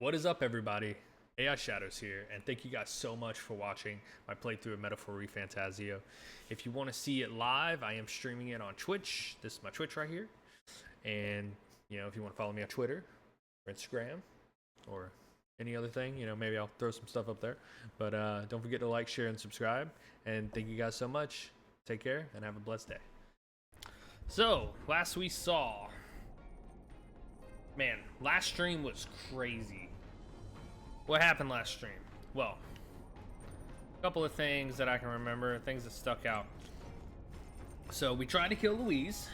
What is up, everybody? AI Shadows here, and thank you guys so much for watching my playthrough of Metaphor Refantazio. If you want to see it live, I am streaming it on Twitch. This is my Twitch right here. And, if you want to follow me on Twitter or Instagram or any other thing, maybe I'll throw some stuff up there. But don't forget to like, share, and subscribe. And thank you guys so much. Take care, and have a blessed day. So, last we saw... Man, last stream was crazy. What happened last stream? Well, a couple of things that I can remember, things that stuck out. So we tried to kill Louise.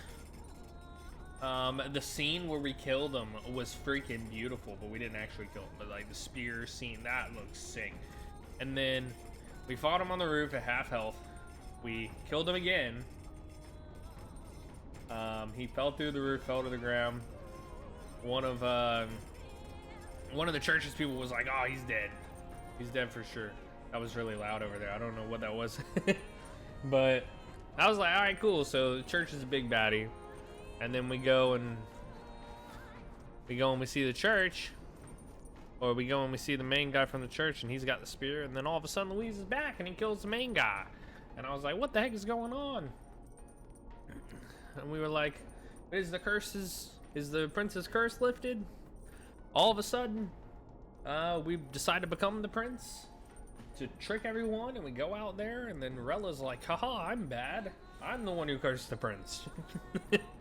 The scene where we killed him was freaking beautiful, but we didn't actually kill him. But like the spear scene, that looks sick. And then we fought him on the roof at half health. We killed him again. He fell through the roof, fell to the ground. One of the church's people was like, "Oh, he's dead. He's dead for sure." That was really loud over there. I don't know what that was, but I was like, "All right, cool." So the church is a big baddie, and then we go and we see the church, or we go and we see the main guy from the church, and he's got the spear, and then all of a sudden Louise is back and he kills the main guy, and I was like, "What the heck is going on?" And we were like, "Is the prince's curse lifted?" All of a sudden, we decide to become the prince to trick everyone, and we go out there, and then Rella's like, "Haha, I'm bad. I'm the one who cursed the prince."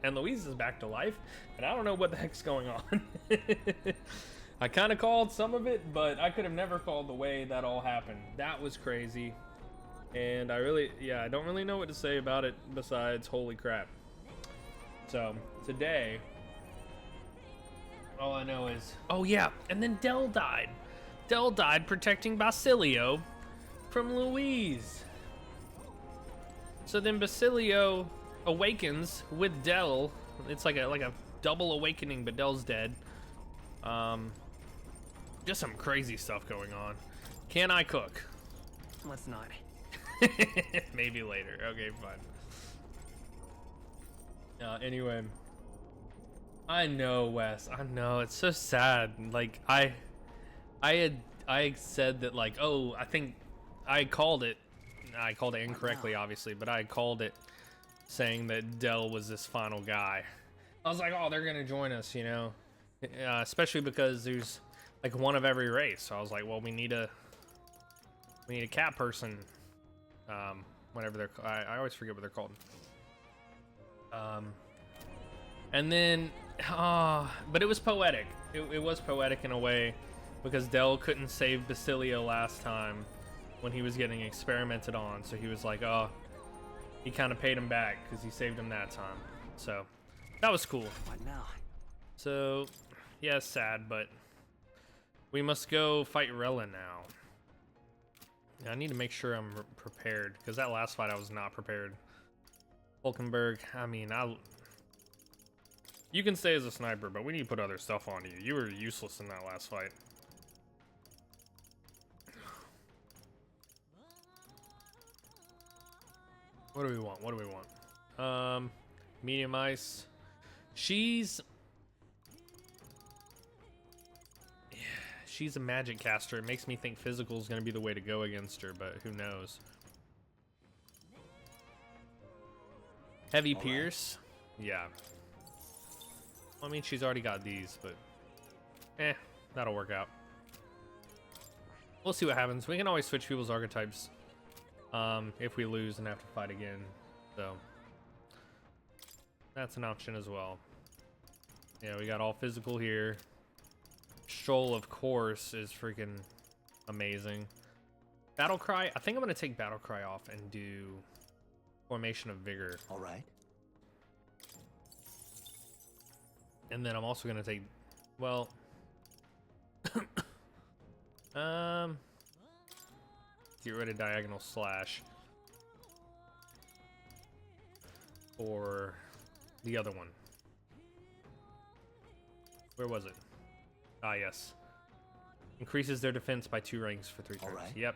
And Louise is back to life, and I don't know what the heck's going on. I kind of called some of it, but I could have never called the way that all happened. That was crazy, and I don't really know what to say about it besides holy crap. So today, all I know is, oh yeah, and then Dell died. Dell died protecting Basilio from Louise. So then Basilio awakens with Dell. It's like a double awakening, but Dell's dead. Just some crazy stuff going on. Can I cook? Let's not. Maybe later. Okay, fine. Anyway. I know, Wes. I know, it's so sad. Like I said that, like, oh, I think I called it incorrectly, obviously, but I called it saying that Dell was this final guy. I was like, oh, they're gonna join us, especially because there's like one of every race. So I was like, well, we need a cat person. Whatever they're, I always forget what they're called. And then, but it was poetic. It was poetic in a way, because Dell couldn't save Basilio last time when he was getting experimented on. So he was like, oh, he kind of paid him back because he saved him that time. So that was cool. What now? So, yeah, sad, but we must go fight Rella now. Yeah, I need to make sure I'm prepared, because that last fight I was not prepared. Hulkenberg, I mean, you can stay as a sniper, but we need to put other stuff on you. You were useless in that last fight. What do we want? What do we want? Medium ice. She's a magic caster. It makes me think physical is going to be the way to go against her, but who knows? Heavy Pierce. Yeah. I mean, she's already got these, but that'll work out. We'll see what happens. We can always switch people's archetypes if we lose and have to fight again. So that's an option as well. Yeah, we got all physical here. Stroll, of course, is freaking amazing. Battle Cry. I think I'm gonna take Battle Cry off and do Formation of Vigor. All right. And then I'm also gonna take, well, get rid of Diagonal Slash for the other one. Where was it? Ah, yes. Increases their defense by 2 ranks for 3 turns. All right. Yep.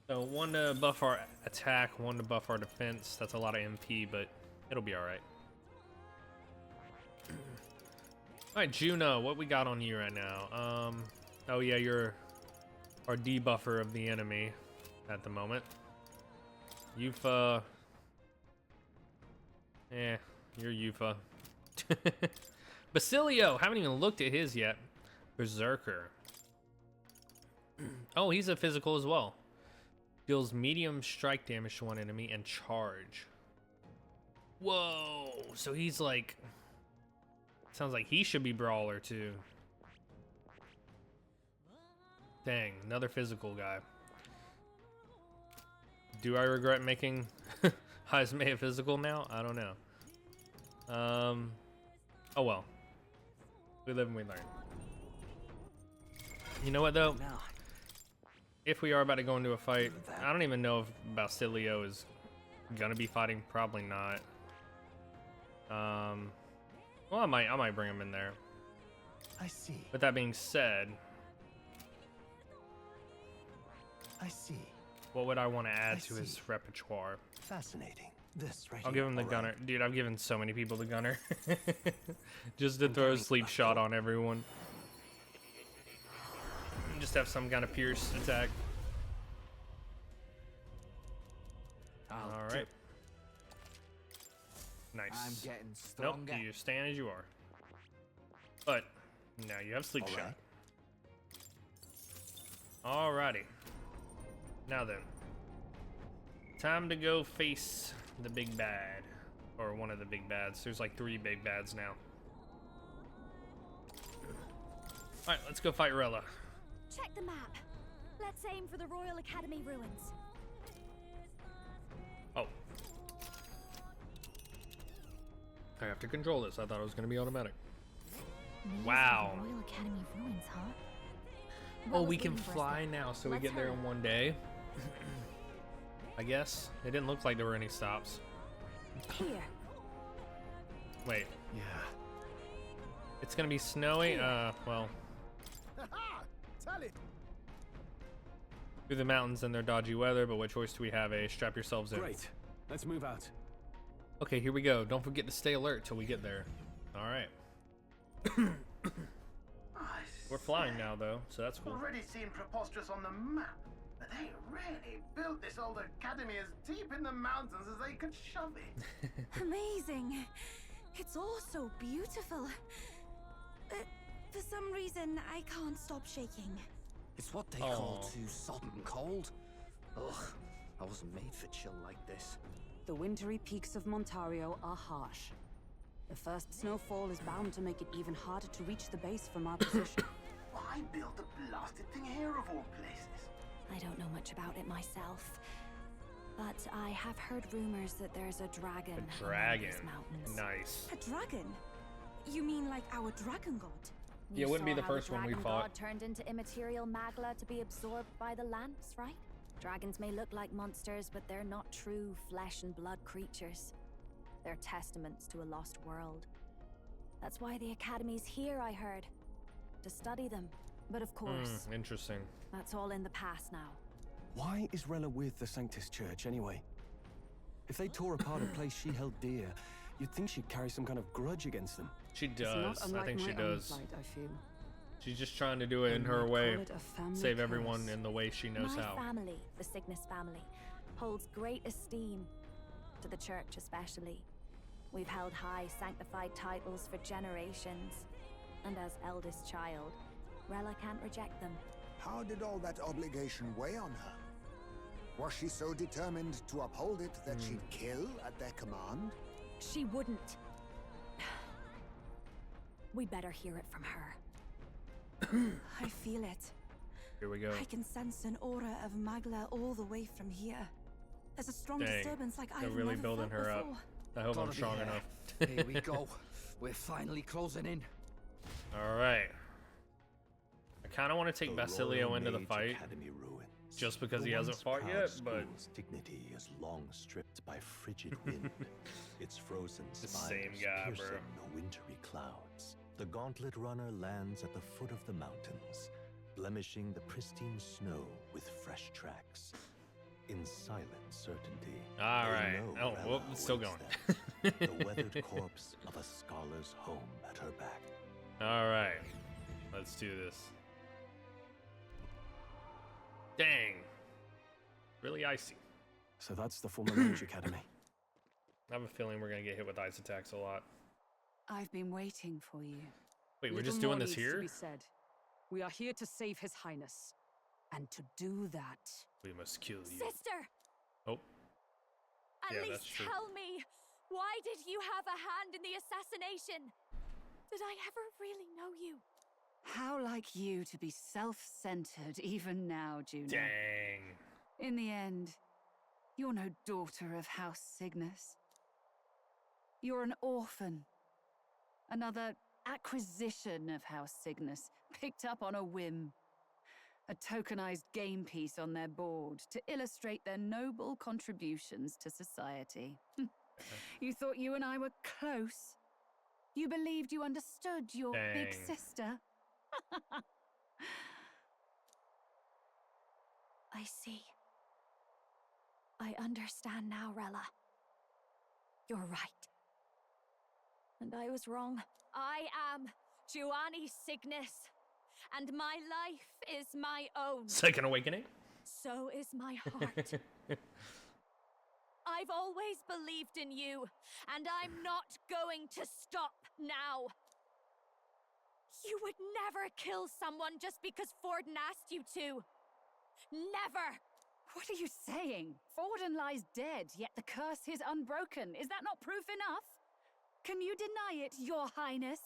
So 1 to buff our attack, 1 to buff our defense. That's a lot of MP, but it'll be all right. All right, Juno, what we got on you right now? Oh yeah, you're our debuffer of the enemy at the moment. Yufa. You're Yufa. Basilio, haven't even looked at his yet. Berserker. Oh, he's a physical as well. Deals medium strike damage to one enemy and charge. Whoa, so he's like, sounds like he should be brawler too. Dang, another physical guy. Do I regret making Hazme a physical now? I don't know. Oh well. We live and we learn. You know what though? If we are about to go into a fight, I don't even know if Basilio is gonna be fighting. Probably not. Well, I might bring him in there. I see. With that being said, I see. what would I want to add to his repertoire? Fascinating. This right I'll here. give him the gunner. Right. Dude, I've given so many people the gunner. Just to throw a sleep shot on everyone. Just have some kind of pierce attack. All right. Nice. I'm getting stronger. Nope, you stand as you are. But now you have sleep shot. Alrighty. Now then. Time to go face the big bad. Or one of the big bads. There's like 3 big bads now. Alright, let's go fight Rella. Check the map. Let's aim for the Royal Academy ruins. Oh. I have to control this. I thought it was going to be automatic. Wow. The Royal Academy ruins, huh? Oh, we can fly now, so we get there in one day. I guess. It didn't look like there were any stops. Here. Wait. Yeah. It's going to be snowy? Well. Through the mountains and their dodgy weather, but what choice do we have? Strap yourselves in. Great. Let's move out. Okay, here we go. Don't forget to stay alert till we get there. All right. We're flying now, though, so that's cool. Already seen preposterous on the map, but they really built this old academy as deep in the mountains as they could shove it. Amazing. It's all so beautiful. For some reason, I can't stop shaking. It's what they call too sodden cold. Ugh, I wasn't made for chill like this. The wintry peaks of Montario are harsh. The first snowfall is bound to make it even harder to reach the base from our position. Why build the blasted thing here of all places? I don't know much about it myself, but I have heard rumors that there's a dragon. A dragon. Among these mountains. Nice. A dragon? You mean like our dragon god? Yeah, it wouldn't be the first one we fought. God turned into immaterial magla to be absorbed by the lance, right? Dragons may look like monsters, but they're not true flesh and blood creatures. They're testaments to a lost world. That's why the Academy's here, I heard. To study them. But of course, interesting. that's all in the past now. Why is Rella with the Sanctus Church anyway? If they tore apart a place she held dear, you'd think she'd carry some kind of grudge against them. She It's does. not I unlike think she my own does. plight, I feel. She's just trying to do it in One her might way. call it a family Save everyone curse. in the way she knows My how. family, the Cygnus family, holds great esteem, to the church especially. We've held high sanctified titles for generations, and as eldest child, Rella can't reject them. How did all that obligation weigh on her? Was she so determined to uphold it that she'd kill at their command? She wouldn't. We'd better hear it from her. I feel it. Here we go. I can sense an aura of Magla all the way from here. There's a strong Dang, disturbance like they're I've really never building felt her up. before. I hope I'm Gotta be strong there. enough. Here we go. We're finally closing in. All right. I kind of want to take Basilio into the fight, just because he hasn't fought yet, but dignity is long stripped by frigid wind. Its frozen the spires same guy, piercing bro. the wintry clouds. The gauntlet runner lands at the foot of the mountains, blemishing the pristine snow with fresh tracks. In silent certainty. All they right. know Oh, Rella whoop, it's still awaits going. them, the weathered corpse of a scholar's home at her back. All right, let's do this. Dang, really icy. So that's the former Mage Academy. I have a feeling we're gonna get hit with ice attacks a lot. I've been waiting for you. Wait, we're Little just doing more this needs to here? be said. We are here to save His Highness. And to do that, We must kill you. Sister! Oh, At Yeah, least that's true. tell me, why did you have a hand in the assassination? Did I ever really know you? how like you to be self-centered even now, Juno? dang. In the end, you're no daughter of House Cygnus. You're an orphan. Another acquisition of House Cygnus, picked up on a whim. A tokenized game piece on their board to illustrate their noble contributions to society. You thought you and I were close? You believed you understood your big Dang. sister? I see. I understand now, Rella. You're right. And I was wrong. I am Giovanni Cygnus, and my life is my own. Second awakening? So is my heart. I've always believed in you, and I'm not going to stop now. You would never kill someone just because Forden asked you to. Never! What are you saying? Forden lies dead, yet the curse is unbroken. Is that not proof enough? Can you deny it, Your Highness?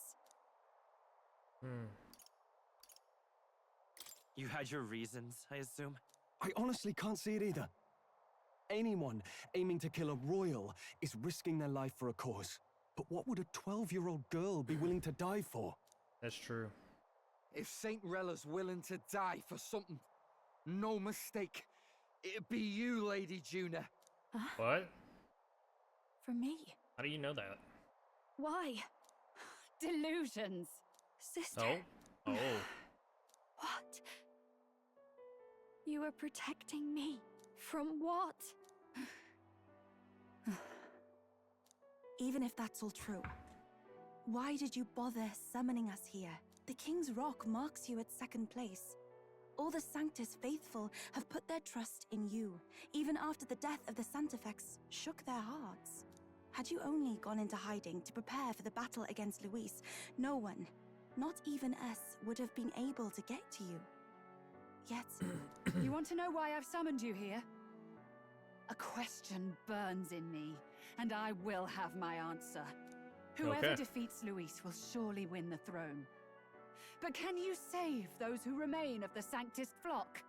You had your reasons, I assume? I honestly can't see it either. Anyone aiming to kill a royal is risking their life for a cause. But what would a 12-year-old girl be willing to die for? That's true. If Saint Rella's willing to die for something, no mistake, it'd be you, Lady Juna. What? For me? How do you know that? Why? Delusions. Sister. Oh? Oh. What? You were protecting me. From what? Even if that's all true, why did you bother summoning us here? The King's Rock marks you at second place. All the Sanctus faithful have put their trust in you, even after the death of the Santafex shook their hearts. Had you only gone into hiding to prepare for the battle against Luis, no one, not even us, would have been able to get to you. Yet, You want to know why I've summoned you here? A question burns in me, and I will have my answer. Whoever Okay. defeats Luis will surely win the throne. But can you save those who remain of the Sanctist flock?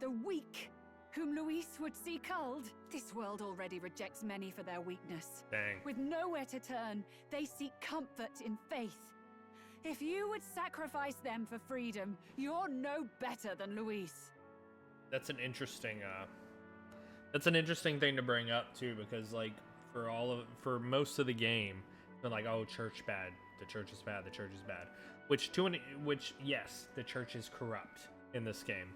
The weak, whom Luis would see culled? This world already rejects many for their weakness. Dang. With nowhere to turn, they seek comfort in faith. If you would sacrifice them for freedom, you're no better than Luis. That's an interesting thing to bring up too, because like for most of the game, they're like, oh, church bad, the church is bad, the church is bad. Which yes, the church is corrupt in this game.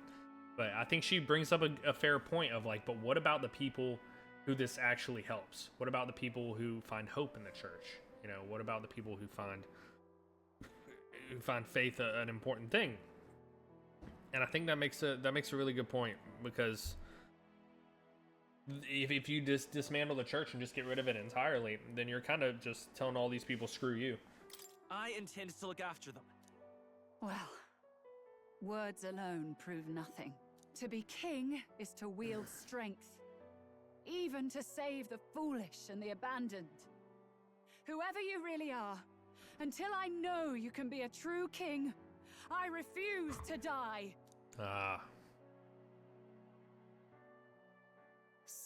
But I think she brings up a fair point of like, but what about the people who this actually helps? What about the people who find hope in the church? You know, what about the people who find faith an important thing? And I think that makes a really good point, because if you just dismantle the church and just get rid of it entirely, then you're kind of just telling all these people, screw you. I intend to look after them. Well, words alone prove nothing. To be king is to wield strength, even to save the foolish and the abandoned. Whoever you really are, until I know you can be a true king, I refuse to die. Ah.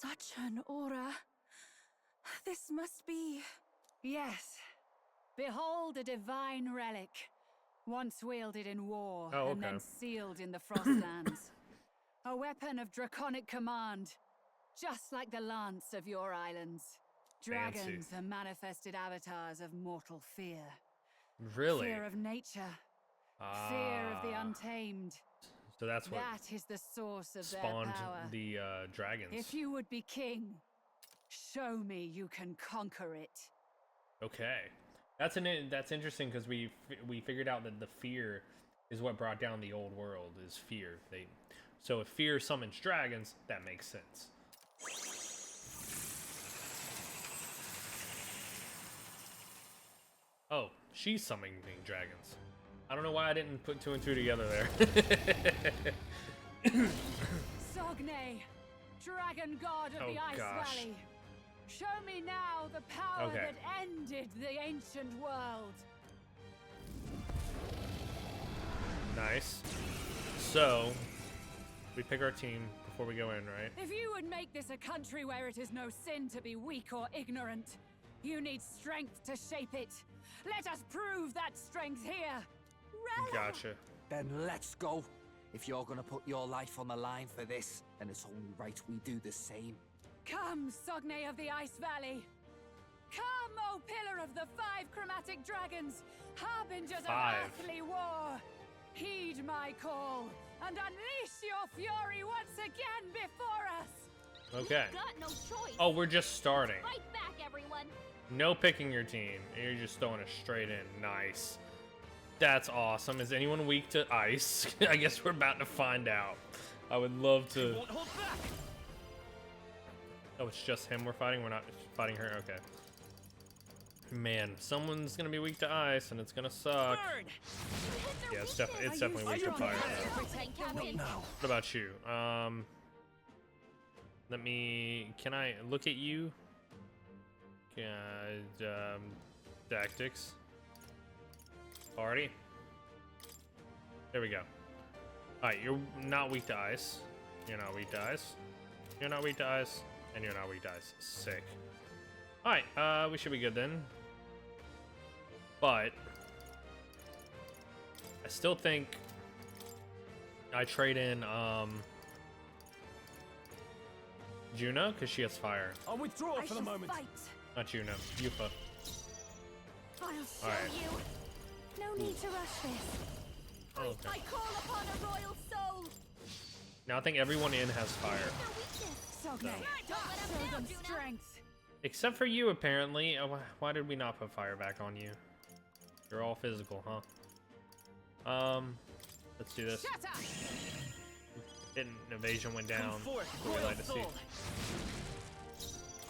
such an aura. This must be... Yes. Behold a divine relic, once wielded in war Oh, and okay. then sealed in the Frostlands. A weapon of draconic command, just like the lance of your islands. Dragons Fancy. are manifested avatars of mortal fear. Really? Fear of nature. Fear of the untamed. So that's what That is the source of their spawned power. the dragons. If you would be king, show me you can conquer it. Okay. That's interesting because we figured out that the fear is what brought down the old world is fear. So if fear summons dragons, that makes sense. Oh, she's summoning dragons. I don't know why I didn't put 2 and 2 together there. Sogne, dragon god of Oh, the Ice gosh. Valley. Show me now the power Okay. that ended the ancient world. Nice. So, we pick our team before we go in, right? If you would make this a country where it is no sin to be weak or ignorant, you need strength to shape it. Let us prove that strength here. Gotcha. Then let's go. If you're gonna put your life on the line for this, then it's only right we do the same. Come, Sogne of the Ice Valley. Come, O pillar of the 5 chromatic dragons, harbingers 5. of earthly war. Heed my call and unleash your fury once again before us. Okay. Got no choice. Oh, we're just starting. Fight back, everyone. No picking your team. You're just throwing it straight in. Nice. That's awesome. Is anyone weak to ice? I guess we're about to find out. I would love to. Won't hold back. Oh, it's just him we're fighting? We're not fighting her? Okay. Man, someone's gonna be weak to ice and it's gonna suck. Burn. Yeah, it's definitely weak to fire. Captain. What about you? Can I look at you? Tactics. Party. There we go. Alright, you're not weak to ice. You're not weak to ice. You're not weak to ice. And you're not weak to ice. Sick. Alright, we should be good then. But I still think I trade in Juno, because she has fire. I'll withdraw for the moment. Fight. Not Juno, Yufa. I'll show Alright. you. No need to rush this. Oh, okay. I call upon a royal soul. Now I think everyone in has fire. Their weakness. Sogne, Don't let show them them down, Juno. strength. Except for you, apparently. Why did we not put fire back on you? You're all physical, huh? Let's do this. Shut up. Hidden evasion went down. Come forth, What we'd royal like to see. soul.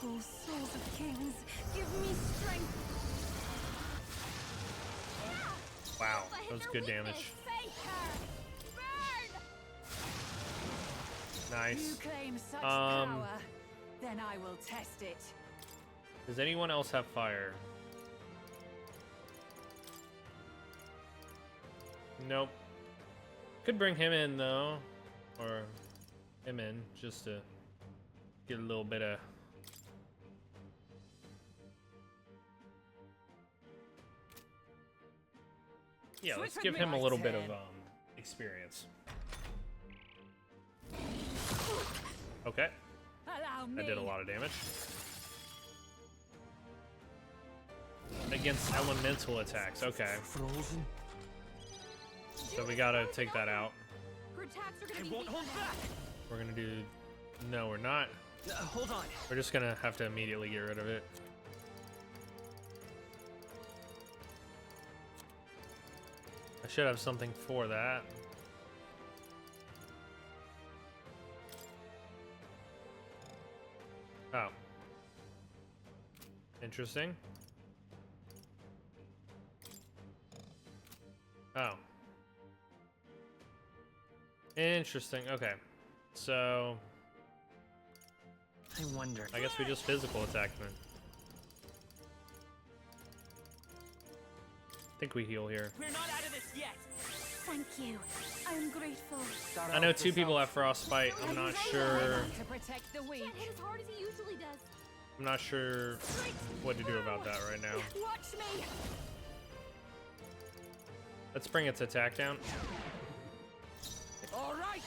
Oh, souls of kings, give me strength. Wow, But that was their good weakness. damage. Fake her. Burn. Nice. You claim such Um, power, then I will test it. Does anyone else have fire? Nope. Could bring him in though, or him in just to get a little bit of. Yeah, let's Switch give with him me, a little bit of Tim. experience. Okay, Allow me. I did a lot of damage. Against elemental attacks, okay. Frozen? So we gotta take that out. Her attacks are gonna I be won't weak hold now. back. We're gonna do. No, we're not. Hold on. We're just gonna have to immediately get rid of it. I should have something for that. Oh. Interesting. Oh. Interesting. Okay. So, I wonder. I guess we just physical attack then. I think we heal here. We're not out of this yet. Thank you. I'm grateful. I know 2 people have frostbite. I'm not sure. To protect the weak. Can't hit as hard as he usually does. I'm not sure what to do about that right now. Watch me. Let's bring its attack down. All right.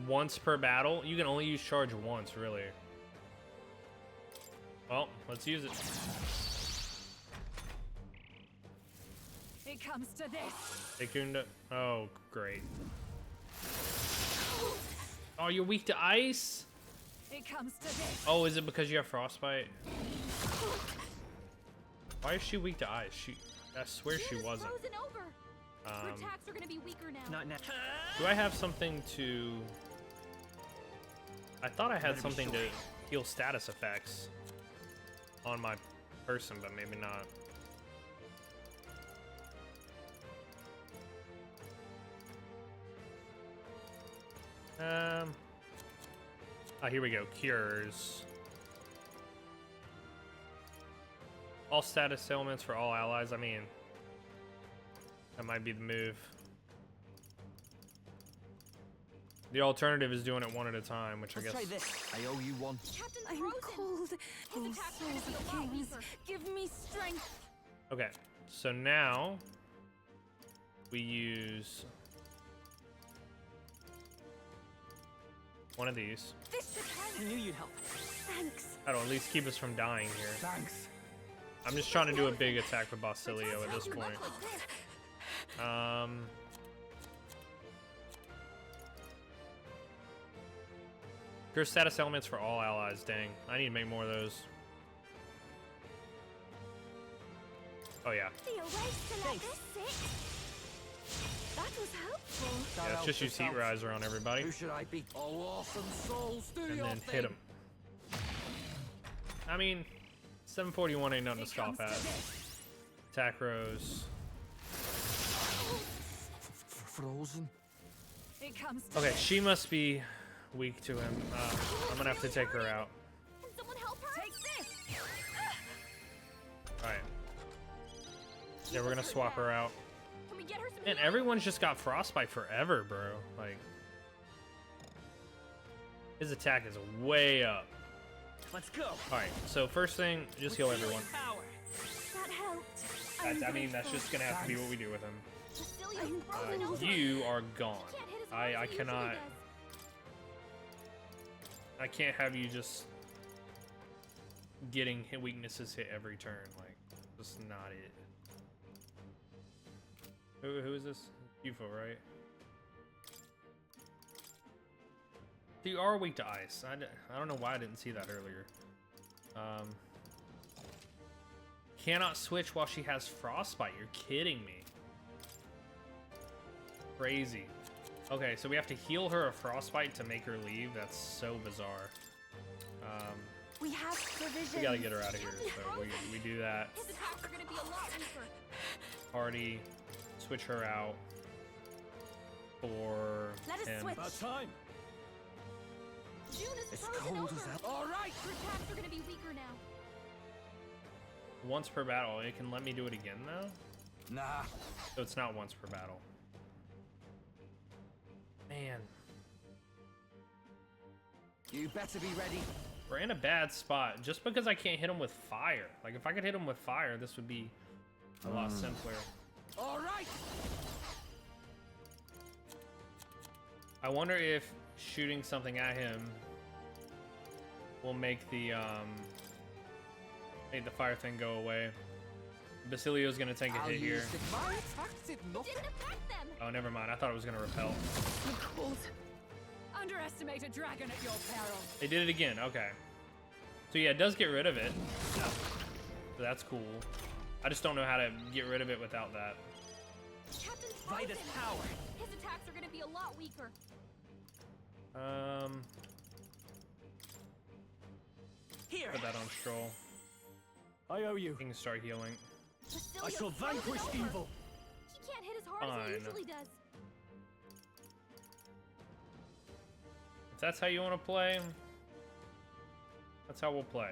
Once per battle. You can only use charge once, really. Well, let's use it. It comes to this. Sekunda. Oh, great. Oh, you're weak to ice? It comes to this. Oh, is it because you have frostbite? Why is she weak to ice? I swear she Juna's wasn't. frozen over. Her attacks are gonna be weaker now. Not now. Do I have something to... I thought I had something to heal status effects on my person, but maybe not. Oh, here we go. Cures. All status ailments for all allies. I mean, that might be the move. The alternative is doing it one at a time, which I guess... Let's try this. I owe you one. Captain I'm Frozen. cold. His Oh, attacks are gonna souls be of a lot kings, weaker. give me strength. Okay, so now we use one of these. This should help. I knew you'd help. Thanks. That'll at least keep us from dying here. Thanks. I'm just trying to do a big attack with Basilio at this point. Cure status elements for all allies. Dang, I need to make more of those. Oh yeah. The erase to let this sit. That was helpful. Yeah, let's just use Heat Riser on everybody. Who should I be? Oh, awesome souls, do And your then thing. hit him. I mean, 741 ain't nothing to scoff at. Attack Rose. Frozen. It comes to Okay, she must be weak to him. I'm gonna have to take her out. Can someone help her? Take this. Alright. Yeah, we're gonna swap her out. Can we get her some And healing? everyone's just got frostbite forever, bro. Like, his attack is way up. Let's go. Alright, so first thing, just heal everyone. Power. That helped. I mean, that's just gonna have to be what we do with him. Cecilia's frozen over. You are gone. Can't hit as hard I as he usually cannot. does. I can't have you just getting weaknesses hit every turn. Like, that's not it. Who is this? UFO, right? You are weak to ice. I don't know why I didn't see that earlier. Cannot switch while she has frostbite. You're kidding me. Crazy. Okay, so we have to heal her a frostbite to make her leave. That's so bizarre. We have provisions. We gotta get her out of here. So we do that. His attacks are gonna be a lot weaker. Party. Switch her out for Let us him. switch. About time. June is It's frozen cold over. as hell. All right. Her attacks are gonna be weaker now. Once per battle. It can let me do it again though? Nah. So it's not once per battle. Man. You better be ready. We're in a bad spot. Just because I can't hit him with fire. Like, if I could hit him with fire, this would be a lot simpler. All right. I wonder if shooting something at him will make the fire thing go away. Basilio's gonna take a I'll hit here. use it. My attacks did nothing. Didn't affect them. Oh, never mind. I thought it was gonna repel. underestimate a dragon at your peril. They did it again. Okay. So yeah, it does get rid of it. So that's cool. I just don't know how to get rid of it without that. Captain Vitus Frozen. power. His attacks are gonna be a lot weaker. Here. Put that on Stroll. I owe you. He can start healing. Cecilia's I shall frozen vanquish over. evil. He can't hit as hard as he Fine. usually does. If that's how you want to play, that's how we'll play.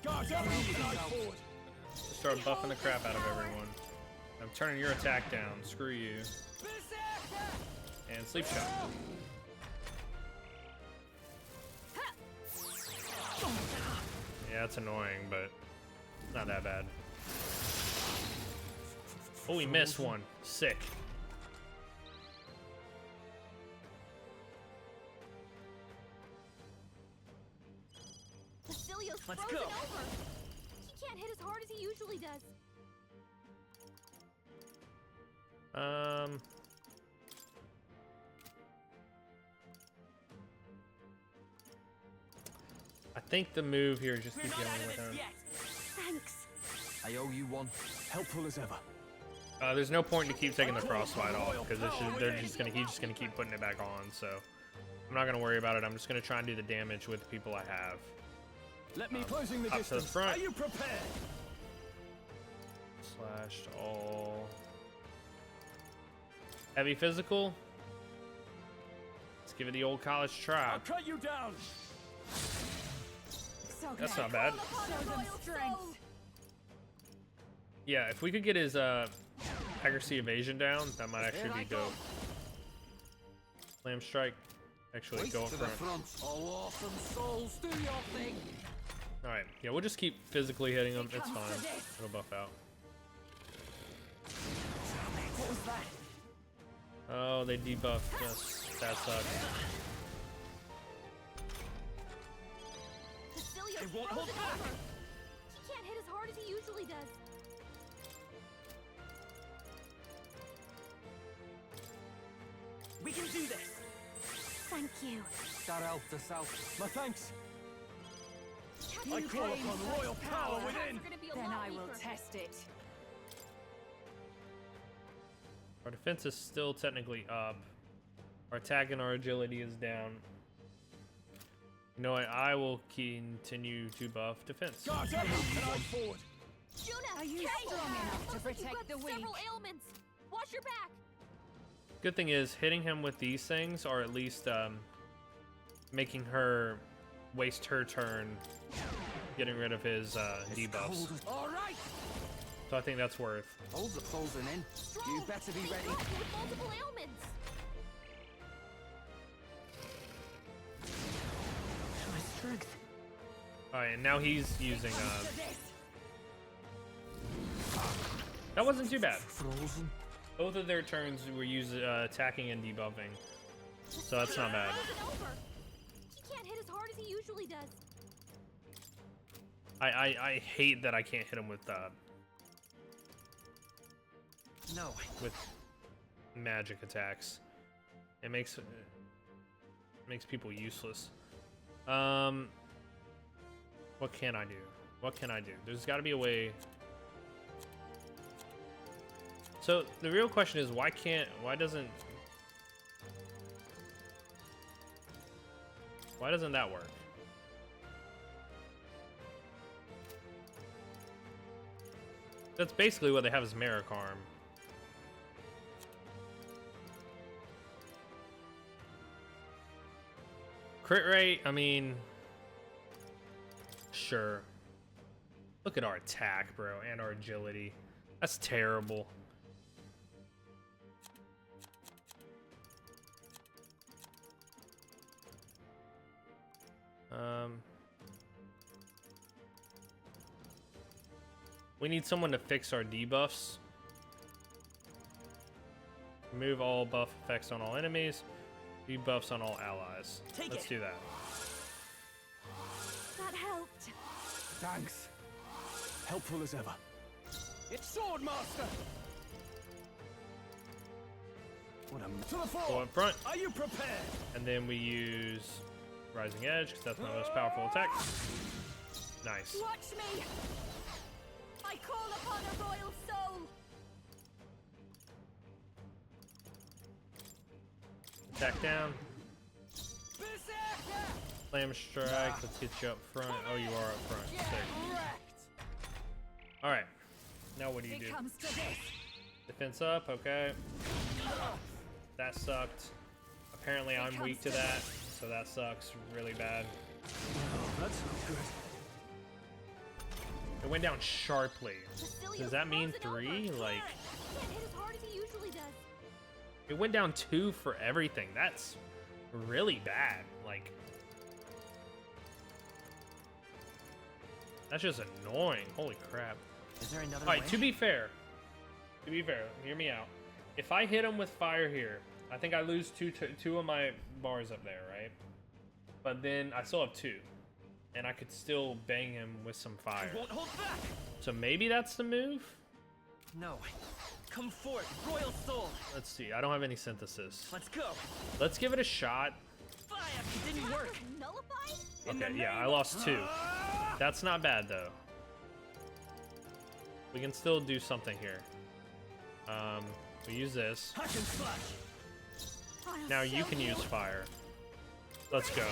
Guard up and I forward. Just start buffing the crap out of everyone. I'm turning your attack down. Screw you. And sleep shot. Yeah, it's annoying, but not that bad. Oh, we missed one. Sick. Cecilia's Let's frozen go. over. He can't hit as hard as he usually does. I think the move here is just We're keep not dealing out of with this him. yet. Thanks. I owe you one. Helpful as ever. There's no point to keep taking the frostbite off because he's just gonna keep putting it back on. So I'm not gonna worry about it. I'm just gonna try and do the damage with the people I have. Let me closing the up to the distance. front. Are you prepared? Slashed all. Heavy physical. Let's give it the old college try. I'll cut you down. That's not bad. Show them strength. Yeah, if we could get his accuracy evasion down, that might actually be dope. Slam strike. Actually, go up front. Oh, awesome souls, do your thing. All right, yeah, we'll just keep physically hitting him. It's fine. It'll buff out. What was that? Oh, they debuffed us. That sucks. Cecilia's frozen over. He can't hit as hard as he usually does. We can do this. Thank you. That helped us out. My thanks. You I call gained upon such royal power within. We're gonna be a Then lot I will weaker. test it. Our defense is still technically up. Our attack and our agility is down. You know what? I will continue to buff defense. Guards up and I'm forward. Juna, Are you careful. strong enough to Looks like you've protect got the weak? several ailments. Watch your back. Good thing is hitting him with these things, or at least making her waste her turn getting rid of his debuffs. All right. So I think that's worth. Hold the closing in. You better be ready. With multiple ailments. My strength. All right, and now he's using. That wasn't too bad. Frozen. Both of their turns were attacking and debuffing, so that's not bad. Frozen over. He can't hit as hard as he usually does. I hate that I can't hit him with No. magic attacks. It makes people useless. What can I do? What can I do? There's got to be a way. So the real question is why doesn't that work? That's basically what they have as Marikarm. Crit rate, I mean, sure. Look at our attack, bro, and our agility. That's terrible. We need someone to fix our debuffs. Remove all buff effects on all enemies. Debuffs on all allies. Let's do that. That helped. Thanks. Helpful as ever. It's Sword Master. What a to the Go fore. up front, Are you prepared? and then we use Rising Edge because that's my most powerful attack. Nice. Watch me. I call upon a royal soul. Attack down. Berserker. Slam strike. Let's get you up front. Oh, you are up front. Sick. All right. Now what do you do? It comes to this. Defense up. Okay. That sucked. Apparently, I'm weak to that, so that sucks really bad. That's not good. It went down sharply. Cecilia's Does that mean frozen 3? over. Like, He can't hit as hard as he usually does. it went down 2 for everything. That's really bad. Like, that's just annoying. Holy crap. Is there another All right, way? to be fair, hear me out. If I hit him with fire here, I think I lose two of my bars up there, right? But then I still have 2, and I could still bang him with some fire. Won't hold back. So maybe that's the move. No. Come forth, royal soul. Let's see. I don't have any synthesis. Let's go. Let's give it a shot. Fire! It didn't work. Nullified? Okay, yeah, I lost 2. That's not bad though. We can still do something here. We use this. Now you can use fire. Let's go.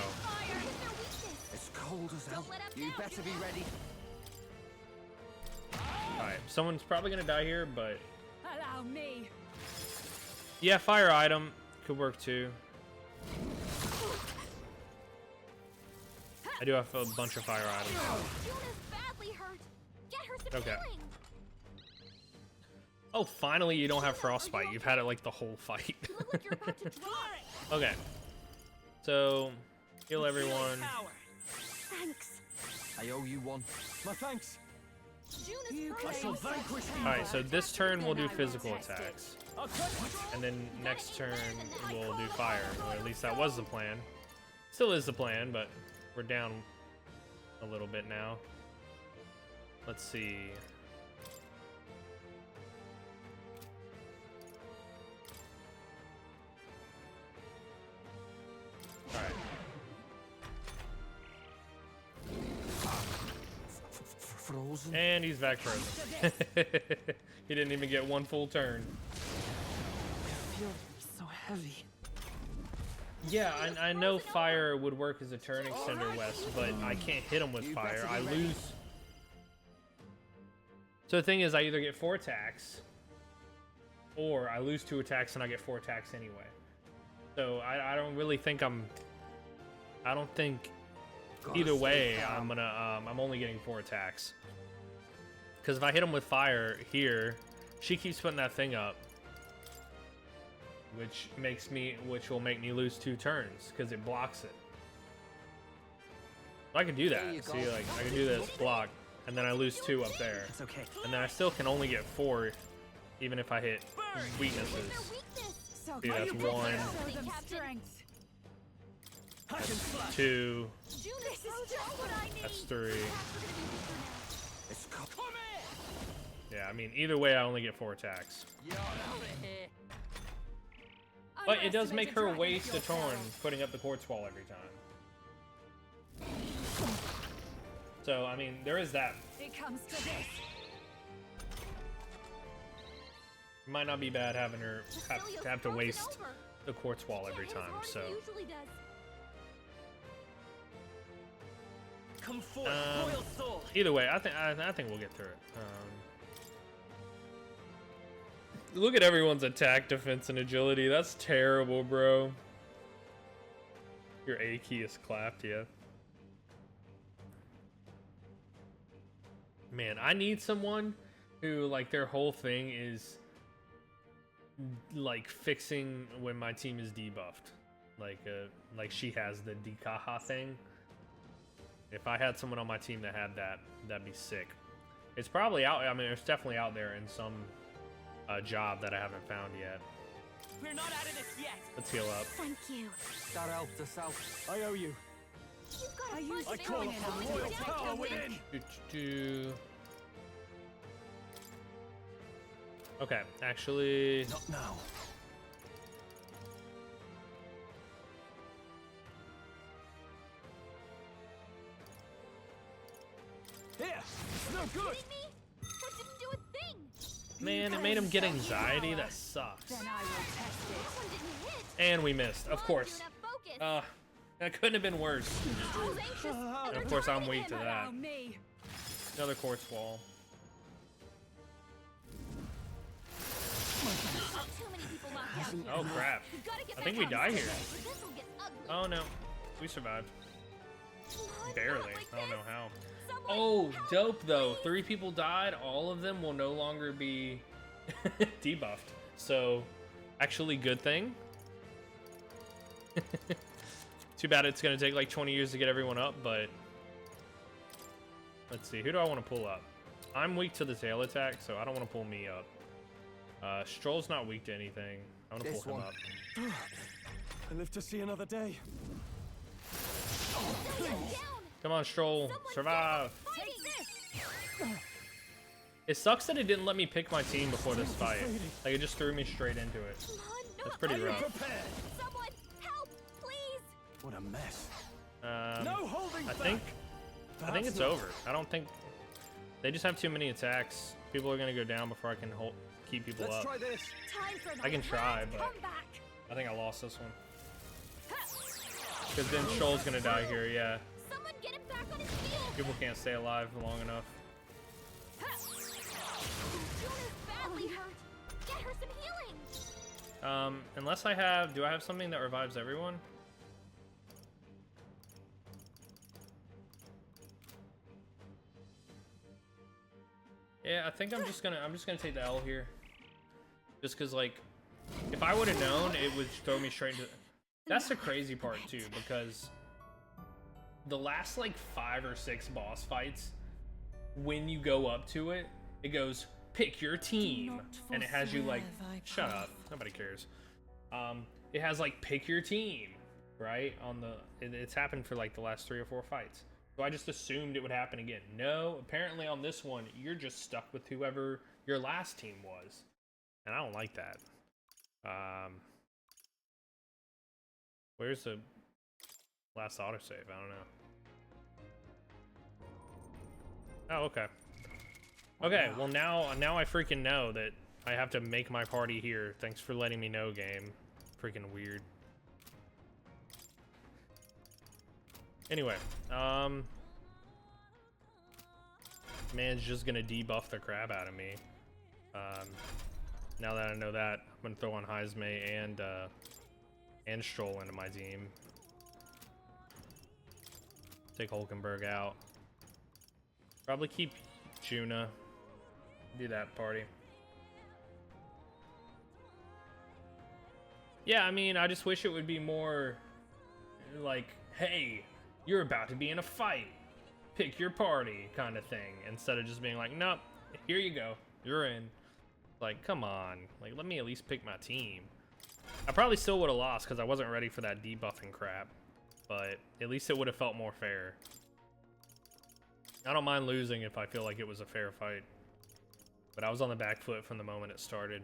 It's cold as hell. You better be ready. Alright, someone's probably gonna die here, but Allow me. yeah, fire item could work too. I do have a bunch of fire items. Juna's badly hurt. Get her some Okay. healing. Oh, finally you don't have frostbite. You've had it like the whole fight. You look like you're about to drop. Okay. So, heal everyone. Thanks. I owe you one. My thanks. Juna's I shall vanquish you. Alright, so this turn we'll do physical attacks. And then next turn we'll do fire. Or at least that was the plan. Still is the plan, but we're down a little bit now. Let's see. Alright. Frozen. And he's back frozen. He didn't even get one full turn. I feel so heavy. Yeah, I know fire would work as a turn extender, Wes, but I can't hit him with fire. I lose. So the thing is, I either get 4 attacks, or I lose 2 attacks and I get 4 attacks anyway. So I don't really think I don't think either way I'm gonna I'm only getting 4 attacks. Because if I hit him with fire here, she keeps putting that thing up, which will make me lose 2 turns because it blocks it. I could do that. See, like I could do this block, and then I lose 2 up there. It's okay. And then I still can only get 4, even if I hit weaknesses. See, that's 1, that's 2, that's 3. It's cold. Yeah, I mean, either way, I only get 4 attacks. But it does make her waste a turn putting up the quartz wall every time. So, I mean, there is that. It comes to this. It might not be bad having her have to waste the quartz wall every time, so. Come forth, royal soul. Either way, I think we'll get through it. Look at everyone's attack, defense, and agility. That's terrible, bro. Your A key is clapped, yeah. Man, I need someone who, like, their whole thing is, like, fixing when my team is debuffed. Like she has the Dikaha thing. If I had someone on my team that had that, that'd be sick. It's probably out. I mean, it's definitely out there in some job that I haven't found yet. We're not out of this yet. Let's heal up. Thank you. That helped us out. I owe you. You've got a bunch I of call enemies upon coming royal to power attack within. Okay, actually. Not now. Here, it's no good. Kidding me? That didn't do a thing. Man, it made him get anxiety. That sucks. Then I will test it. That one didn't hit. And we missed, of course. Focus. That couldn't have been worse. I was anxious. And of course, I'm weak to that. Allow me. Another quartz wall. Too many people knocked out here. Oh crap! We've gotta get I think back we on die track. here. This'll get ugly. Oh no, we survived. Not Barely. like I don't know this. how. Someone Oh, help, dope though. please. 3 people died. All of them will no longer be debuffed. So, actually, good thing. Too bad it's gonna take like 20 years to get everyone up, but let's see. Who do I want to pull up? I'm weak to the tail attack, so I don't want to pull me up. Stroll's not weak to anything. I want to pull him up. I live to see another day. Come on, Stroll. Survive. Take this. It sucks that it didn't let me pick my team before this fight. Like, it just threw me straight into it. Come on, no. It's pretty rough. Someone help, please. What a mess. No holding I think it's over. I don't think they just have too many attacks People are gonna go down before I can keep people Let's up. try this. Time for I can try, but comeback. I think I lost this one. Because then Shoal's gonna die here, yeah. Someone get him back on his feet. People can't stay alive long enough. Juna's badly hurt. Get her some healing. Unless I have, do I have something that revives everyone? Yeah, I think I'm just gonna take the L here. Just cause like, if I would have known, it would throw me straight into. That's the crazy part too, because the last like 5 or 6 boss fights, when you go up to it, it goes pick your team, and it has you like, shut up, nobody cares. It has like pick your team, right? On the, it's happened for like the last 3 or 4 fights. So I just assumed it would happen again. No, apparently on this one, you're just stuck with whoever your last team was. And I don't like that. Where's the last autosave? I don't know. Oh, okay. Okay, well now I freaking know that I have to make my party here. Thanks for letting me know, game. Freaking weird. Anyway, man's just gonna debuff the crap out of me. Now that I know that, I'm gonna throw on Heisme and Stroll into my team. Take Hulkenberg out. Probably keep Juna. Do that party. Yeah, I mean, I just wish it would be more like, hey, you're about to be in a fight. Pick your party kind of thing. Instead of just being like, nope, here you go. You're in. Like, come on. Like, let me at least pick my team. I probably still would have lost because I wasn't ready for that debuffing crap. But at least it would have felt more fair. I don't mind losing if I feel like it was a fair fight. But I was on the back foot from the moment it started.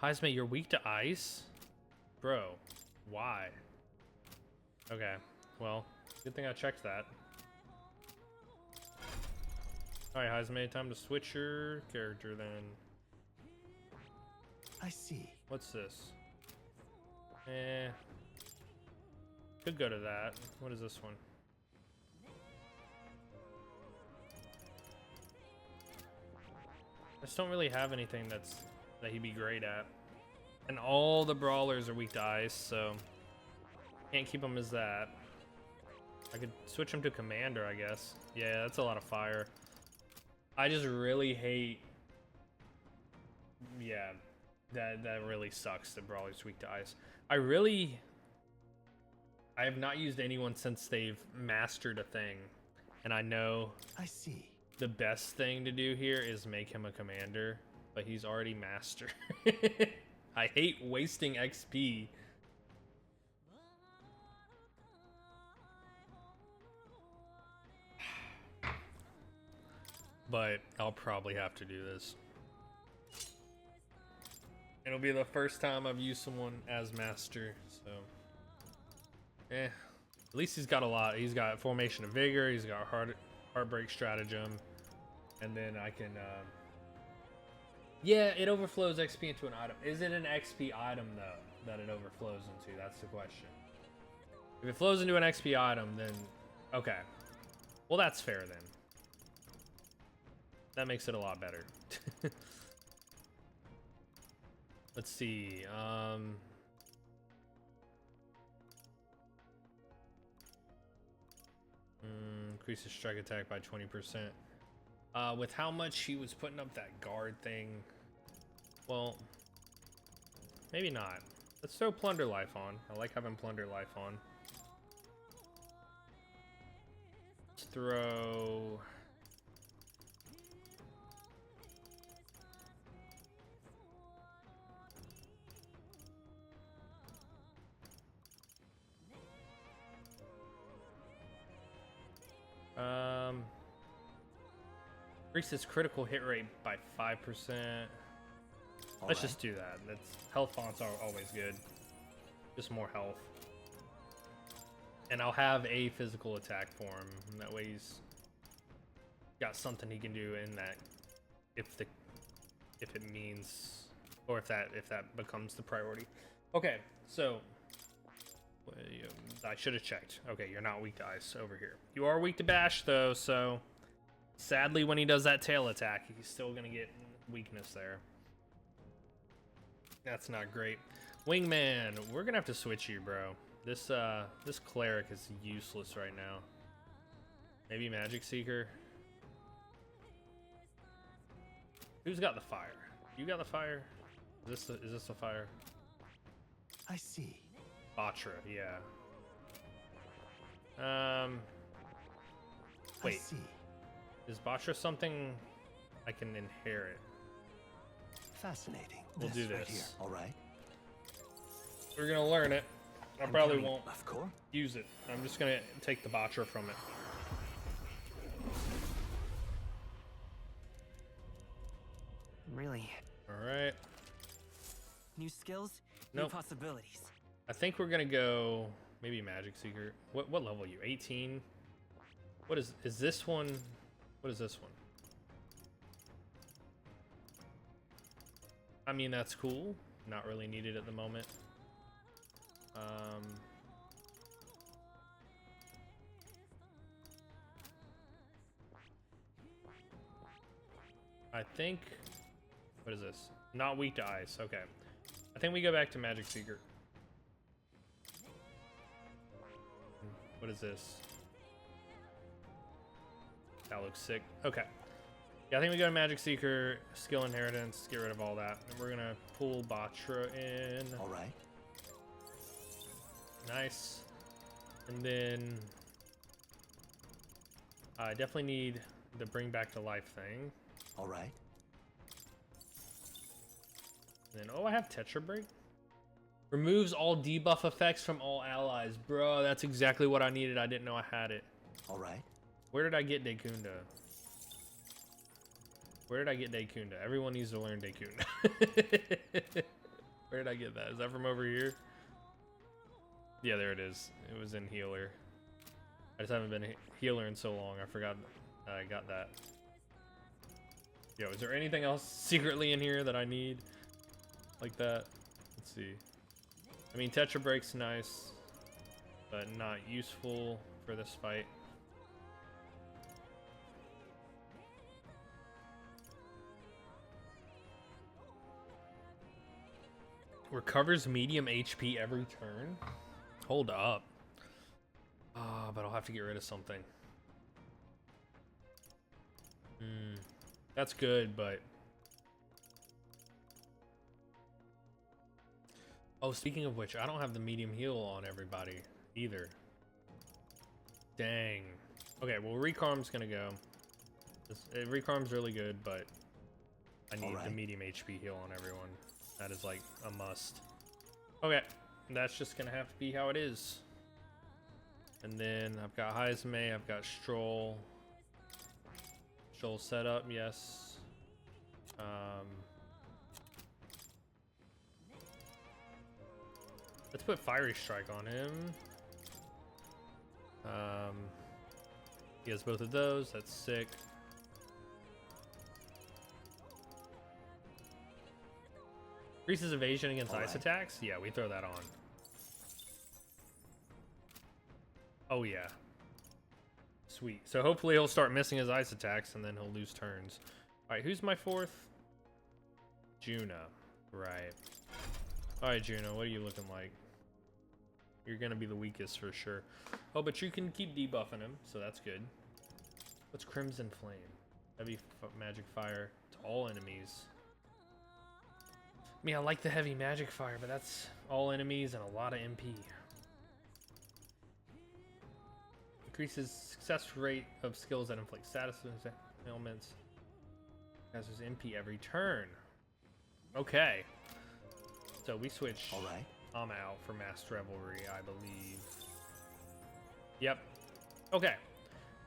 Heisme, you're weak to ice? Bro, why? Okay, well, good thing I checked that. Alright, Heisme, time to switch your character then. I see. What's this? Could go to that. What is this one? I just don't really have anything that he'd be great at. And all the brawlers are weak to ice, so can't keep him as that. I could switch him to commander, I guess. Yeah, that's a lot of fire. I just really hate. Yeah, that really sucks that brawler's weak to ice. I have not used anyone since they've mastered a thing, and I know. I see. The best thing to do here is make him a commander, but he's already master. I hate wasting XP. But I'll probably have to do this. It'll be the first time I've used someone as master, so. At least he's got a lot. He's got Formation of Vigor, he's got Heartbreak Stratagem, and then I can, yeah, it overflows XP into an item. Is it an XP item, though, that it overflows into? That's the question. If it flows into an XP item, then, okay. Well, that's fair, then. That makes it a lot better. Let's see, increases strike attack by 20%. With how much he was putting up that guard thing, well, maybe not. Let's throw Plunder Life on. I like having Plunder Life on. Let's throw. Increases critical hit rate by 5%. Let's just do that. That's health fonts are always good. Just more health. And I'll have a physical attack for him. That way he's got something he can do in that if it means, or if that becomes the priority. Okay, so I should have checked. Okay, you're not weak to ice over here. You are weak to bash though, so sadly when he does that tail attack, he's still gonna get weakness there. That's not great. Wingman, we're gonna have to switch you, bro. This cleric is useless right now. Maybe Magic Seeker. Who's got the fire? You got the fire? Is this the fire? I see. Batra, yeah. Wait. I see. Is Batra something I can inherit? Fascinating. We'll do this. Right here. All right. We're gonna learn it. I probably won't Left core. use it. I'm just gonna take the Batra from it. Really? Alright. New skills, Nope. new possibilities. I think we're gonna go maybe Magic Seeker. What level are you? 18? What is this one? What is this one? I mean, that's cool. Not really needed at the moment. I think, what is this? Not weak to ice. Okay. I think we go back to Magic Seeker. What is this? That looks sick. Okay. Yeah, I think we go to Magic Seeker, skill inheritance, get rid of all that. And we're gonna pull Batra in. All right. Nice. And then I definitely need the bring back to life thing. All right. And then, oh, I have Tetra Break. Removes all debuff effects from all allies. Bro, that's exactly what I needed. I didn't know I had it. All right. Where did I get Dekunda? Where did I get Dekunda? Everyone needs to learn Dekunda. Where did I get that? Is that from over here? Yeah, there it is. It was in healer. I just haven't been a healer in so long. I forgot I got that. Yo, is there anything else secretly in here that I need? Like that? Let's see. I mean, Tetra Break's nice, but not useful for this fight. Recovers medium HP every turn? Hold up. But I'll have to get rid of something. That's good, but... Oh, speaking of which, I don't have the medium heal on everybody either. Dang. Okay, well, Recarm's gonna go. Recarm's really good, but I need the medium HP heal on everyone. That is like a must. Okay, that's just gonna have to be how it is. And then I've got Heisme, I've got Stroll. Stroll setup, yes. Let's put Fiery Strike on him. He has both of those, that's sick. Increases evasion against ice attacks? Yeah, we throw that on. Oh yeah. Sweet. So hopefully he'll start missing his ice attacks and then he'll lose turns. Alright, who's my fourth? Juna. Right. Alright, Juna, what are you looking like? You're gonna be the weakest for sure. Oh, but you can keep debuffing him, so that's good. What's Crimson Flame? Heavy magic fire to all enemies. I mean, I like the heavy magic fire, but that's all enemies and a lot of MP. Increases success rate of skills that inflict status ailments. Has his MP every turn. Okay. So we switch. All right. I'm out for Mass Revelry, I believe. Yep. Okay.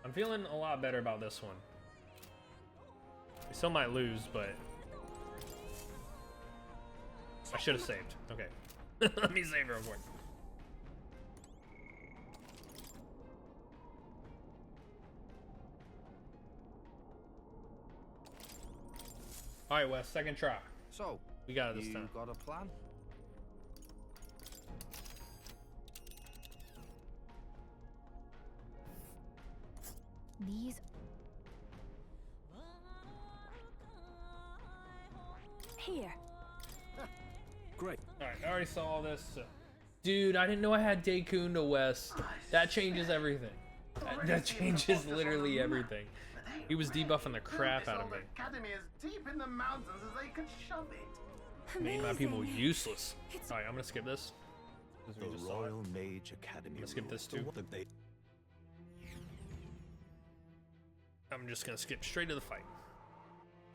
I'm feeling a lot better about this one. We still might lose, but I should have saved. Okay. Let me save real quick. All right, Wes, second try. So, We got it this you time. got a plan? These. Here. Great. All right, I already saw all this. Dude, I didn't know I had Daikun to West. That changes everything. That changes literally everything. He was debuffing the crap out of me. Academy as deep in the mountains as they could shove it. Made my people Amazing. useless. All right, I'm gonna skip this. 'Cause we The just saw it. Royal Mage Academy. Let's skip rule. this too. They I'm just gonna skip straight to the fight.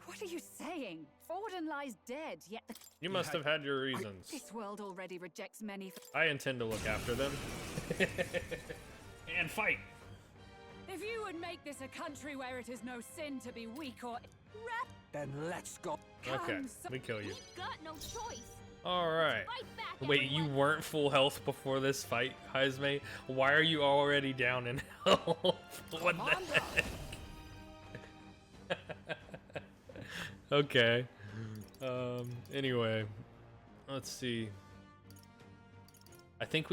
What are you saying? Forden lies dead, yet the You must have had your reasons. this world already rejects many. I intend to look after them. And fight. If you would make this a country where it is no sin to be weak or Then let's go. Okay, we kill you. We've got no choice. All right. Fight back, Wait, you everyone. weren't full health before this fight, Heisme? Why are you already down in health? What the heck? Okay. Anyway, let's see. I think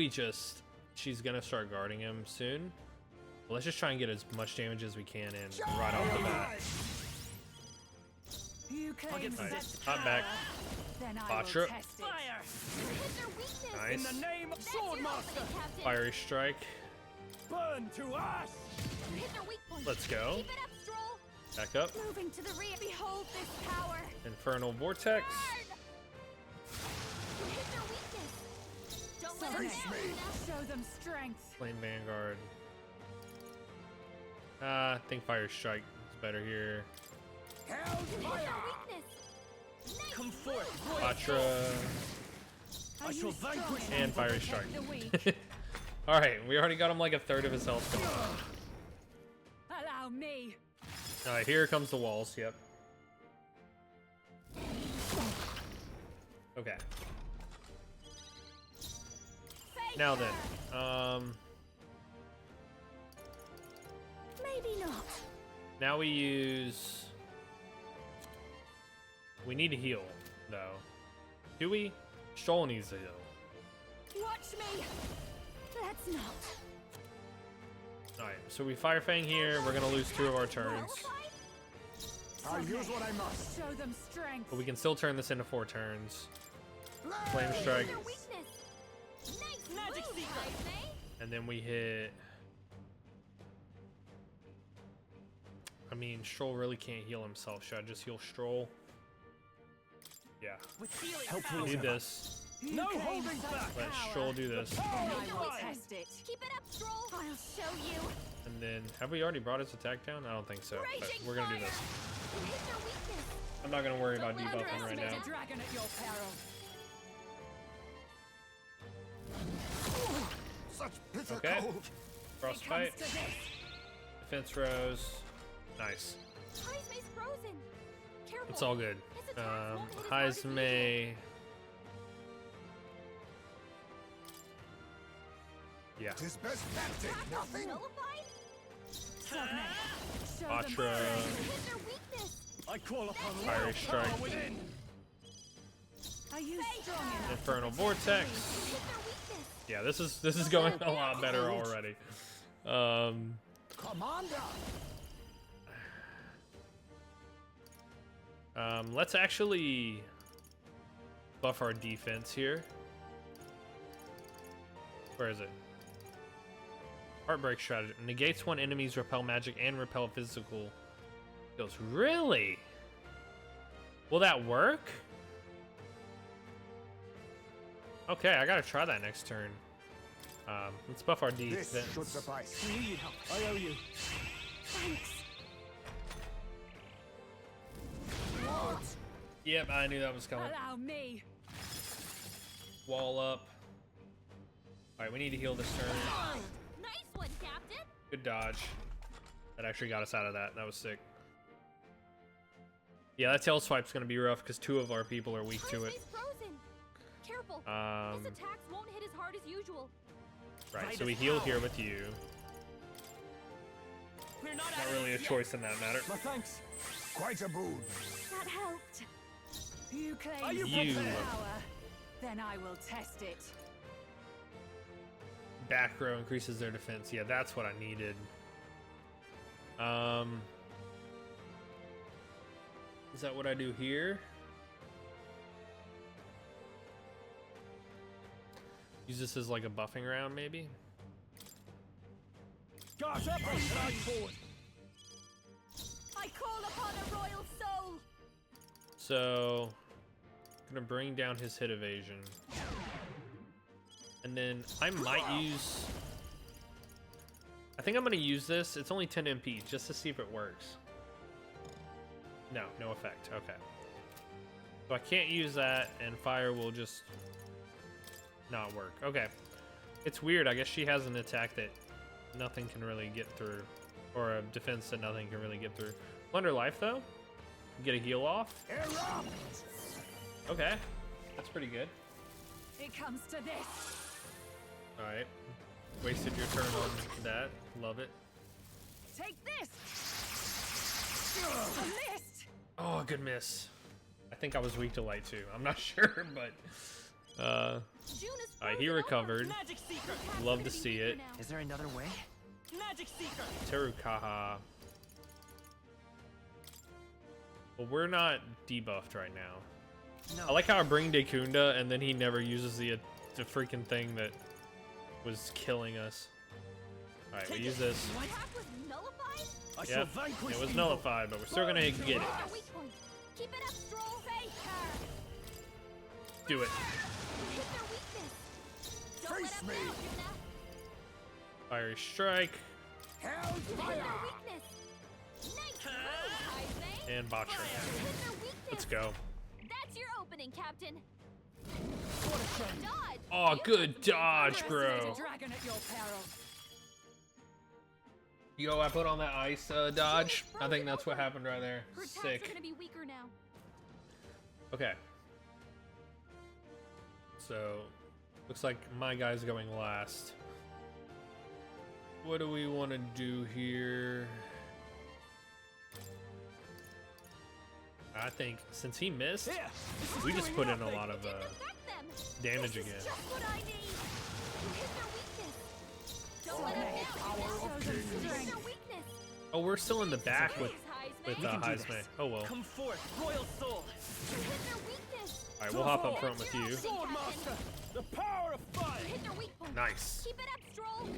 she's gonna start guarding him soon. Let's just try and get as much damage as we can in right off the bat. you claim Nice. such Hop back. then I Botcha. will test it. Fire! Hit their weakness. Nice. In the name of That's your Swordmaster! opening, Captain. Fiery strike. Burn to ash! Hit their weak point. Let's go. Keep it up, Stroll. Back up. Moving to the rear. Behold this power. Infernal vortex. Burn. Hit their weakness. Don't let them Face down, me. Luna. Show them strength. Flame Vanguard. I think Fire Strike is better here. Hell's Hit fire! their weakness. Nice Come forth, move. Royal Patra Are shall you strong vanquish enough and to Fiery protect Strike. the weak? All right, we already got him like a third of his health gone. Allow me. All right, here comes the walls. Yep. Okay. Now then, Maybe not. now we use. We need to heal, though. Do we? Stroll needs to heal. Watch me. Let's not. All right, so we Fire Fang here. We're gonna lose 2 of our turns, I'll use what I must. Show them strength. but we can still turn this into 4 turns. Flame Strike, Their weakness. Nice Magic move, Seeker. Heisme. and then we hit. I mean, Stroll really can't heal himself. Should I just heal Stroll? Yeah. with healing Helpful power. Do this. No claim holding such back. Let power. Stroll do this. Then I will Fire. test it. Keep it up, Stroll. I'll show you. And then, have we already brought his attack down? I don't think so. But Raging we're gonna do fire. this. Hit their weakness. I'm not gonna worry about Don't debuffing right Underestimate now. a dragon at your peril. Such bitter Okay. cold. Frostbite, It comes to this. defense rose. Nice. Heisme's frozen. Careful. It's all good. His attacks won't hit as hard as Heisme. Yeah. Tis best tactic, usual. nothing. Nullified? Show them Patra, strength. Hit their weakness. I call upon Fiery royal Strike. power within. Are you strong enough? Infernal Vortex. Hit their weakness. Yeah, this is going a lot better already. Commander! Let's actually buff our defense here. Where is it? Heartbreak strategy. Negates one enemy's repel magic and repel physical skills. Really? Will that work? Okay, I gotta try that next turn. Let's buff our This defense. should suffice. We need help. I owe you. Thanks. Yep, I knew that was coming. Allow me. Wall up. Alright, we need to heal this turn. Nice one, Captain. Good dodge. That actually got us out of that. That was sick. Yeah, that tail swipe's gonna be rough because 2 of our people are weak to it. Heisme's frozen. Careful. Um, His attacks won't hit as hard as usual. Right, Right so we as heal power. here with you. We're not Not really a choice in that matter. My thanks. Quite a boon. That helped. You claim Are you You. power, then I will test it. Back row increases their defense. Yeah, that's what I needed. Is that what I do here? Use this as like a buffing round, maybe? Guard up and charge forward. I call upon a royal soul. So, gonna bring down his hit evasion. And then I might use... I think I'm gonna use this. It's only 10 MP, just to see if it works. No, no effect. Okay. So I can't use that, and fire will just not work. Okay. It's weird. I guess she has an attack that nothing can really get through, or a defense that nothing can really get through. Plunder life, though. Get a heal off. Okay. That's pretty good. It comes to this. Alright. Wasted your turn on that. Love it. Take this. A list. Oh, good miss. I think I was weak to light too. I'm not sure, but alright, he recovered. Magic Seeker. Love to see it. Is there another way? Magic Seeker. Terukaha. Well, we're not debuffed right now. No. I like how I bring Dekunda and then he never uses the freaking thing that was killing us. Alright, we use this. Attack was nullified? I shall Yep, vanquish it was evil. nullified, but we're still gonna get it. Their weak point. Keep it up, Stroll. Face her. Do it. Hit their weakness. Don't Face let me. them down, Yuna. Fiery strike Hell's Hit fire! their weakness. Nice move, Heisman. and botcher. Hit their weakness. Let's go. That's your opening, Captain. Dodge. Oh, You good got some dodge, dangerous. bro. Dragon at your peril. Yo, I put on that ice dodge. I think that's what happened right there. Her attacks are Sick. gonna be weaker now. Okay. So, looks like my guy's going last. What do we want to do here? I think since he missed, Here. we just put in a lot of Didn't affect them. damage This again. is just what I need. You hit their weakness. Don't let them down. Hit their weakness. Oh, we're still in the back with Please, Heisman. Heisman. Oh well. Come forth, Royal Soul. You hit their weakness. All right, we'll hop up front with you. Sword Master. The power of fire. You hit their weak point. Nice. Keep it up, Stroll.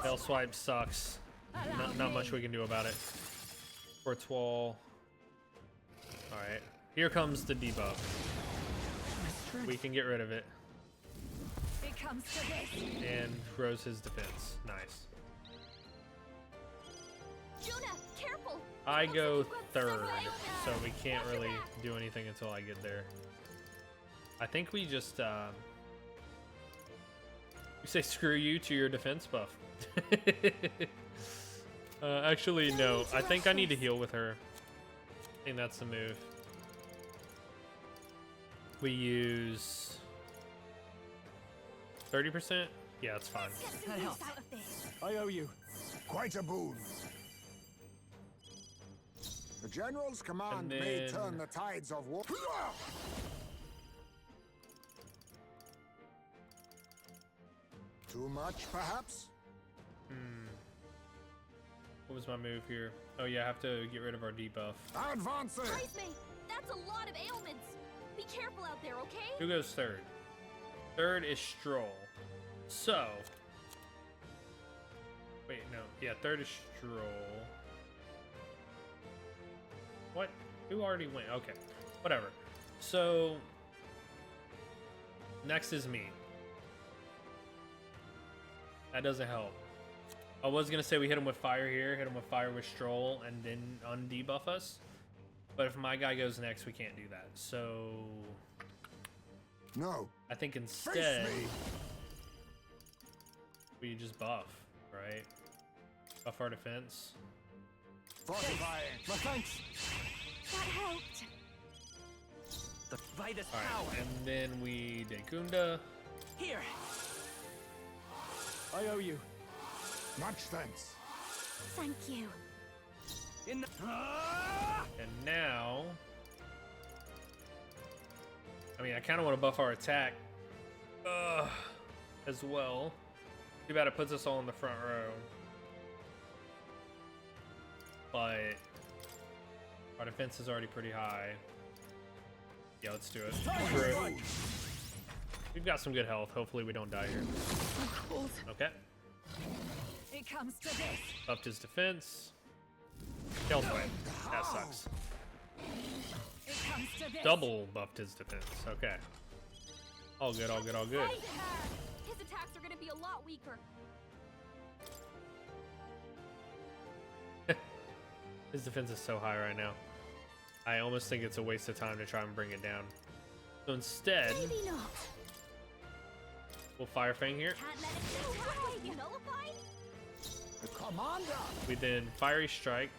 Hell swipe sucks. Not much we can do about it. Quartz wall. All right, here comes the debuff. We can get rid of it. It comes to this. And rose his defense. Nice. Juna, careful. I Looks go like you've got third, several enemies. so we can't Watch your really back. do anything until I get there. I think we just we say screw you to your defense buff. Actually, no. I think I need to heal with her. I think that's the move. We use 30%. Yeah, that's fine. Let's get some That use helps. out of this. I owe you. Quite a boon. The general's command And may then- turn the tides of war. Too much, perhaps? What was my move here? Oh yeah, I have to get rid of our debuff. Advancing! Heisman, that's a lot of ailments. Be careful out there, okay? Who goes third? Third is Stroll. So. Wait, no. Yeah, third is Stroll. What? Who already went? Okay. Whatever. So. Next is me. That doesn't help. I was gonna say we hit him with fire here, hit him with fire with Stroll, and then undebuff us. But if my guy goes next, we can't do that. So No. I think Face instead me! we just buff, right? Buff our defense. Fortifying. My thanks. That helped. The Vitus All power. right, and then we Dekunda. Here. I owe you. Much thanks. Thank you. In the And now, I mean, I kind of want to buff our attack as well. Too bad it puts us all in the front row. But our defense is already pretty high. Yeah, let's do it. Screw it. We've got some good health. Hopefully we don't die here. Okay. It comes to this. Upped his defense. Kill swipe. That sucks. It comes to this. Double buffed his defense. Okay. All good, all good, all good. His attacks are gonna be a lot weaker. His defense is so high right now. I almost think it's a waste of time to try and bring it down. So instead, Maybe not. we'll Fire Fang here. Can't let it go. Nullified? The commander! We then Fiery Strike.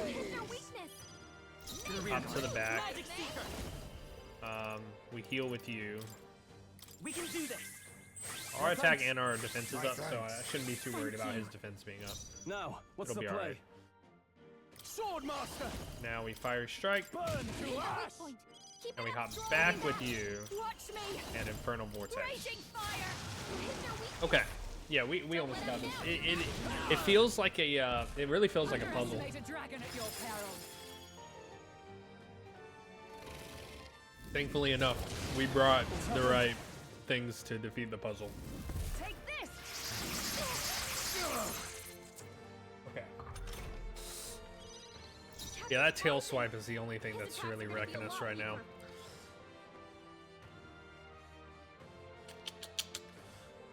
Here's their weakness. Up to the back. Magic Seeker. We heal with you. We can do this. Our attack and our defense is up, so I shouldn't be too worried about his defense being up. Now, what's It'll the be play? alright. Swordmaster! Now we Fiery Strike, Burn to ash! Point. Keep and we it hop up strong. back with you Watch me. and Infernal Vortex. Raging fire. Here's their weakness. Okay. Yeah, we almost got this. It feels like a it really feels like a puzzle. Underestimate a dragon at your peril. Thankfully enough, we brought the right things to defeat the puzzle. Take this. Okay. Yeah, that tail swipe is the only thing that's really wrecking us right now.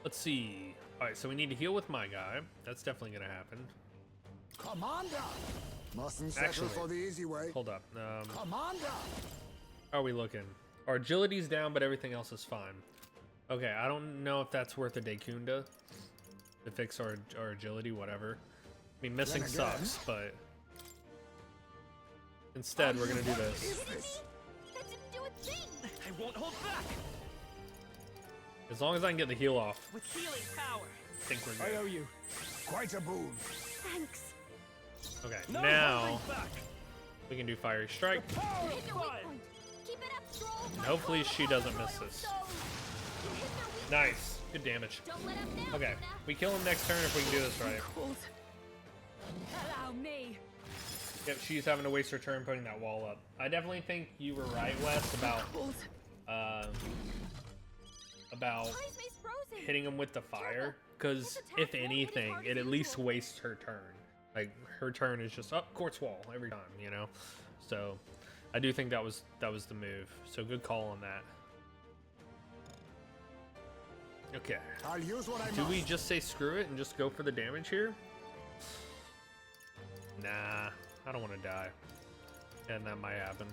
Let's see. Alright, so we need to heal with my guy. That's definitely gonna happen. Commander! Mustn't settle Actually, for the easy way. Hold up. Commander! How are we looking? Our agility's down, but everything else is fine. Okay, I don't know if that's worth a Dekunda to fix our agility, whatever. I mean, missing Then again- sucks, but instead we're gonna do this. That didn't do a thing. I won't hold back. As long as I can get the heal off, With healing power. I think we're I good. owe you. Quite a boon. Thanks. Okay, No now holding back. we can do Fiery Strike. Power of Hit their weak fire. point. Keep it up, Stroll. And hopefully she doesn't miss this. Hit their weakness. Nice. Good damage. Don't let up now. Okay, Luna. we kill him next turn if we can do this right. Allow me. Yep, she's having to waste her turn putting that wall up. I definitely think you were right, Wes, about Ice Mace frozen. hitting him with the fire, because if anything, it at least wastes her turn. Like, her turn is just up quartz wall every time, you know. So I do think that was the move. So good call on that. Okay, I'll use what I do must. we just say screw it and just go for the damage here? Nah, I don't want to die, and that might happen.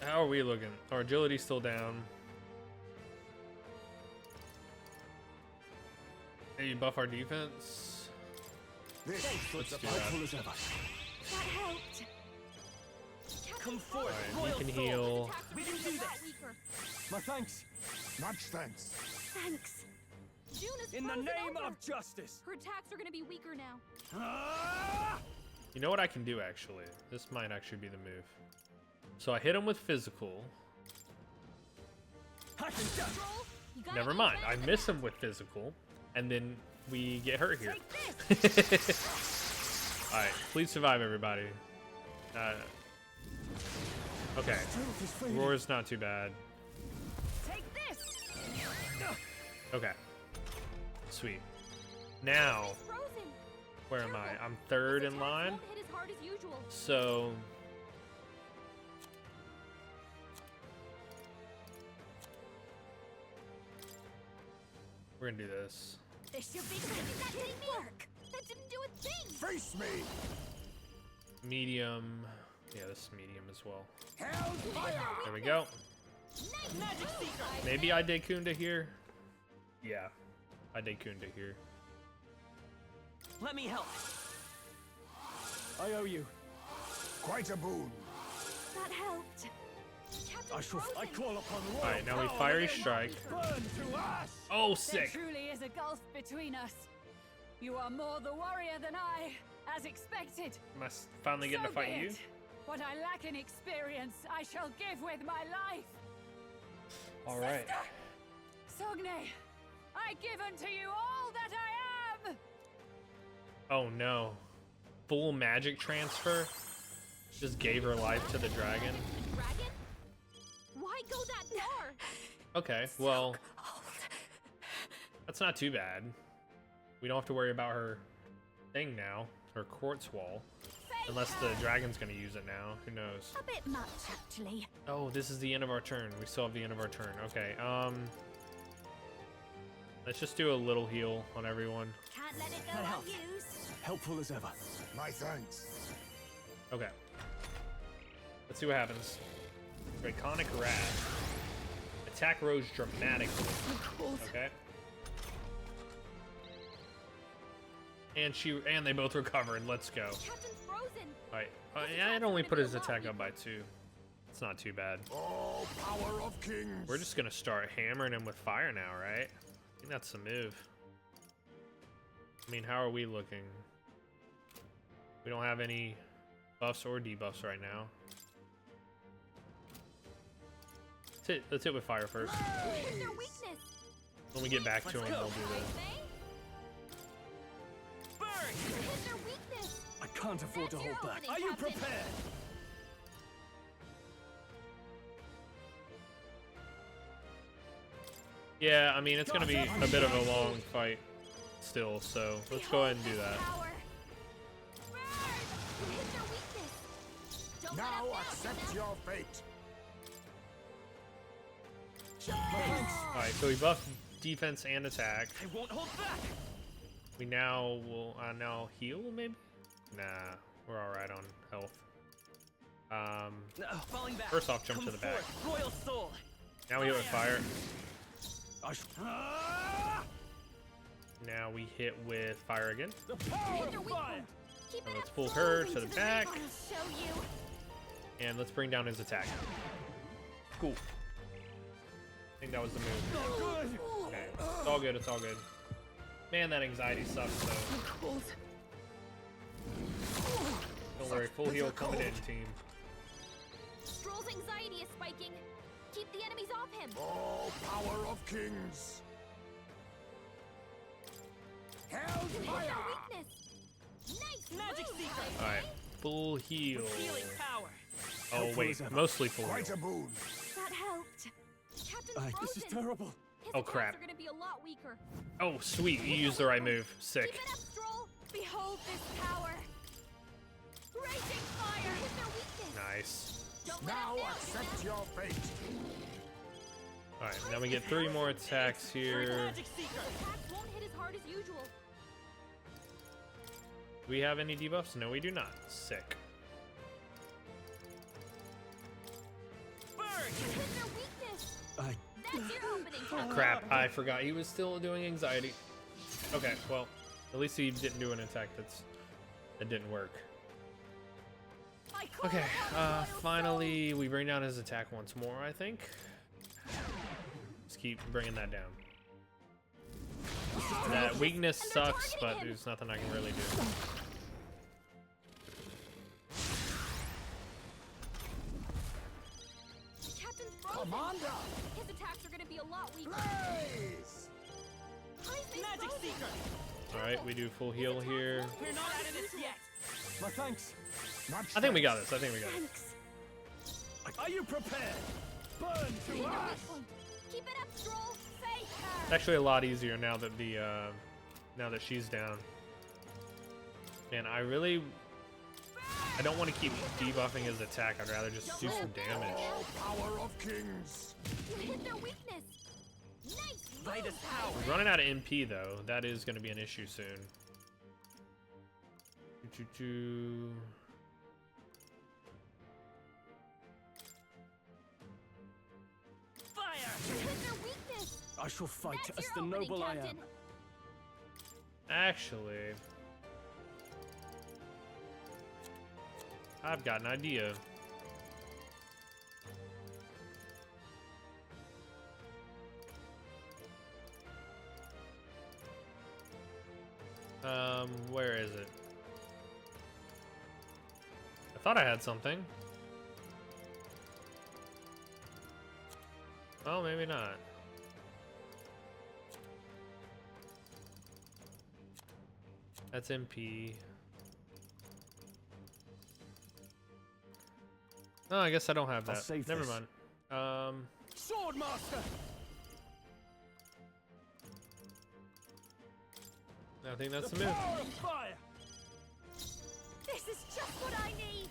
How are we looking? Our agility's still down. Maybe buff our defense. This Let's do Helpful that. as ever. That helped. Come forth, Alright, royal we can soul. heal. Attacks are We gonna can be do a lot this. weaker. My thanks. much thanks. Thanks. June is In the frozen name over. of justice. Her attacks are gonna be weaker now. Ah! You know what I can do, actually? This might actually be the move. So I hit him with physical. I can just Stroll, you gotta Never use mind. that I as a miss him with physical. And then we get hurt here. take this. Alright, please survive, everybody. Okay. Strength is fading. Roar's not too bad. Take this. Okay. Sweet. Now, He's frozen. where am I? Careful. I'm third His in attacks line. won't hit as hard as usual. So we're gonna do this. This should be good. That didn't work. That didn't do a thing. Face me! Medium. Yeah, this is medium as well. Hell's fire! There we go. Nice. Magic Seeker. Maybe I did Kunda here. Yeah, I did Kunda here. Let me help. I owe you. Quite a boon. That helped. I call upon royal Alright, now we power fiery within. strike. Burn to ash! Oh, There sick. truly is a gulf between us. You are more the warrior than I, as expected. Am I finally getting to So fight be you? it. What I lack in experience, I shall give with my life. Alright. Sogne, I give unto you all that I am. Oh no. Full magic transfer? Just gave her life to the dragon? The dragon? Why go that far? Okay, well, that's not too bad. We don't have to worry about her thing now, her quartz wall. Unless the dragon's gonna use it now, who knows? A bit much, actually. Oh, this is the end of our turn. We still have the end of our turn. Okay, let's just do a little heal on everyone. Can't let it go unused. Helpful as ever. My thanks. Okay. Let's see what happens. Draconic Wrath. Attack rose dramatically. Okay. And they both recovered. Let's go. Captain's frozen. Alright. I'd only put his attack up by 2. It's not too bad. Oh, power of kings. We're just gonna start hammering him with fire now, right? I think that's the move. I mean, how are we looking? We don't have any buffs or debuffs right now. Let's hit with fire first. Hit their weakness. When we get back to him, we'll do this. Hit their weakness. I can't afford to That's your hold back. opening, Are you Captain. prepared? Yeah, I mean, it's gonna be a bit of a long fight still, so let's go ahead and do that. Power. Burn. Hit their weakness. Don't let Now up accept your fate. Alright, so we buffed defense and attack. I won't hold back. We now will now heal, maybe? Nah, we're alright on health. No, falling back. First off, jump Come to the back. forth, Royal soul. Now we hit with fire. Ah! Now we hit with fire again. The power Hit of their weak fire! point. Keep And it let's up. pull Soul. her to the Into back. I'll show you. And let's bring down his attack. Cool. I think that was the move. Good! Okay, it's all good, it's all good. Man, that anxiety sucks, though. Don't worry, full heal coming in, team. Stroll's anxiety is spiking. Keep the enemies off him. Oh, power of kings. Held Hit fire. their weakness. Nice Magic move, Seeker. I Alright, say. full heal. Healing power. Oh, wait, mostly full Quite heal. a boon. That helped. Captain's This is frozen. terrible. His Oh, attacks crap. are gonna be a lot weaker. Oh, sweet, you used the right move. Sick. Keep it up, Stroll. Behold this power. Raging fire. Hit their weakness. Nice. Don't let Now up now, accept Yuna. your fate. Alright, now we get 3 more attacks here. Magic Seeker. Attacks won't hit as hard as usual. Do we have any debuffs? No, we do not. Sick. Burn. Hit their weakness. That's your opening. Oh, crap, I forgot he was still doing anxiety. Okay, well, at least he didn't do an attack that didn't work. I call Okay, upon the royal finally we bring down his attack once more, I think. Just keep bringing that down. That weakness And they're sucks, but targeting him. there's nothing I can really do. soul. Captain's frozen. Commander, His attacks are gonna be a lot weaker. blaze. Heisman's Magic frozen. Seeker. Alright, we do full heal here. We're not out of this yet. My thanks. Much I think we got thanks. this, I think we got it. Thanks. Are you prepared? Burn Hit to their ash! weak point. Keep it up, Stroll. Face her. It's actually a lot easier now that now that she's down. Man, I don't want to keep debuffing his attack. I'd rather just do some damage. Oh, power of kings. You hit their weakness. Nice Vitus move, power. We're running out of MP though. That is going to be an issue soon. Fire. Hit their weakness. I shall fight That's as your the opening, noble I am. Captain. Actually, I've got an idea. Where is it? I thought I had something. Oh, maybe not. That's MP. No, I guess I don't have that. Never mind. Swordmaster. I think that's the move. This is just what I need.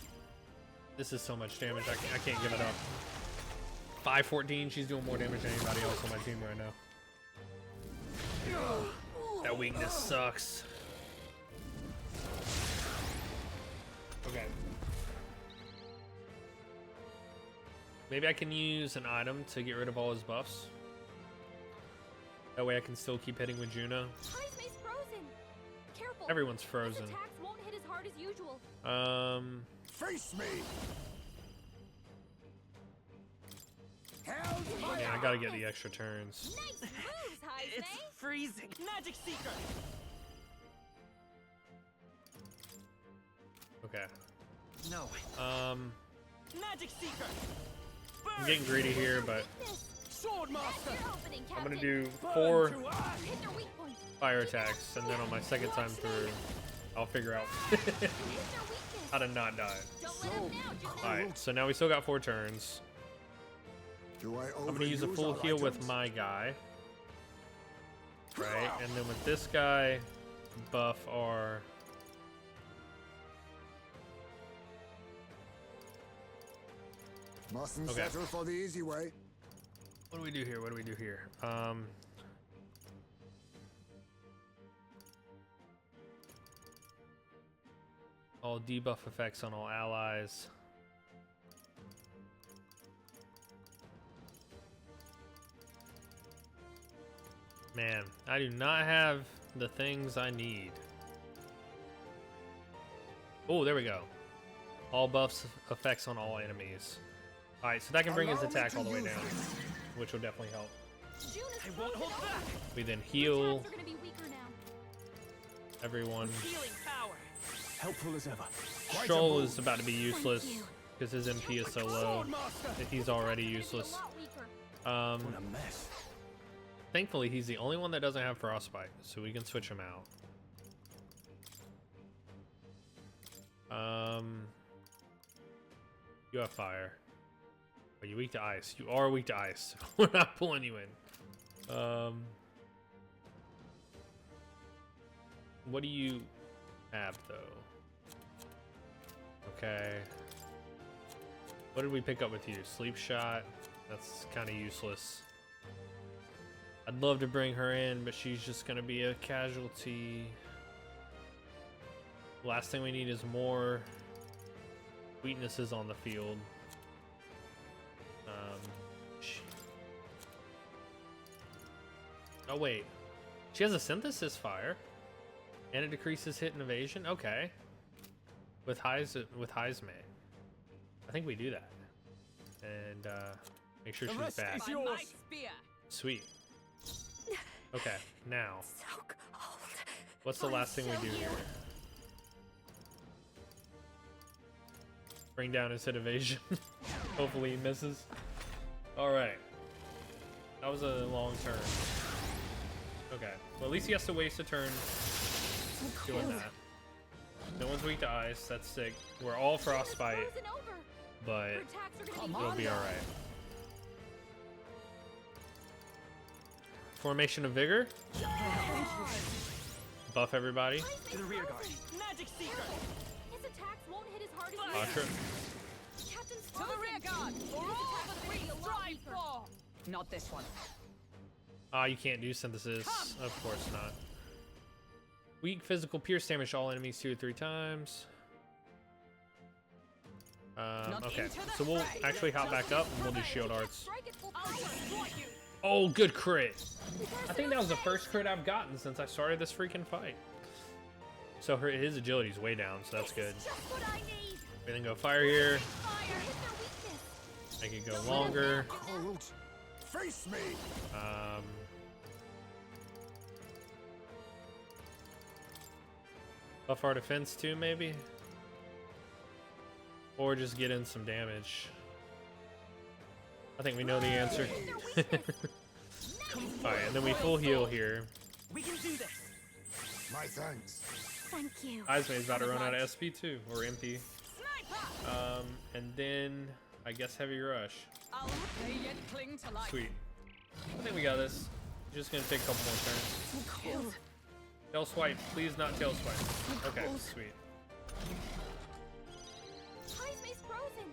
This is so much damage. I can't give it up. 514. She's doing more damage than anybody else on my team right now. That weakness sucks. Okay. Maybe I can use an item to get rid of all his buffs. That way I can still keep hitting with Juno. Heisme's frozen. Careful. Everyone's His frozen. attacks won't hit as hard as usual. Face me. Yeah, I gotta get the extra turns. Nice moves, Heisme. It's freezing. Magic Seeker. Okay. No. Magic Seeker. I'm getting greedy here, but Swordmaster. I'm gonna do 4 Hit their weak point. fire attacks, and then on my second time through, I'll figure out Hit their weakness. how to not die. Don't let him down, Juno. Alright, so now we still got 4 turns. Do I I'm gonna use a full heal with my guy. Right, and then with this guy, buff our... Mustn't Okay. settle for the easy way. What do we do here? What do we do here? All debuff effects on all allies. Man, I do not have the things I need. Oh, there we go. All buffs effects on all enemies. Alright, so that can bring his attack all the way down, which will definitely help. Juno's I won't hold back. We then heal attacks are gonna be weaker now. everyone. Healing power. Helpful as ever. Stroll is about to be useless because his MP is so low. He's already useless. A lot weaker. What a mess. Thankfully, he's the only one that doesn't have frostbite, so we can switch him out. You have fire. Are you weak to ice? You are weak to ice. We're not pulling you in. What do you have, though? Okay. What did we pick up with you? Sleep shot? That's kind of useless. I'd love to bring her in, but she's just gonna be a casualty. Last thing we need is more weaknesses on the field. Oh wait, she has a synthesis fire, and it decreases hit and evasion. Okay, with Heisme, I think we do that, and make sure she's back. Sweet. Okay, now. So cold. What's the last thing we do here? Bring down his hit evasion. Hopefully he misses. Alright. That was a long turn. Okay. Well, at least he has to waste a turn doing that. No one's weak to ice. That's sick. We're all frostbite, Frozen over. but Her attacks are gonna be it'll be alright. Formation of Vigor. Buff everybody. To the rear guard. Magic Seeker. His attacks won't hit as hard as Archer. Captain's To the rear guard. His For all attacks that are we gonna be a lot strive weaker. for. Not this one. Ah, you can't do synthesis. Of course not. Weak physical pierce damage to all enemies 2 or 3 times. Okay, so we'll actually hop back up and we'll do shield arts. Strike at full power. Oh, good crit. I think that was the first crit I've gotten since I started this freaking fight. So his agility's way down, so that's good. Just what I need. We then go fire here. Fire. Hit their weakness. Make it go longer. Cold. Face me. Buff our defense too, maybe? Or just get in some damage. I think we know the answer. Alright, and then we full heal here. We can do this. My thanks. Thank you. Izmay's about to run out of SP too, or MP. And then I guess heavy rush. Sweet. I think we got this. Just gonna take a couple more turns. Tail swipe, please not tail swipe. Okay, sweet. Izmay's frozen.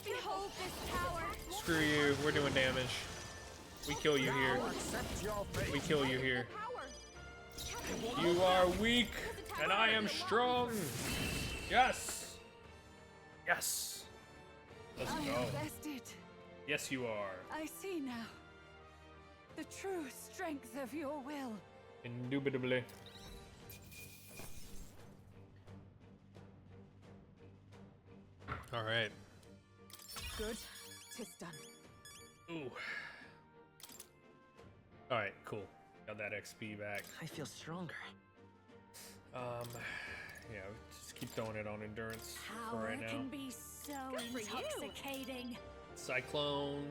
Behold this tower. Screw you, we're doing damage. We kill you here. We kill you here. You are weak, and I am strong. Yes. Yes. Let's I go. am bested. Yes, you are. I see now. The true strength of your will. Indubitably. All right. Good. 'Tis done. Ooh. All right, cool. Got that XP back. I feel stronger. Yeah, just keep throwing it on endurance for Power right now. can be so intoxicating. Cyclone.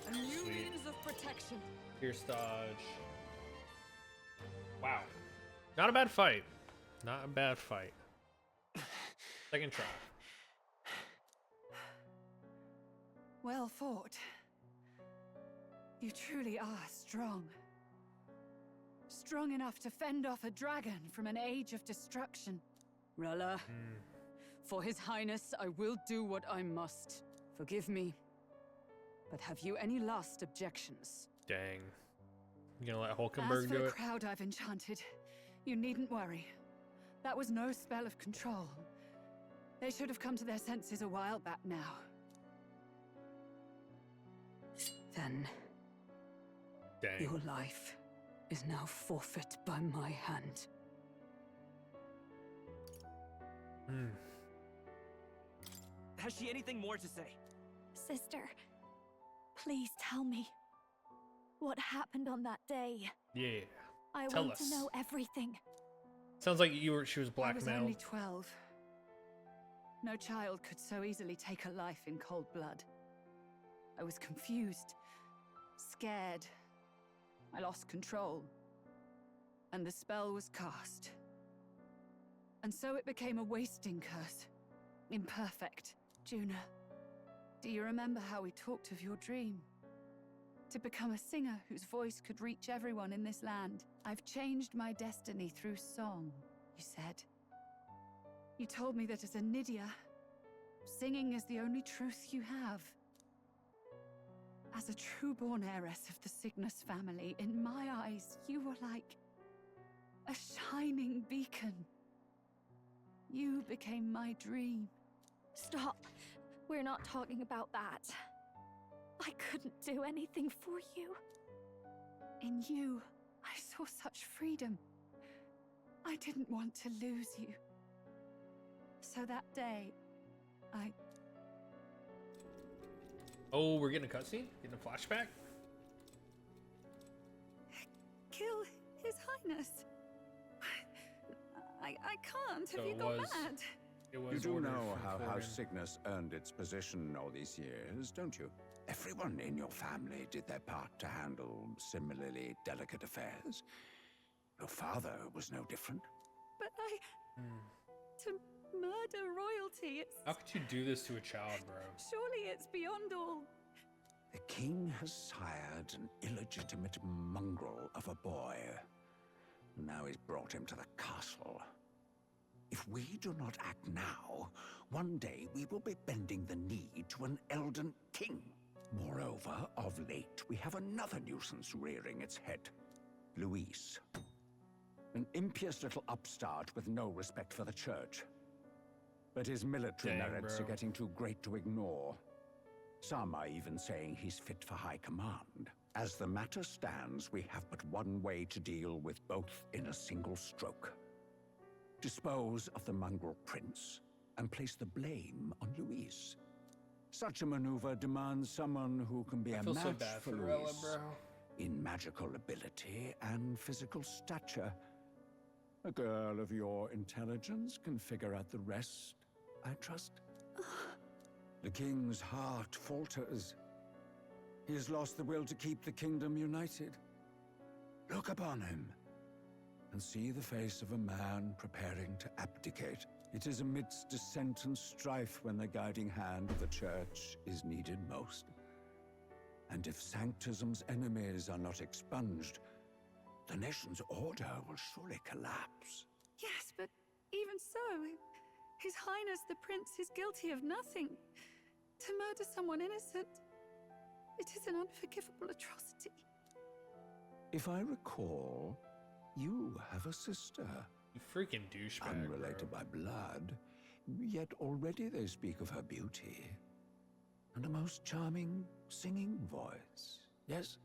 A new Sweet. means of protection. Pierce dodge. Wow. Not a bad fight. Not a bad fight. Second try. Well fought. You truly are strong. Strong enough to fend off a dragon from an age of destruction. Rella, for His Highness, I will do what I must. Forgive me. But have you any last objections? Dang. You gonna let As Hulkenberg for do the it? crowd I've enchanted, you needn't worry. That was no spell of control. They should have come to their senses a while back now. Then, Dang. your life is now forfeit by my hand. Has she anything more to say? Sister, please tell me what happened on that day. Yeah. I Tell want us. to know everything. Sounds like she was I was blackmailed. only 12. No child could so easily take a life in cold blood. I was confused, scared. I lost control. And the spell was cast. And so it became a wasting curse. Imperfect. Juna, do you remember how we talked of your dream? To become a singer whose voice could reach everyone in this land. I've changed my destiny through song, you said. You told me that as a Nydia, singing is the only truth you have. As a true-born heiress of the Cygnus family, in my eyes, you were like a shining beacon. You became my dream. Stop. We're not talking about that. I couldn't do anything for you. In you, I saw such freedom. I didn't want to lose you. So that day, I... Oh, we're getting a cutscene? Getting a flashback? Kill His Highness. I can't. So Have you it gone was- mad? It You was do ordered know from how Corbin. House Cygnus earned its position all these years, don't you? Everyone in your family did their part to handle similarly delicate affairs. Your father was no different. But to murder royalty, it's... How could you do this to a child, bro? Surely it's beyond all... The king has sired an illegitimate mongrel of a boy. Now he's brought him to the castle. If we do not act now, one day we will be bending the knee to an Elden king. Moreover, of late, we have another nuisance rearing its head. Luis. An impious little upstart with no respect for the church. But his military Dang, merits bro. are getting too great to ignore. Some are even saying he's fit for high command. As the matter stands, we have but one way to deal with both in a single stroke. Dispose of the mongrel prince and place the blame on Luis. Such a maneuver demands someone who can be I a feel match so bad for for Luis Rella, bro. in magical ability and physical stature. A girl of your intelligence can figure out the rest, I trust. The king's heart falters. He has lost the will to keep the kingdom united. Look upon him, and see the face of a man preparing to abdicate. It is amidst dissent and strife when the guiding hand of the church is needed most. And if Sanctism's enemies are not expunged, the nation's order will surely collapse. Yes, but even so, His Highness the Prince is guilty of nothing. To murder someone innocent, it is an unforgivable atrocity. If I recall, you have a sister. You freaking douchebag, unrelated bro. by blood, yet already they speak of her beauty. And a most charming singing voice. Yes?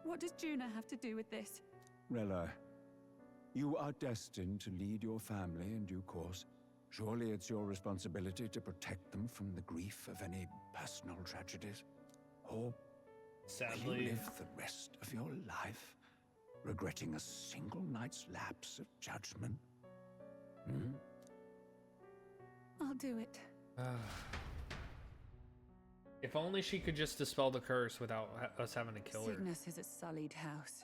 What does Juna have to do with this? Rella, you are destined to lead your family in due course. Surely it's your responsibility to protect them from the grief of any personal tragedies. Or will you live the rest of your life regretting a single night's lapse of judgment? Hmm? I'll do it. If only she could just dispel the curse without us having to kill her. Cygnus is a sullied house.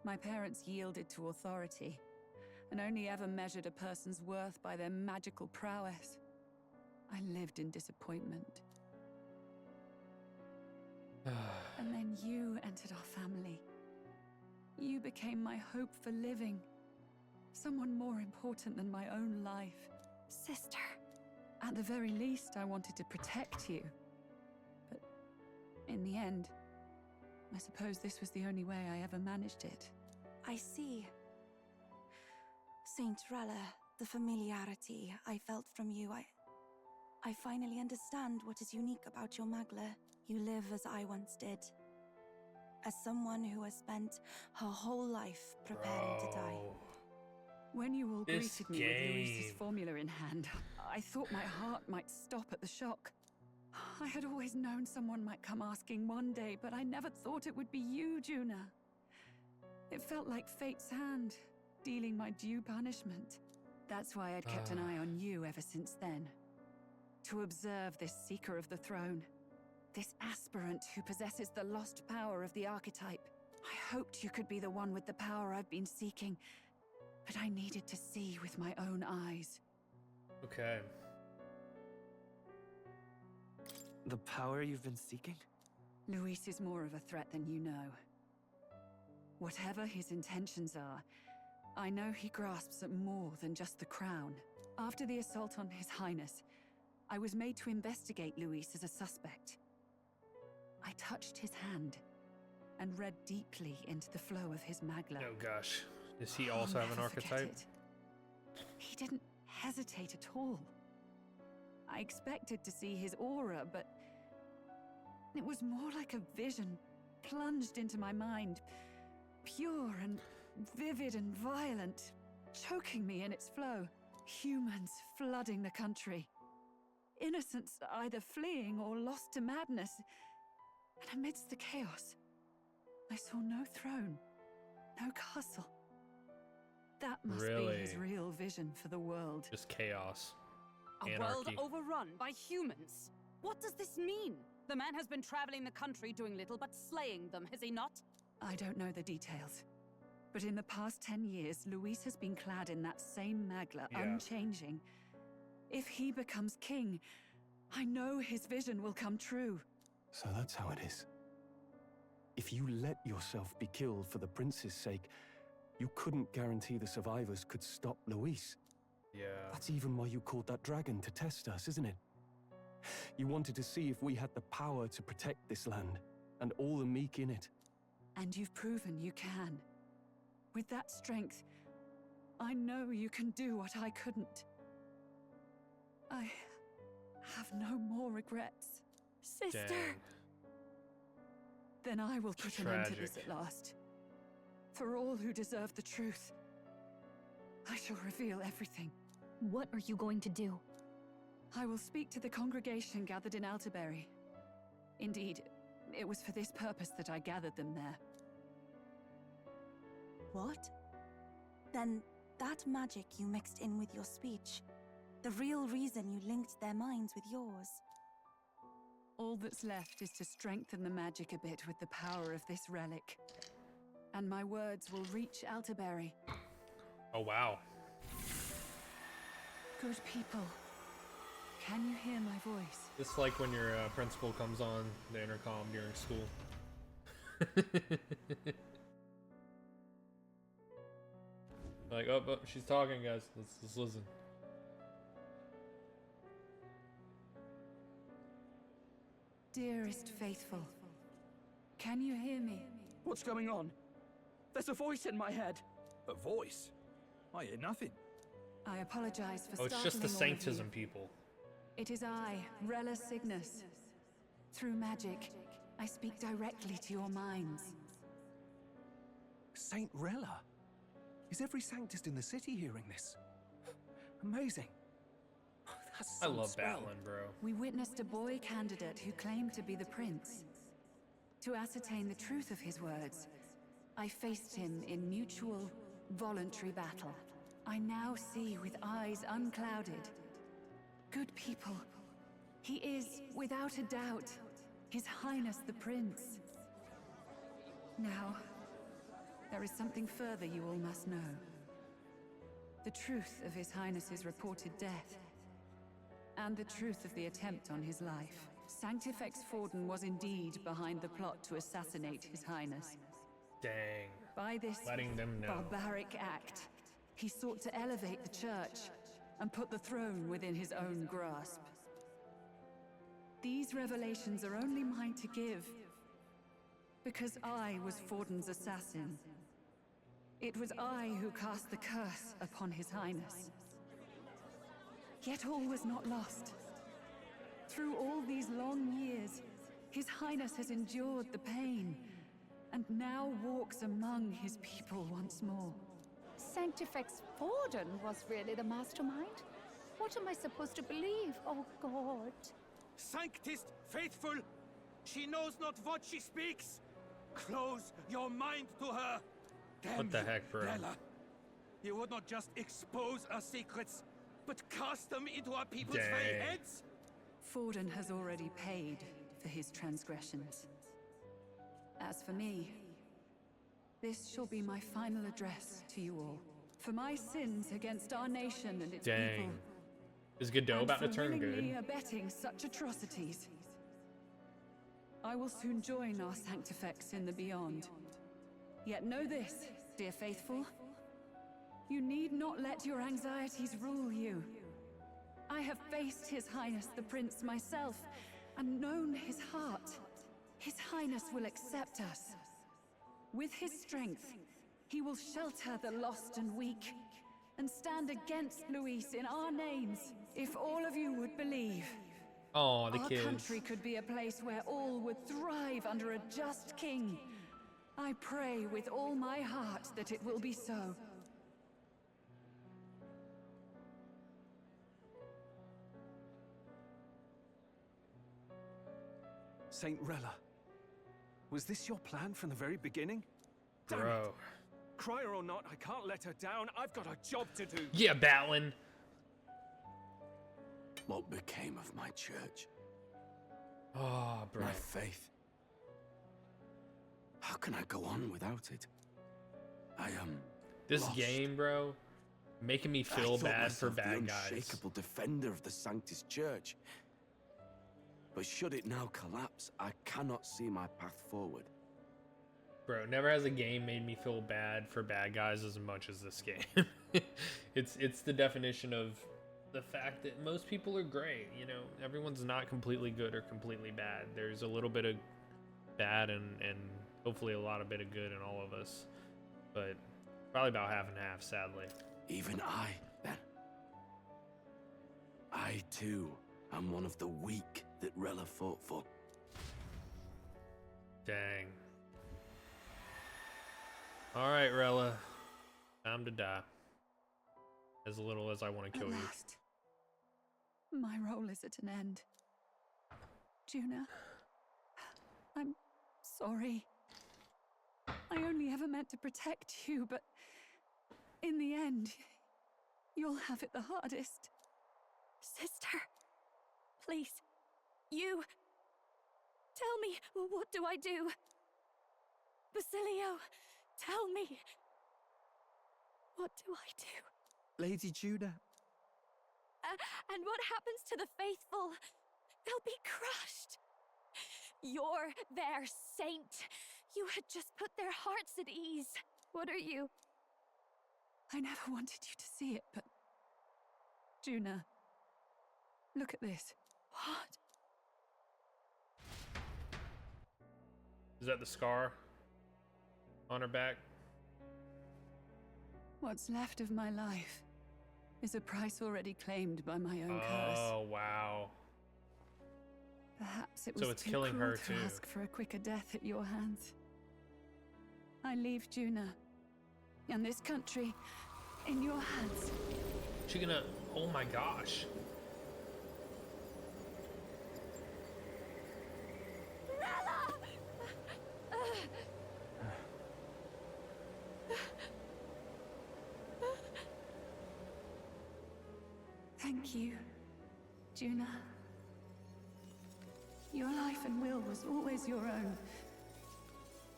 My parents yielded to authority, and only ever measured a person's worth by their magical prowess. I lived in disappointment. And then you entered our family. You became my hope for living. Someone more important than my own life. Sister. At the very least, I wanted to protect you. But in the end, I suppose this was the only way I ever managed it. I see. Saint Rella, the familiarity I felt from you, I finally understand what is unique about your Magla. You live as I once did. As someone who has spent her whole life preparing to die. When you all This greeted me with Luis's formula in hand, I thought my heart might stop at the shock. I had always known someone might come asking one day, but I never thought it would be you, Juna. It felt like fate's hand, dealing my due punishment. That's why I'd kept an eye on you ever since then. To observe this seeker of the throne. This aspirant who possesses the lost power of the archetype. I hoped you could be the one with the power I've been seeking, but I needed to see with my own eyes. Okay. The power you've been seeking? Luis is more of a threat than you know. Whatever his intentions are, I know he grasps at more than just the crown. After the assault on His Highness, I was made to investigate Luis as a suspect. I touched his hand and read deeply into the flow of his Magla. Oh gosh. Does he also have an archetype? He didn't hesitate at all. I expected to see his aura, but it was more like a vision plunged into my mind. Pure and vivid and violent, choking me in its flow. Humans flooding the country. Innocents either fleeing or lost to madness. And amidst the chaos, I saw no throne, no castle. That must be his real vision for the world. Just chaos. A world overrun by humans. What does this mean? The man has been traveling the country doing little but slaying them, has he not? I don't know the details. But in the past 10 years, Luis has been clad in that same Magla, unchanging. If he becomes king, I know his vision will come true. So that's how it is. If you let yourself be killed for the prince's sake, you couldn't guarantee the survivors could stop Luis. Yeah. That's even why you called that dragon to test us, isn't it? You wanted to see if we had the power to protect this land, and all the meek in it. And you've proven you can. With that strength, I know you can do what I couldn't. I have no more regrets. Sister! Dang. Then I will put an end to this at last. For all who deserve the truth, I shall reveal everything. What are you going to do? I will speak to the congregation gathered in Altaberry. Indeed, it was for this purpose that I gathered them there. What? Then that magic you mixed in with your speech, the real reason you linked their minds with yours. All that's left is to strengthen the magic a bit with the power of this relic. And my words will reach Altaberry. Oh, wow. Good people, can you hear my voice? It's like when your principal comes on the intercom during school. Like, oh, she's talking, guys. Let's listen. Dearest faithful, can you hear me? What's going on? There's a voice in my head. A voice? I hear nothing. I apologize for Oh, it's just the Sanctism people. It is I, Rella Cygnus. Through magic, I speak directly to your minds. Saint Rella? Is every Sanctist in the city hearing this? Amazing. I love battling, bro. We witnessed a boy candidate who claimed to be the prince. To ascertain the truth of his words, I faced him in mutual, voluntary battle. I now see with eyes unclouded. Good people, he is, without a doubt, His Highness the Prince. Now, there is something further you all must know. The truth of His Highness's reported death, and the truth of the attempt on his life. Sanctifex Forden was indeed behind the plot to assassinate His Highness. Dang. By this letting them know. Barbaric act, he sought to elevate the church and put the throne within his own grasp. These revelations are only mine to give, because I was Forden's assassin. It was I who cast the curse upon His Highness. Yet all was not lost. Through all these long years, His Highness has endured the pain, and now walks among his people once more. Sanctifex Forden was really the mastermind? What am I supposed to believe? Oh, God. Sanctist faithful, she knows not what she speaks. Close your mind to her. Damn What the you, heck, bro? Rella. You would not just expose our secrets, but cast them into our people's very Dang. heads? Forden has already paid for his transgressions. As for me, this shall be my final address to you all. For my sins against our nation and its Dang. people. Is Godot and about to for turn willingly good? abetting such atrocities. I will soon join our Sanctifex in the beyond. Yet know this, dear faithful. You need not let your anxieties rule you. I have faced His Highness the Prince myself, and known his heart. His Highness will accept us. With his strength, he will shelter the lost and weak, and stand against Luis in our names, if all of you would believe. Oh, the Our kids. country could be a place where all would thrive under a just king. I pray with all my heart that it will be so. Saint Rella, was this your plan from the very beginning? Damn Bro. it. Crier or not, I can't let her down. I've got a job to do. Yeah, battling. What became of my church? Oh, bro. My faith? How can I go on without it? I am This lost. game, bro, making me I feel thought bad for myself the bad guys. unshakable defender of the Sanctus Church. But should it now collapse, I cannot see my path forward. Bro, never has a game made me feel bad for bad guys as much as this game. It's the definition of the fact that most people are gray. You know, everyone's not completely good or completely bad. There's a little bit of bad and hopefully a lot of bit of good in all of us. But probably about half and half, sadly. Even I, then. I, too, am one of the weak that Rella fought for. Dang. Alright, Rella. Time to die. As little as I want to kill At you. last, my role is at an end. Juna, I'm sorry. I only ever meant to protect you, but In the end, you'll have it the hardest. Sister, please, you... Tell me, what do I do? Basilio, tell me. What do I do? Lady Judah. And what happens to the faithful? They'll be crushed. You're their saint. You had just put their hearts at ease. What are you? I never wanted you to see it, but... Juna, look at this. What? Is that the scar on her back? What's left of my life is a price already claimed by my own curse. Oh, wow. Perhaps it was So it's too killing cruel her to too. ask for a quicker death at your hands. I leave Juna and this country in your hands. She gonna... Oh my gosh. Thank you, Juna. Your life and will was always your own.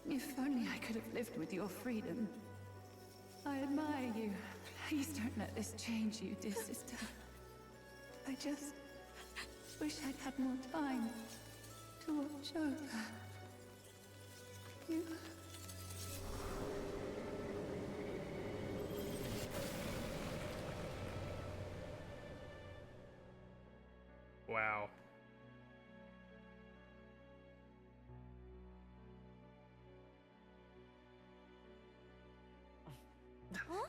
If only I could have lived with your freedom. I admire you. Please don't let this change you, dear sister. I just wish I'd had more time to watch over you. Wow. Huh?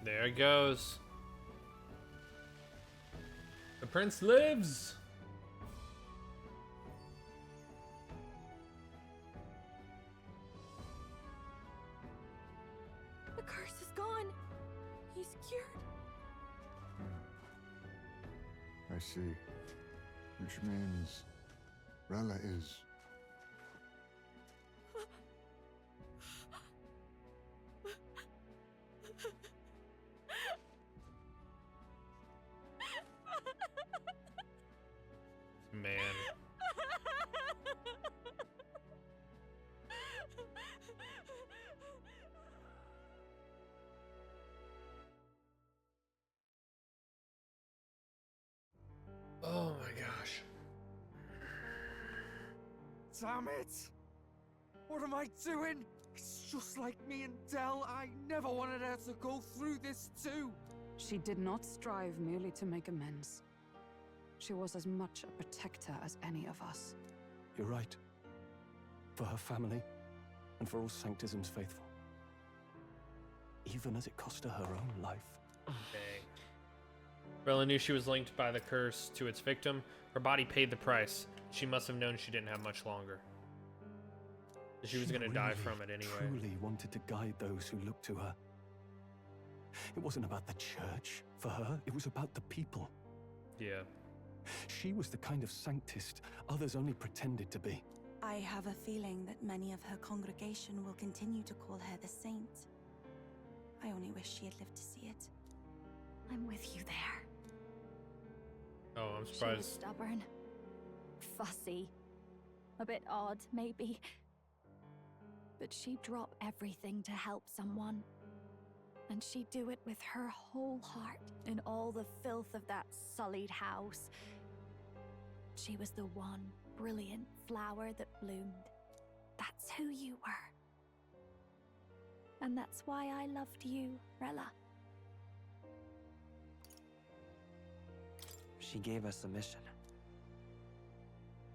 There it goes. The prince lives. The curse is gone. He's cured. I see. Which means Rella is... Man. Oh my gosh. Damn it! What am I doing? It's just like me and Dell. I never wanted her to go through this too. She did not strive merely to make amends. She was as much a protector as any of us. You're right. For her family, and for all Sanctism's faithful. Even as it cost her her own life. Dang. Rella knew she was linked by the curse to its victim. Her body paid the price. She must have known she didn't have much longer. She was going to die from it anyway. Truly wanted to guide those who looked to her. It wasn't about the church for her, it was about the people. Yeah. She was the kind of sanctist others only pretended to be. I have a feeling that many of her congregation will continue to call her the saint. I only wish she had lived to see it. I'm with you there. Oh, I'm She was surprised. stubborn, fussy, a bit odd, maybe. But she'd drop everything to help someone. And she'd do it with her whole heart in all the filth of that sullied house. She was the one brilliant flower that bloomed. That's who you were. And that's why I loved you, Rella. She gave us a mission.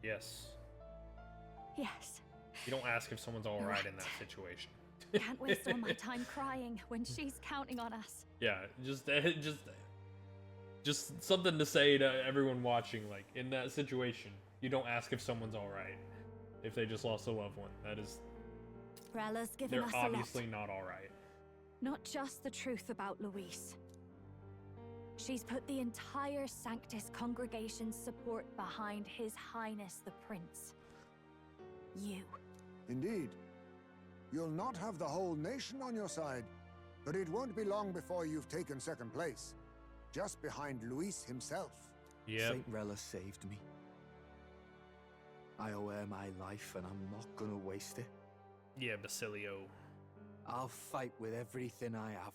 Yes. Yes. You don't ask if someone's all You're right in right. that situation. Can't waste all my time crying when she's counting on us. Yeah, just something to say to everyone watching. Like, in that situation, you don't ask if someone's all right if they just lost a loved one. That is, Rella's given they're us a lot. obviously not all right. Not just the truth about Luis. She's put the entire Sanctus congregation's support behind His Highness the Prince. You. Indeed. You'll not have the whole nation on your side, but it won't be long before you've taken second place, just behind Luis himself. Yep. Saint Rella saved me. I owe her my life, and I'm not gonna waste it. Yeah, Basilio. I'll fight with everything I have,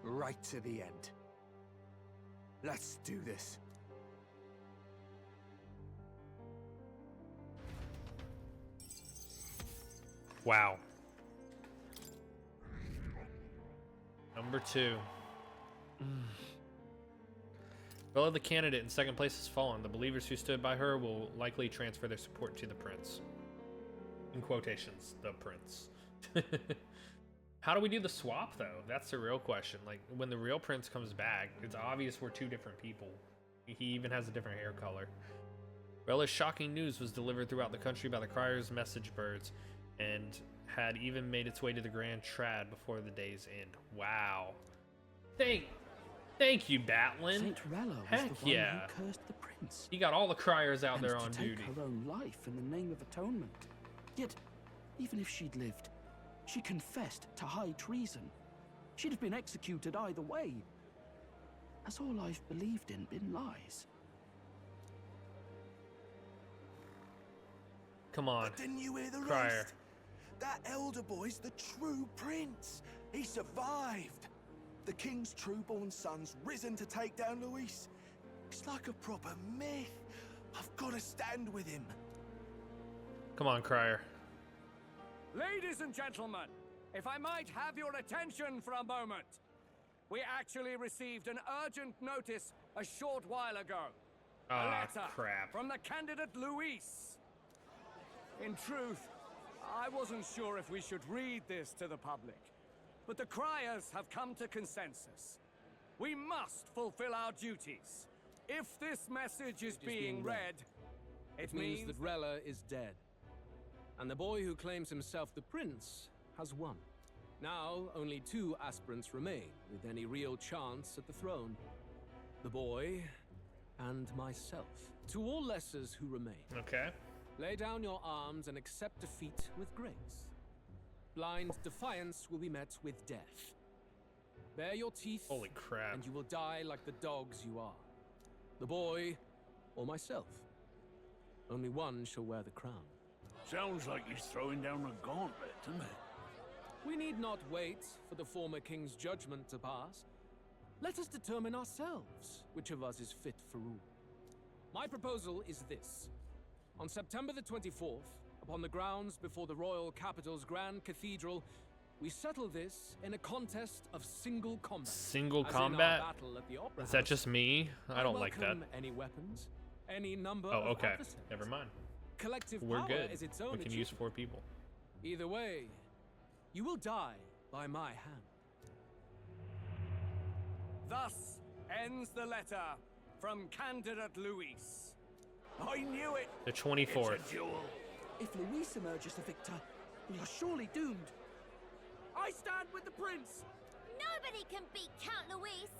right to the end. Let's do this. Wow. Number 2. Bella, the candidate in second place, has fallen. The believers who stood by her will likely transfer their support to the prince. In quotations, the prince. How do we do the swap, though? That's the real question. Like, when the real prince comes back, it's obvious we're two different people. He even has a different hair color. Bella's shocking news was delivered throughout the country by the Crier's message birds, and had even made its way to the Grand Trad before the day's end. Wow. Thank you, Batlin. Saint Rella was Heck the one yeah. who cursed the prince. He got all the criers out and there to on take duty. her own life in the name of atonement. Yet, even if she'd lived, she confessed to high treason. She'd have been executed either way. Has all I've believed in been lies? Come on. But didn't you hear the Crier. rest? That elder boy's the true prince. He survived. The king's true-born son's risen to take down Luis. It's like a proper myth. I've got to stand with him. Come on, Crier. Ladies and gentlemen, if I might have your attention for a moment. We actually received an urgent notice a short while ago. A Ah, letter crap. from the candidate Luis. In truth, I wasn't sure if we should read this to the public, but the criers have come to consensus. We must fulfill our duties. If this message is being read, it means that Rella is dead. And the boy who claims himself the prince has won. Now, only 2 aspirants remain, with any real chance at the throne. The boy and myself. To all lessers who remain. Okay. Lay down your arms and accept defeat with grace. Blind defiance will be met with death. Bare your teeth. Holy crap. And you will die like the dogs you are. The boy or myself. Only one shall wear the crown. Sounds like he's throwing down a gauntlet, doesn't it? We need not wait for the former king's judgment to pass. Let us determine ourselves which of us is fit for rule. My proposal is this. On September the 24th, upon the grounds before the royal capital's Grand Cathedral, we settle this in a contest of single combat. Single As in our combat? battle at the Opera Is that House. just me? I don't like that. welcome any weapons, any number Oh, of okay. adversaries. Never mind. Collective We're power good. is its own We can use achievement. 4 people. Either way, you will die by my hand. Thus ends the letter from candidate Luis. I knew it. The 24th. It's a duel. If Luis emerges the victor, we are surely doomed. I stand with the prince. Nobody can beat Count Luis.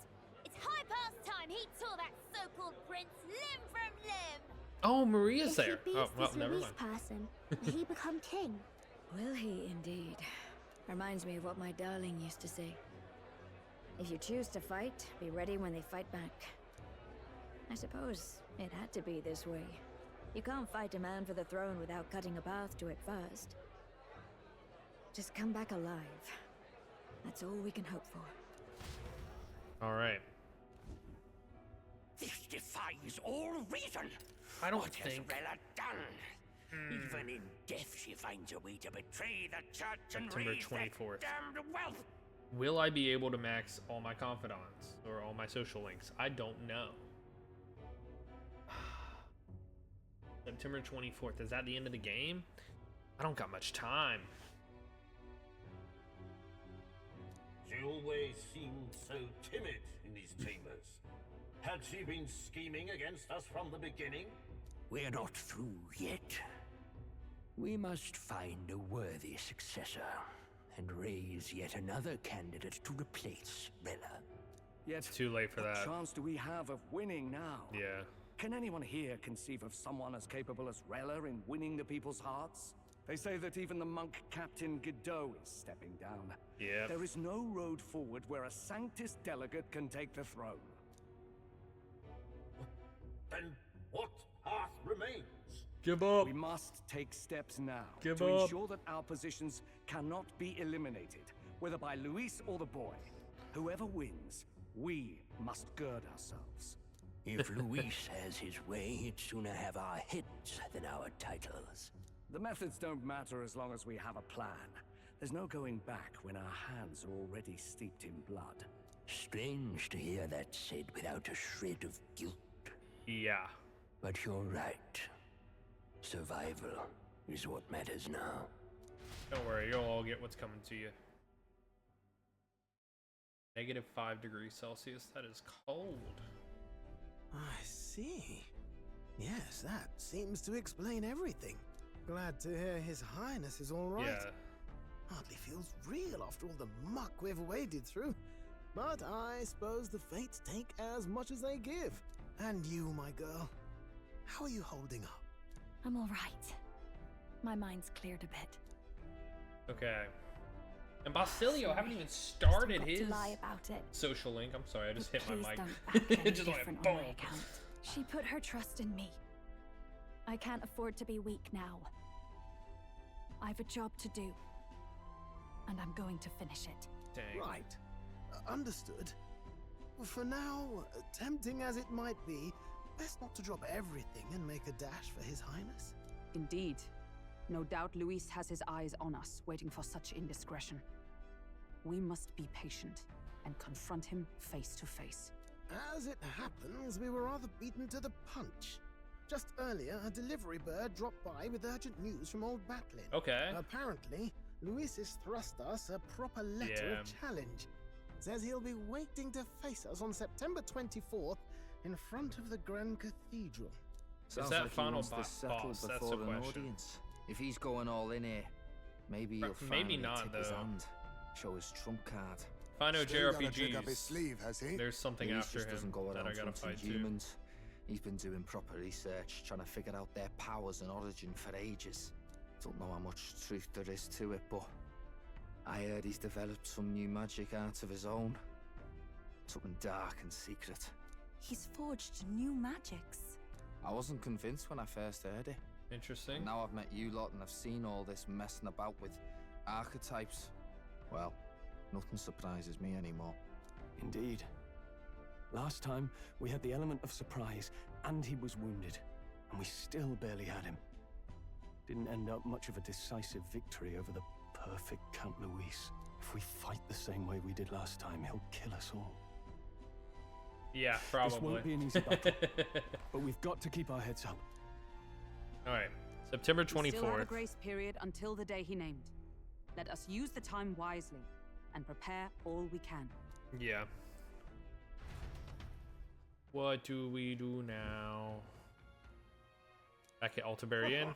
It's high past time he tore that so-called prince limb from limb. Oh, Maria's If there. he beats Oh, well, this never Luis mind. person, will he become king? Will he indeed? Reminds me of what my darling used to say. If you choose to fight, be ready when they fight back. I suppose it had to be this way. You can't fight a man for the throne without cutting a path to it first. Just come back alive. That's all we can hope for. All right. This defies all reason. I don't what think- has Rella done? Even in death, she finds a way to betray the church and September raise that 24th. damned wealth. Will I be able to max all my confidants or all my social links? I don't know. September 24th. Is that the end of the game? I don't got much time. She always seemed so timid in these chambers. Had she been scheming against us from the beginning? We're not through yet. We must find a worthy successor and raise yet another candidate to replace Rella. Yet, It's too late for what that. chance do we have of winning now? Yeah. Can anyone here conceive of someone as capable as Rella in winning the people's hearts? They say that even the monk Captain Godot is stepping down. Yeah. There is no road forward where a Sanctus delegate can take the throne. Then what path remains? Give up. We must take steps now Give to up. ensure that our positions cannot be eliminated, whether by Luis or the boy. Whoever wins, we must gird ourselves. If Luis has his way, he'd sooner have our heads than our titles. The methods don't matter as long as we have a plan. There's no going back when our hands are already steeped in blood. Strange to hear that said without a shred of guilt. Yeah. But you're right. Survival is what matters now. Don't worry, you'll all get what's coming to you. -5 degrees Celsius. That is cold. I see. Yes, that seems to explain everything. Glad to hear His Highness is all right. Yeah. Hardly feels real after all the muck we've waded through. But I suppose the fates take as much as they give. And you, my girl, how are you holding up? I'm all right. My mind's cleared a bit. Okay. And Basilio haven't even started Got his to lie about it. social link. I'm sorry, I just hit my Please mic. don't act any Just like different on my boom. account. She put her trust in me. I can't afford to be weak now. I've a job to do, and I'm going to finish it. Dang. Right. Understood. For now, tempting as it might be, best not to drop everything and make a dash for His Highness. Indeed. No doubt Luis has his eyes on us, waiting for such indiscretion. We must be patient and confront him face to face. As it happens, we were rather beaten to the punch. Just earlier, a delivery bird dropped by with urgent news from Old Batlin. Okay. Apparently, Luis has thrust us a proper letter Yeah. of challenge. Says he'll be waiting to face us on September 24th in front of the Grand Cathedral. Is that final boss? That's the before an question. audience. If he's going all in here, maybe he'll Maybe finally not, tip his though. hand, show his trump card. If I know Still got a trick up his JRPGs, sleeve, has he? there's something Luis after just doesn't him go that around I gotta hunting fight too. humans. He's been doing proper research, trying to figure out their powers and origin for ages. Don't know how much truth there is to it, but I heard he's developed some new magic art of his own. Something dark and secret. He's forged new magics. I wasn't convinced when I first heard it. Interesting. And now I've met you lot and I've seen all this messing about with archetypes. Well, nothing surprises me anymore. Indeed. Last time, we had the element of surprise, and he was wounded, and we still barely had him. Didn't end up much of a decisive victory over the perfect Count Luis. If we fight the same way we did last time, he'll kill us all. Yeah, probably. This won't be an easy battle, but we've got to keep our heads up. All right, September We still have a 24th. grace period until the day he named. Let us use the time wisely and prepare all we can. Yeah. What do we do now? Back at Altaberry Inn.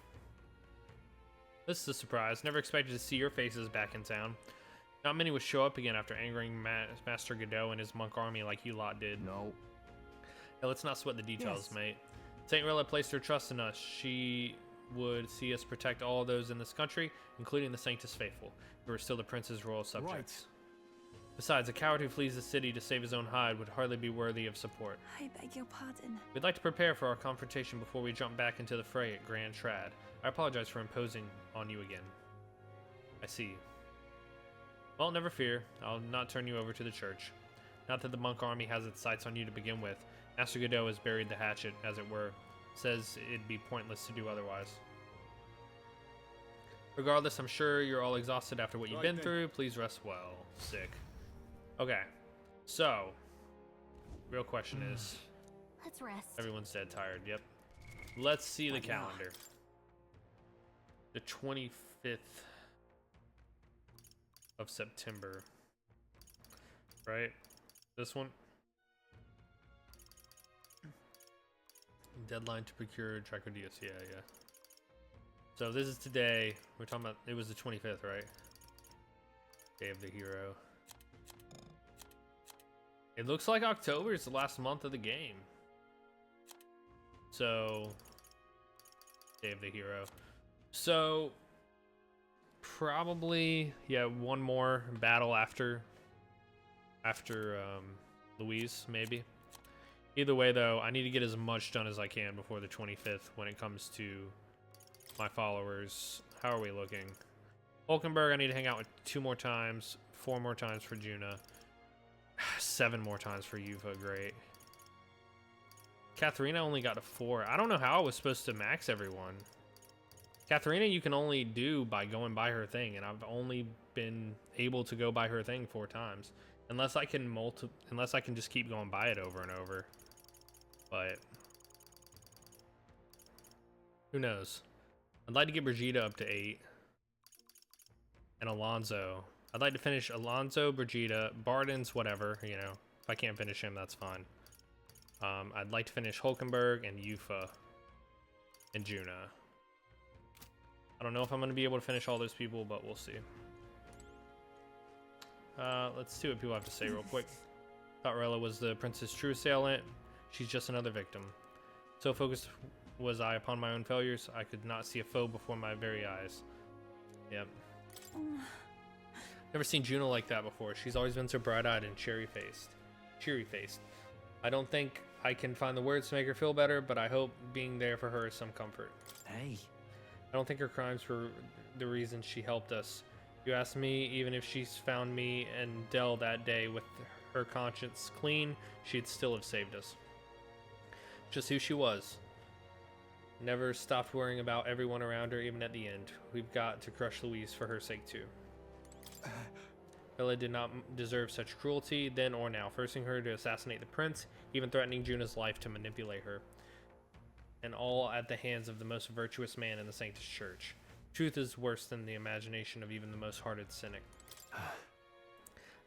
This is a surprise. Never expected to see your faces back in town. Not many would show up again after angering Master Godot and his monk army like you lot did. No. Yeah, let's not sweat the details, Yes. mate. Saint Rilla placed her trust in us. She would see us protect all those in this country, including the Sanctus Faithful, who are still the prince's royal subjects. Besides, a coward who flees the city to save his own hide would hardly be worthy of support. I beg your pardon. We'd like to prepare for our confrontation before we jump back into the fray at Grand Trad. I apologize for imposing on you again. I see. Well, never fear. I'll not turn you over to the church. Not that the monk army has its sights on you to begin with. Master Godot has buried the hatchet, as it were. Says it'd be pointless to do otherwise. Regardless, I'm sure you're all exhausted after what you've been through. Please rest well. Sick. Okay. So, real question is... Let's rest. Everyone's dead tired, yep. Let's see the calendar. The 25th of September. Right? This one? Deadline to procure Dracodius, yeah. So this is today. We're talking about, it was the 25th, right? Day of the Hero. It looks like October is the last month of the game. So, Day of the Hero. So, probably, yeah, one more battle after Louise, maybe. Either way, though, I need to get as much done as I can before the 25th when it comes to my followers. How are we looking? Hulkenberg, I need to hang out with 2 more times, 4 more times for Juna, 7 more times for Yuva. Great. Katharina only got a 4. I don't know how I was supposed to max everyone. Katharina, you can only do by going by her thing, and I've only been able to go by her thing 4 times, unless I can just keep going by it over and over. But who knows? I'd like to get Brigitte up to 8, and Alonso. I'd like to finish Alonso, Brigitte, Barden's, whatever. You know, if I can't finish him, that's fine. I'd like to finish Hulkenberg and Yufa and Juna. I don't know if I'm going to be able to finish all those people, but we'll see. Let's see what people have to say real quick. Thought Rella was the prince's true assailant. She's just another victim. So focused was I upon my own failures, I could not see a foe before my very eyes. Yep. Never seen Juno like that before. She's always been so bright-eyed and cheery-faced. I don't think I can find the words to make her feel better, but I hope being there for her is some comfort. Hey. I don't think her crimes were the reason she helped us. You ask me, even if she's found me and Dell that day with her conscience clean, she'd still have saved us. Just who she was. Never stopped worrying about everyone around her, even at the end. We've got to crush Louise for her sake too. Bella did not deserve such cruelty, then or now, forcing her to assassinate the prince, even threatening Juna's life to manipulate her. And all at the hands of the most virtuous man in the Sanctus Church. Truth is worse than the imagination of even the most hearted cynic.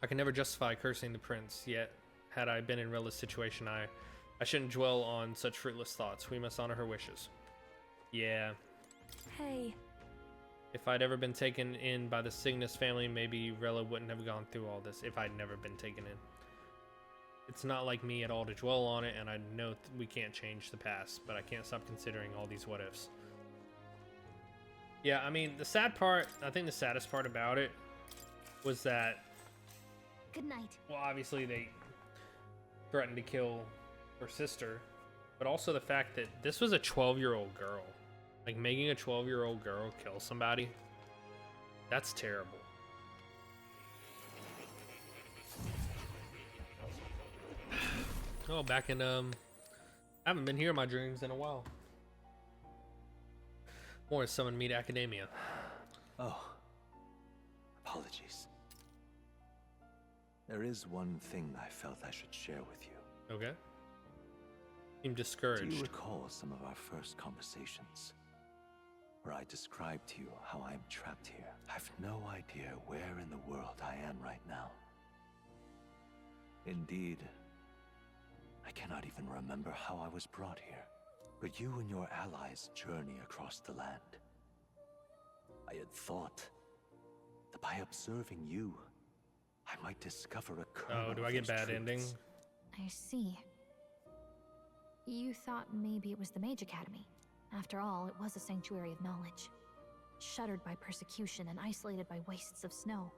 I can never justify cursing the prince, yet had I been in Rella's situation, I shouldn't dwell on such fruitless thoughts. We must honor her wishes. Yeah. Hey. If I'd ever been taken in by the Cygnus family, maybe Rella wouldn't have gone through all this if I'd never been taken in. It's not like me at all to dwell on it, and I know we can't change the past, but I can't stop considering all these what-ifs. Yeah, I mean, the sad part, I think the saddest part about it was that... Good night. Well, obviously they threatened to kill her sister, but also the fact that this was a 12-year-old girl. Like, making a 12-year-old girl kill somebody, that's terrible. Oh, back in, I haven't been here in my dreams in a while. Morris summoned me to academia. Oh, apologies. There is one thing I felt I should share with you. Okay. Seem discouraged. Do you recall some of our first conversations? Where I described to you how I am trapped here. I've no idea where in the world I am right now. Indeed, I cannot even remember how I was brought here. But you and your allies journey across the land. I had thought that by observing you, I might discover a kernel. Oh, do I get bad ending? I see. You thought maybe it was the Mage Academy. After all, it was a sanctuary of knowledge. Shuttered by persecution and isolated by wastes of snow.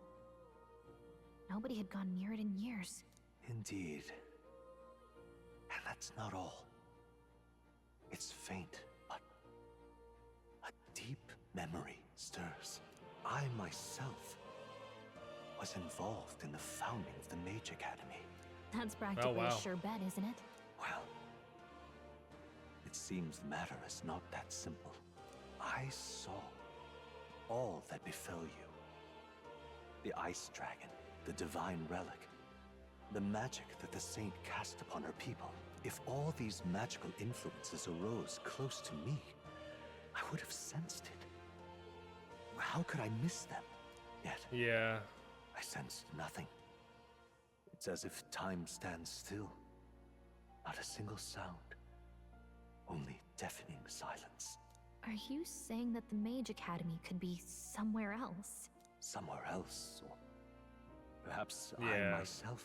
Nobody had gone near it in years. Indeed. And that's not all. It's faint, but a deep memory stirs. I myself was involved in the founding of the Mage Academy. That's practically a sure bet, isn't it? Well, it seems the matter is not that simple. I saw all that befell you. The Ice Dragon, the Divine Relic, the magic that the Saint cast upon her people. If all these magical influences arose close to me, I would have sensed it. How could I miss them? Yet, yeah, I sensed nothing. It's as if time stands still. Not a single sound. Only deafening silence. Are you saying that the Mage Academy could be somewhere else? Somewhere else, or perhaps yeah. I myself.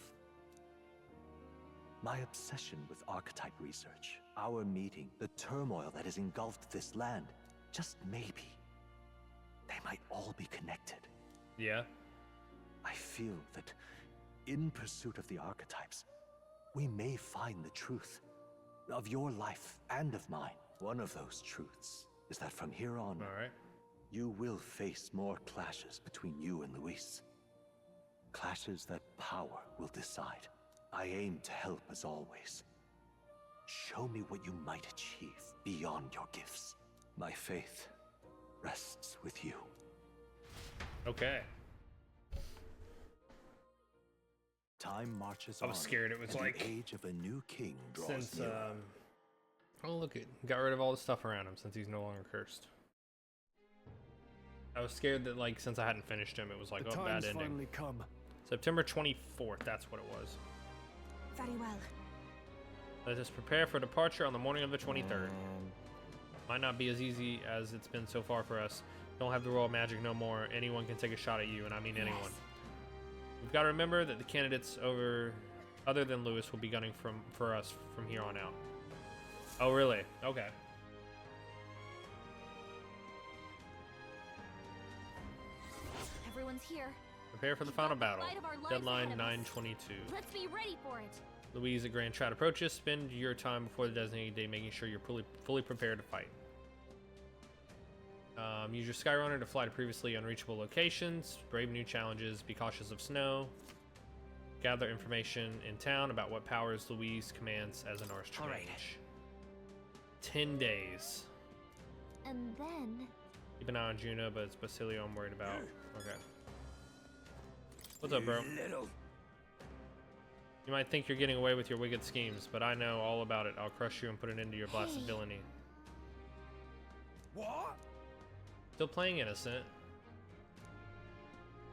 My obsession with archetype research, our meeting, the turmoil that has engulfed this land, just maybe, they might all be connected. Yeah. I feel that in pursuit of the archetypes, we may find the truth of your life and of mine. One of those truths is that from here on, you will face more clashes between you and Luis. Clashes that power will decide. I aim to help as always. Show me what you might achieve beyond your gifts. My faith rests with you. Okay. Time marches I was on, scared it was and like the age of a new king draws since nearer. oh look, it got rid of all the stuff around him since he's no longer cursed. I was scared that like since I hadn't finished him, it was like The oh bad time's ending. finally come. September 24th, that's what it was. Very well. Let us prepare for departure on the morning of the 23rd. Might not be as easy as it's been so far for us. Don't have the royal magic no more. Anyone can take a shot at you, and I mean anyone. We've got to remember that the candidates other than Lewis will be gunning for us from here on out. Oh, really? Okay. Everyone's here. Prepare for the final battle. light of our lives Deadline ahead of us. 9/22. Let's be ready for it. Louise, a grand chat approaches. Spend your time before the designated day making sure you're fully prepared to fight. Use your Skyrunner to fly to previously unreachable locations. Brave new challenges. Be cautious of snow. Gather information in town about what powers Louise commands as an Archmage. 10 days. And then... Keep an eye on Juno, but it's Basilio I'm worried about. Okay. What's up, bro? You might think you're getting away with your wicked schemes, but I know all about it. I'll crush you and put an end to your blasted villainy. What? Still playing innocent.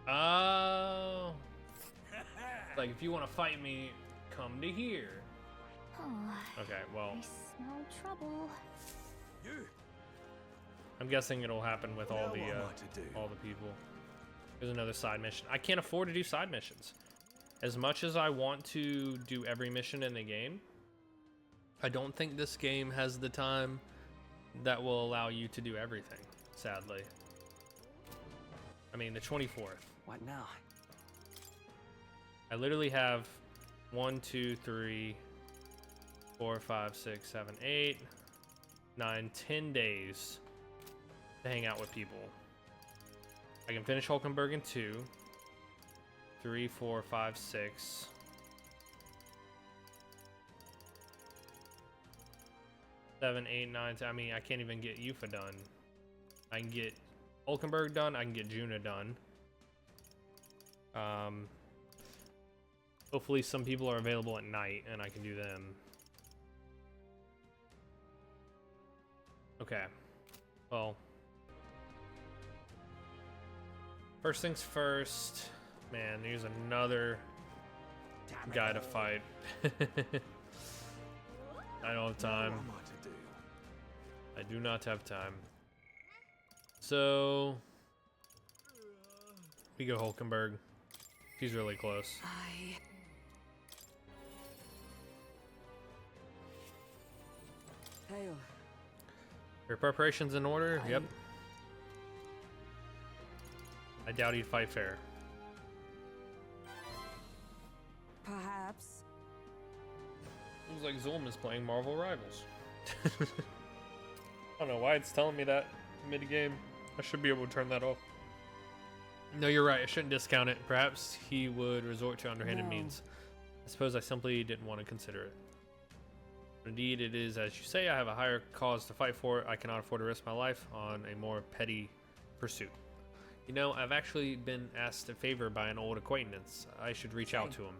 Oh. Like, if you want to fight me, come to here. Okay, well. I smell trouble. I'm guessing it'll happen with all the people. There's another side mission. I can't afford to do side missions. As much as I want to do every mission in the game, I don't think this game has the time that will allow you to do everything, sadly. I mean, the 24th. What now? I literally have 1, 2, 3, 4, 5, 6, 7, 8, 9, 10 days to hang out with people. I can finish Hulkenberg in 2, 3, 4, 5, 6. 7, 8, 9, 10. I mean, I can't even get Yufa done. I can get Hulkenberg done. I can get Juna done. Hopefully some people are available at night and I can do them. Okay. Well. First things first. Man, there's another guy to fight. I don't have time. I do not have time. So we go Hulkenberg. He's really close. Hail. Your preparations in order? Yep. I doubt he'd fight fair. Perhaps. Looks like Zulm is playing Marvel Rivals. I don't know why it's telling me that mid-game. I should be able to turn that off. No, you're right. I shouldn't discount it. Perhaps he would resort to underhanded means. I suppose I simply didn't want to consider it. But indeed, it is as you say. I have a higher cause to fight for. I cannot afford to risk my life on a more petty pursuit. You know, I've actually been asked a favor by an old acquaintance. I should reach out to him.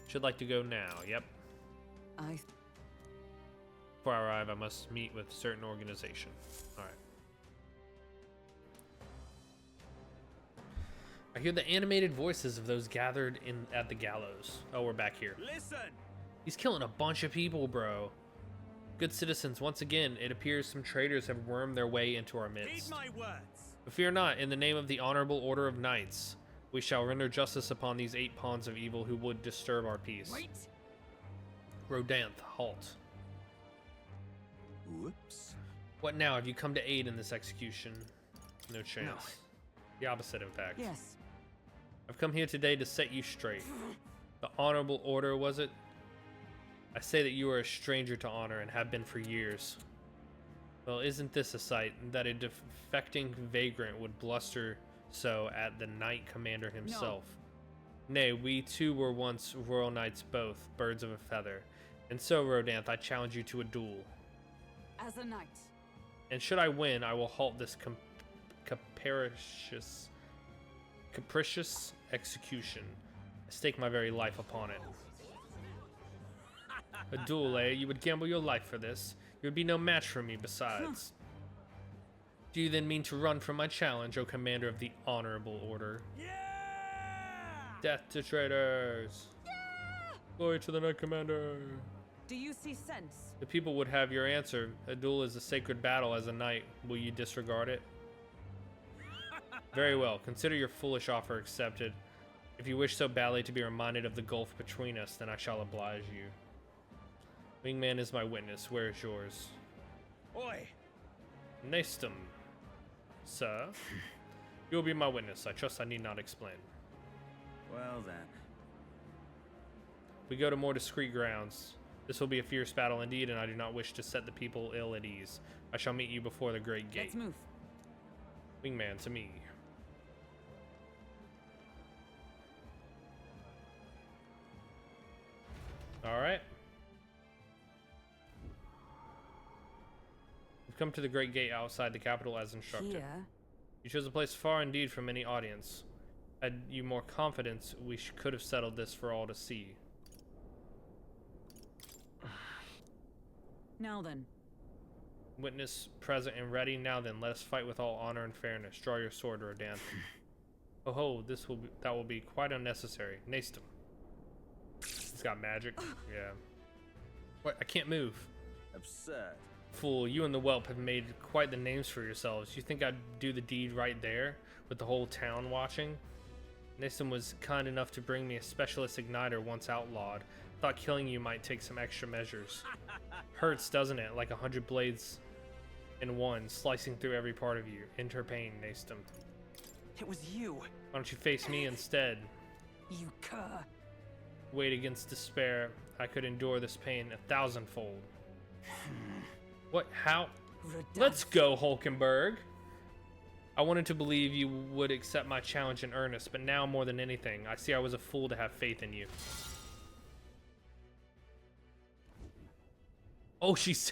Should like to go now. Yep. Before I arrive, I must meet with a certain organization. Alright. I hear the animated voices of those gathered at the gallows. Oh, we're back here. Listen! He's killing a bunch of people, bro. Good citizens, once again, it appears some traitors have wormed their way into our midst. Heed my words. But fear not, in the name of the honorable order of knights, we shall render justice upon these 8 pawns of evil who would disturb our peace. Wait. Rodanth, halt. Whoops. What now? Have you come to aid in this execution? No chance. No. The opposite, in fact. Yes. I've come here today to set you straight. The honorable order, was it? I say that you are a stranger to honor and have been for years. Well, isn't this a sight that a defecting vagrant would bluster so at the Knight Commander himself? Nay, we too were once royal knights both, birds of a feather. And so, Rodanth, I challenge you to a duel. As a knight. And should I win, I will halt this capricious execution. I stake my very life upon it. A duel, eh? You would gamble your life for this. You would be no match for me besides. Do you then mean to run from my challenge, O Commander of the Honorable Order? Yeah! Death to traitors! Yeah! Glory to the Knight Commander! Do you see sense? The people would have your answer. A duel is a sacred battle as a knight. Will you disregard it? Very well. Consider your foolish offer accepted. If you wish so badly to be reminded of the gulf between us, then I shall oblige you. Wingman is my witness. Where is yours? Oi! Nastum. Sir? You will be my witness. I trust I need not explain. Well then. We go to more discreet grounds. This will be a fierce battle indeed, and I do not wish to set the people ill at ease. I shall meet you before the great gate. Let's move. Wingman, to me. Alright. We've come to the great gate outside the capital as instructed. Here? You chose a place far indeed from any audience. Had you more confidence, we could have settled this for all to see. Now then. Witness present and ready. Now then, let us fight with all honor and fairness. Draw your sword, Rodanth. Oh ho, that will be quite unnecessary. Nastum. He's got magic. Yeah. What? I can't move. Absurd. Fool, you and the whelp have made quite the names for yourselves. You think I'd do the deed right there, with the whole town watching? Nastum was kind enough to bring me a specialist igniter once outlawed. Thought killing you might take some extra measures. Hurts, doesn't it? Like 100 blades in one, slicing through every part of you. Enter pain, Nastum. It was you. Why don't you face me instead? You cur. Wait against despair. I could endure this pain 1,000-fold. What? How? Let's go, Hulkenberg. I wanted to believe you would accept my challenge in earnest, but now more than anything, I see I was a fool to have faith in you. Oh, she's...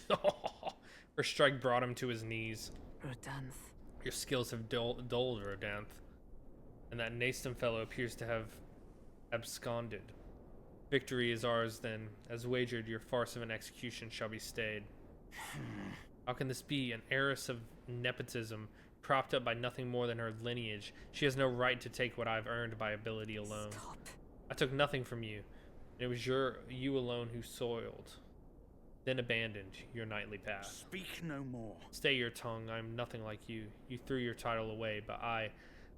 Her strike brought him to his knees. Rodanth. Your skills have dulled, Rodanth. And that Nastum fellow appears to have absconded. Victory is ours then. As wagered, your farce of an execution shall be stayed. How can this be? An heiress of nepotism, propped up by nothing more than her lineage. She has no right to take what I've earned by ability alone. Stop. I took nothing from you. It was you alone who soiled, then abandoned your knightly path. Speak no more. Stay your tongue. I'm nothing like you. You threw your title away, but I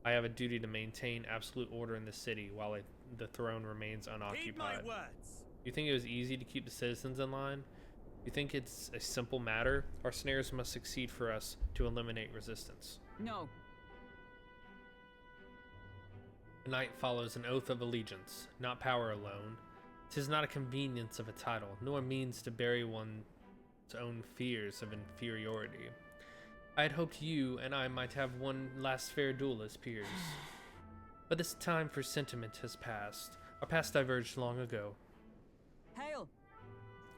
have a duty to maintain absolute order in the city while the throne remains unoccupied. Heed my words. You think it was easy to keep the citizens in line? You think it's a simple matter? Our snares must succeed for us to eliminate resistance. No. A knight follows an oath of allegiance, not power alone. 'Tis not a convenience of a title, nor means to bury one's own fears of inferiority. I had hoped you and I might have one last fair duel as peers. But this time for sentiment has passed. Our paths diverged long ago. Hail!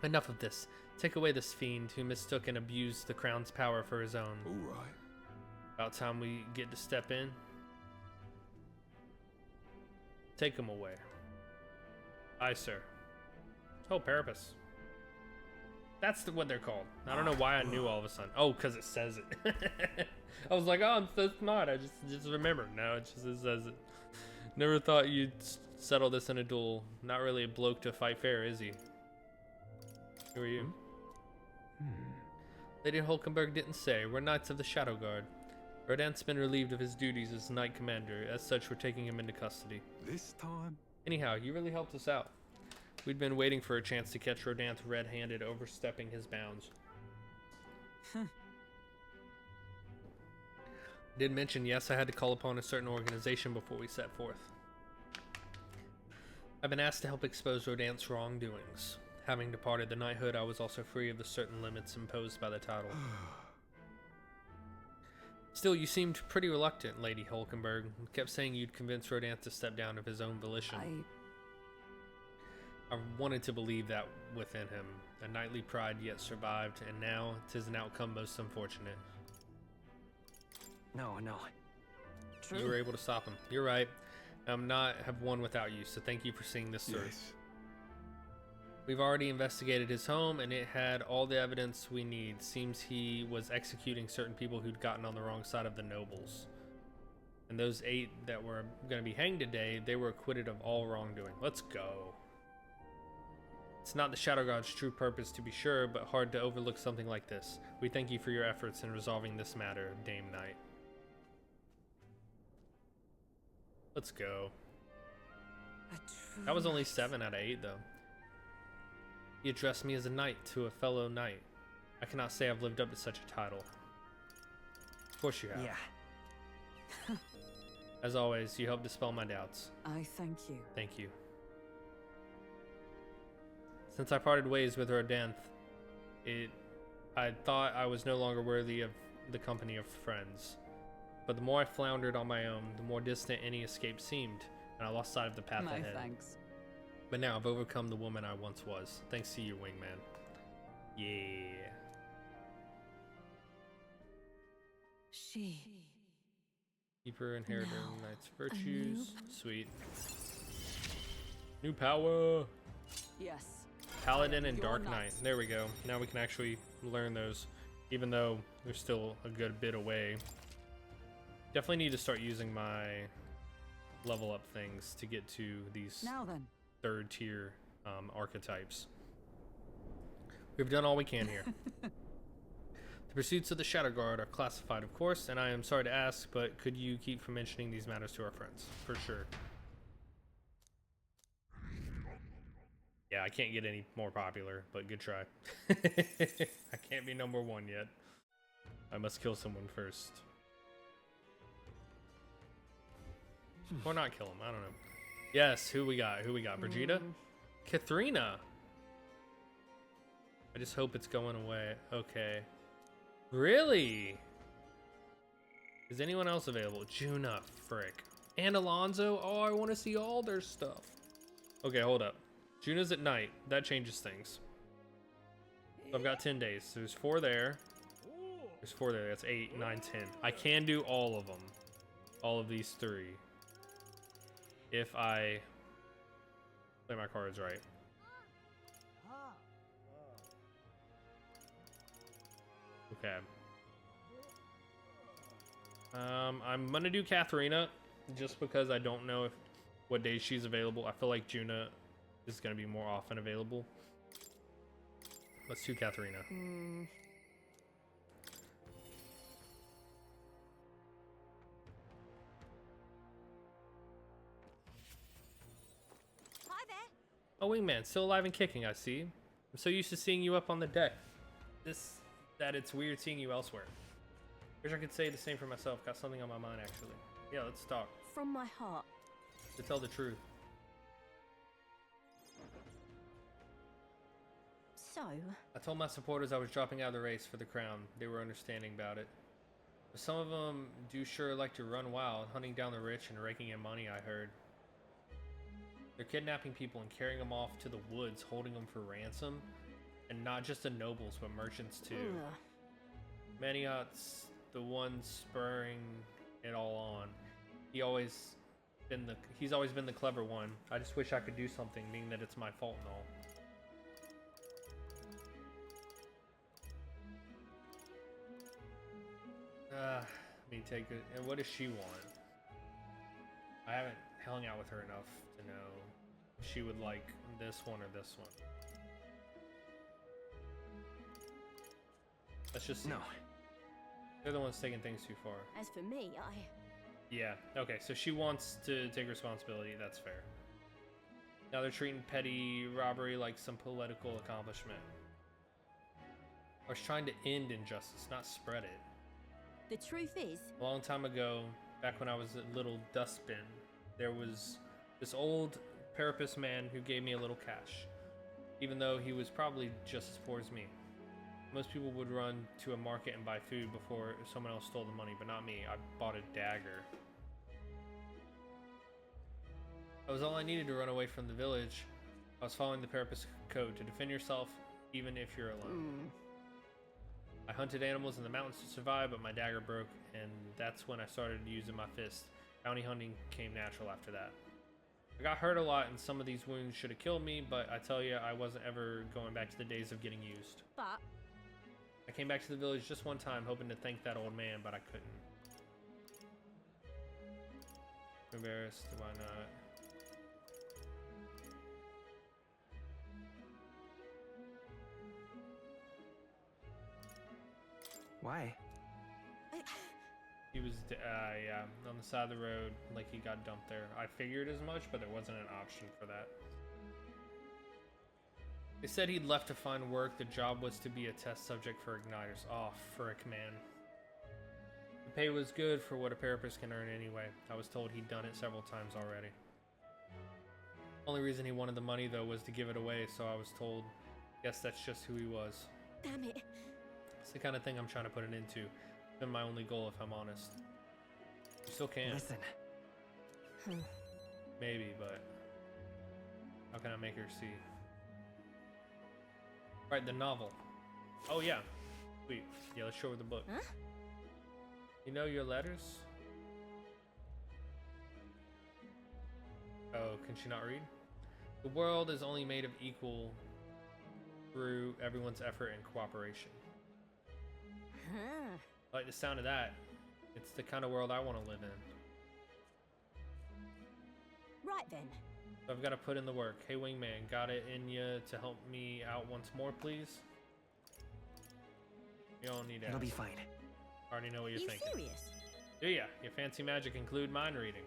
Enough of this. Take away this fiend who mistook and abused the crown's power for his own. All right. About time we get to step in. Take him away. Aye, sir. Oh, Parapus. That's what they're called. I don't know why I knew all of a sudden. Oh, because it says it. I was like, oh, I'm so smart. I just remembered. No, it says it. Never thought you'd settle this in a duel. Not really a bloke to fight fair, is he? Who are you? Lady Hulkenberg didn't say. We're Knights of the Shadow Guard. Rodanth's been relieved of his duties as Knight Commander. As such, we're taking him into custody. This time? Anyhow, you really helped us out. We'd been waiting for a chance to catch Rodanth red-handed, overstepping his bounds. Did mention, yes, I had to call upon a certain organization before we set forth. I've been asked to help expose Rodanth's wrongdoings. Having departed the knighthood, I was also free of the certain limits imposed by the title. Still, you seemed pretty reluctant, Lady Hulkenberg. You kept saying you'd convince Rodanth to step down of his own volition. I wanted to believe that within him. A knightly pride yet survived, and now 'tis an outcome most unfortunate. No. You were able to stop him. You're right. I'm not have won without you, so thank you for seeing this through. Yes. We've already investigated his home, and it had all the evidence we need. Seems he was executing certain people who'd gotten on the wrong side of the nobles. And those 8 that were going to be hanged today, they were acquitted of all wrongdoing. Let's go. It's not the Shadow God's true purpose, to be sure, but hard to overlook something like this. We thank you for your efforts in resolving this matter, Dame Knight. Let's go. That was only 7 out of 8, though. You addressed me as a knight to a fellow knight. I cannot say I've lived up to such a title. Of course you have. Yeah. As always, you helped dispel my doubts. I thank you. Thank you. Since I parted ways with Rodanth, I thought I was no longer worthy of the company of friends. But the more I floundered on my own, the more distant any escape seemed, and I lost sight of the path ahead. Thanks. But now I've overcome the woman I once was, thanks to you, wingman. Yeah. She. Keeper, inheritor, No. knight's virtues. Sweet. New power. Yes. Paladin and You're Dark not. Knight. There we go. Now we can actually learn those, even though they're still a good bit away. Definitely need to start using my level up things to get to these Now then. 3rd tier archetypes. We've done all we can here. The pursuits of the Shadow Guard are classified, of course, and I am sorry to ask, but could you keep from mentioning these matters to our friends? For sure. Yeah, I can't get any more popular, but good try. I can't be number 1 yet. I must kill someone first. Or not kill him, I don't know. Yes, who we got? Brigitte? Katharina! I just hope it's going away. Okay. Really? Is anyone else available? Juna, frick. And Alonzo? Oh, I want to see all their stuff. Okay, hold up. Juna's at night. That changes things. So I've got 10 days. So there's 4 there. There's 4 there. That's 8, 9, 10. I can do all of them. All of these 3. If I play my cards right. Okay. I'm gonna do Katharina just because I don't know what days she's available. I feel like Juna is gonna be more often available. Let's do Katharina. Hi there. Oh, Wingman, still alive and kicking, I see. I'm so used to seeing you up on the deck. That it's weird seeing you elsewhere. Wish I could say the same for myself. Got something on my mind, actually. Yeah, let's talk. From my heart. To tell the truth. So, I told my supporters I was dropping out of the race for the crown. They were understanding about it. But some of them do sure like to run wild, hunting down the rich and raking in money, I heard. They're kidnapping people and carrying them off to the woods, holding them for ransom. And not just the nobles, but merchants too. Maniot's the one spurring it all on. He's always been the clever one. I just wish I could do something, meaning that it's my fault and all. Let me take it. And what does she want? I haven't hung out with her enough to know if she would like this one or this one. Let's just see. No. They're the ones taking things too far. As for me, Yeah, okay, so she wants to take responsibility. That's fair. Now they're treating petty robbery like some political accomplishment. I was trying to end injustice, not spread it. The truth is, A long time ago, back when I was a little dustbin, there was this old parapus man who gave me a little cash, even though he was probably just as poor as me. Most people would run to a market and buy food before someone else stole the money, but not me. I bought a dagger. That was all I needed to run away from the village. I was following the parapus code to defend yourself, even if you're alone. I hunted animals in the mountains to survive, but my dagger broke, and that's when I started using my fist. Bounty hunting came natural after that. I got hurt a lot, and some of these wounds should have killed me, but I tell you, I wasn't ever going back to the days of getting used. but I came back to the village just one time, hoping to thank that old man, but I couldn't. Embarrassed, why not? Why? He was, yeah, on the side of the road, like he got dumped there. I figured as much, but there wasn't an option for that. They said he'd left to find work. The job was to be a test subject for igniters. Oh, frick, man. The pay was good for what a parapus can earn anyway. I was told he'd done it several times already. Only reason he wanted the money, though, was to give it away, so I was told. Guess that's just who he was. damn it. It's the kind of thing I'm trying to put it into. It's been my only goal, if I'm honest. You still can. Listen. Maybe, but how can I make her see? Right, the novel. Oh yeah. Sweet. Yeah, let's show her the book. Huh? You know your letters? Oh, can she not read? The world is only made of equal through everyone's effort and cooperation. Huh. I like the sound of that. It's the kind of world I want to live in. Right then. So I've got to put in the work. Hey, wingman, got it in you to help me out once more, please? You don't need to It'll be ask. fine. I already know what you're You thinking. serious? Do ya? Your fancy magic include mind reading.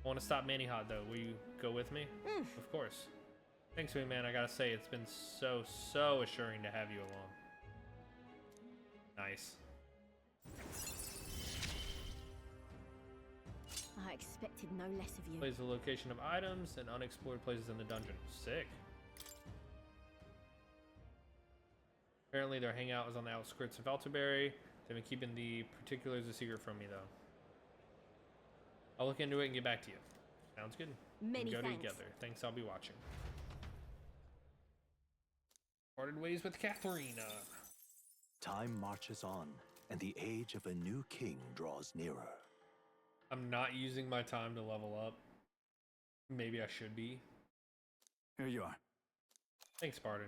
I want to stop Manny Hot though. Will you go with me? Of course. Thanks, wingman. I gotta say, it's been so assuring to have you along. Nice. I expected no less of you. Plays the location of items and unexplored places in the dungeon. Sick. Apparently their hangout is on the outskirts of Altaberry. They've been keeping the particulars a secret from me though. I'll look into it and get back to you. Sounds good. Many we can go thanks. together. Thanks, I'll be watching. Parted ways with Katharina. Time marches on, and the age of a new king draws nearer. I'm not using my time to level up. Maybe I should be. Here you are. Thanks, Spartan.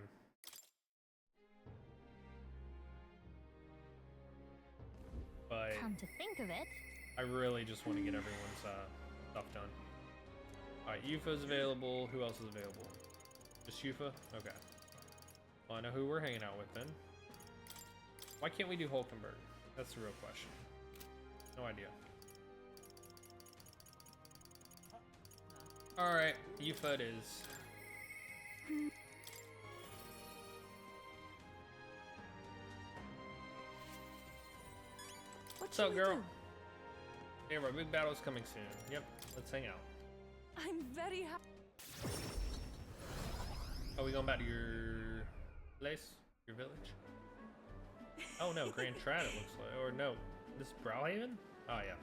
But Come to think of it, I really just want to get everyone's stuff done. Alright, Yufa's available. Who else is available? Just Yufa? Okay. Well, I know who we're hanging out with then. Why can't we do Hulkenberg? That's the real question. No idea. Alright, Yufa it is. What's up, girl? Yeah, our big battle's coming soon. Yep, let's hang out. I'm very happy. Are we going back to your place? Your village? Oh no, Grand Trad it looks like. Or no, this is Browhaven? Oh yeah.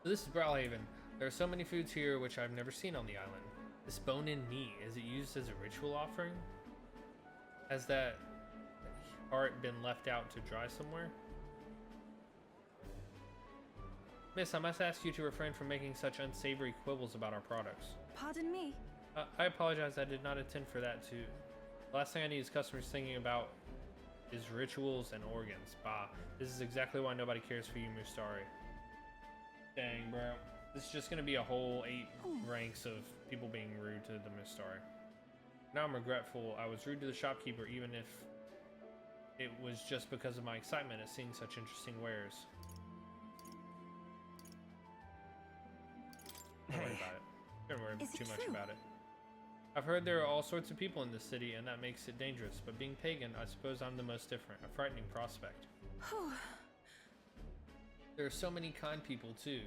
So this is Browhaven. There are so many foods here which I've never seen on the island. This bone-in meat, is it used as a ritual offering? Has that heart been left out to dry somewhere? Miss, I must ask you to refrain from making such unsavory quibbles about our products. Pardon me. I apologize, I did not intend for that to... The last thing I need is customers thinking about is rituals and organs. Bah, this is exactly why nobody cares for you, Mustari. Dang, bro. This is just gonna be a whole 8 ranks of people being rude to the Mustari. Now I'm regretful. I was rude to the shopkeeper, even if it was just because of my excitement at seeing such interesting wares. Don't worry about it. Don't worry Is it too much true? about it. I've heard there are all sorts of people in this city, and that makes it dangerous. But being pagan, I suppose I'm the most different. A frightening prospect. There are so many kind people too.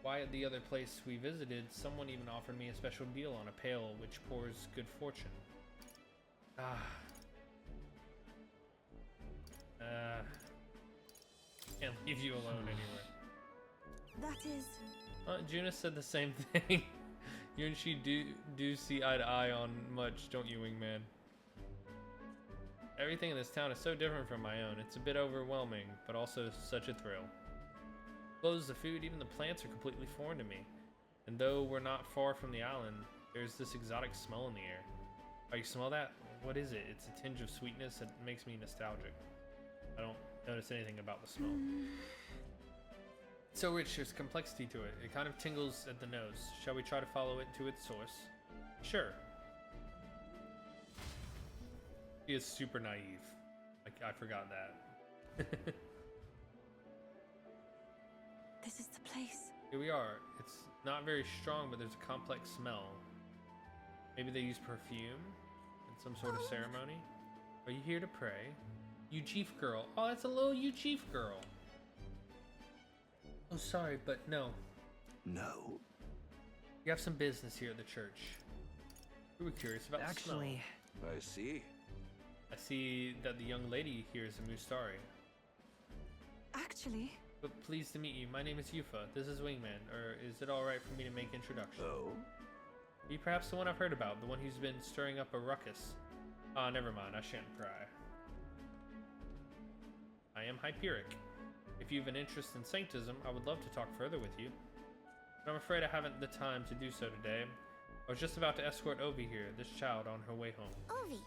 Why, at the other place we visited, someone even offered me a special deal on a pail which pours good fortune. Can't leave you alone anywhere. That is... Juna said the same thing. You and she do see eye to eye on much, don't you, Wingman? Everything in this town is so different from my own. It's a bit overwhelming, but also such a thrill. Clothes, the food, even the plants are completely foreign to me. And though we're not far from the island, there's this exotic smell in the air. Oh, you smell that? What is it? It's a tinge of sweetness that makes me nostalgic. I don't notice anything about the smell. It's so rich, there's complexity to it. It kind of tingles at the nose. Shall we try to follow it to its source? Sure. She is super naive. Like, I forgot that. This is the place. Here we are. It's not very strong, but there's a complex smell. Maybe they use perfume in some sort of ceremony. Are you here to pray? You chief girl. Oh, that's a little you chief girl. Oh, sorry, but no. No? You have some business here at the church. We were curious about the smell. I see. I see that the young lady here is a Mustari. Actually... But pleased to meet you. My name is Yufa. This is Wingman. Or is it alright for me to make introductions? Oh? Are you perhaps the one I've heard about? The one who's been stirring up a ruckus? Ah, never mind. I shan't pry. I am Hyperic. If you have an interest in sanctism, I would love to talk further with you. But I'm afraid I haven't the time to do so today. I was just about to escort Ovi here, this child, on her way home. Ovi.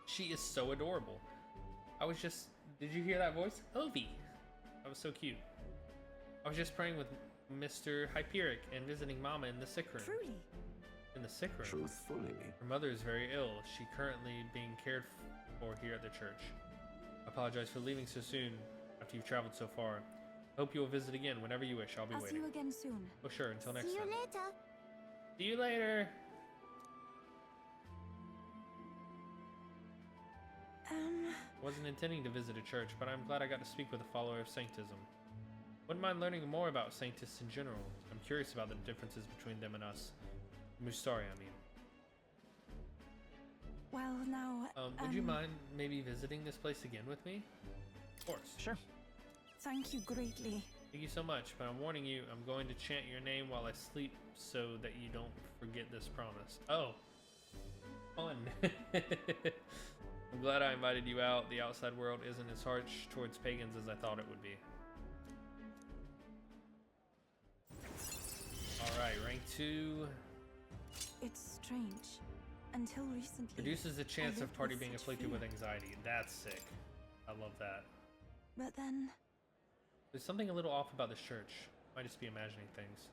She is so adorable. I was just... Did you hear that voice? Ovi. That was so cute. I was just praying with Mr. Hyperic and visiting Mama in the sick room. Truly? In the sick room? Truthfully? Her mother is very ill. She currently being cared for here at the church. I apologize for leaving so soon after you've traveled so far. I hope you will visit again whenever you wish. I'll be waiting. See you again soon. Oh sure, until next See time. you later. See you later. Wasn't intending to visit a church, but I'm glad I got to speak with a follower of Sanctism. Wouldn't mind learning more about Sanctists in general. I'm curious about the differences between them and us. Mustari, I mean. Well, now... would you mind maybe visiting this place again with me? Of course. Sure. Thank you greatly. Thank you so much, but I'm warning you, I'm going to chant your name while I sleep so that you don't forget this promise. Oh. Fun. I'm glad I invited you out. The outside world isn't as harsh towards pagans as I thought it would be. Alright, rank 2. It's strange. Until recently... Reduces the chance of lived party with being such afflicted fear. with anxiety. That's sick. I love that. But then... There's something a little off about this church. Might just be imagining things.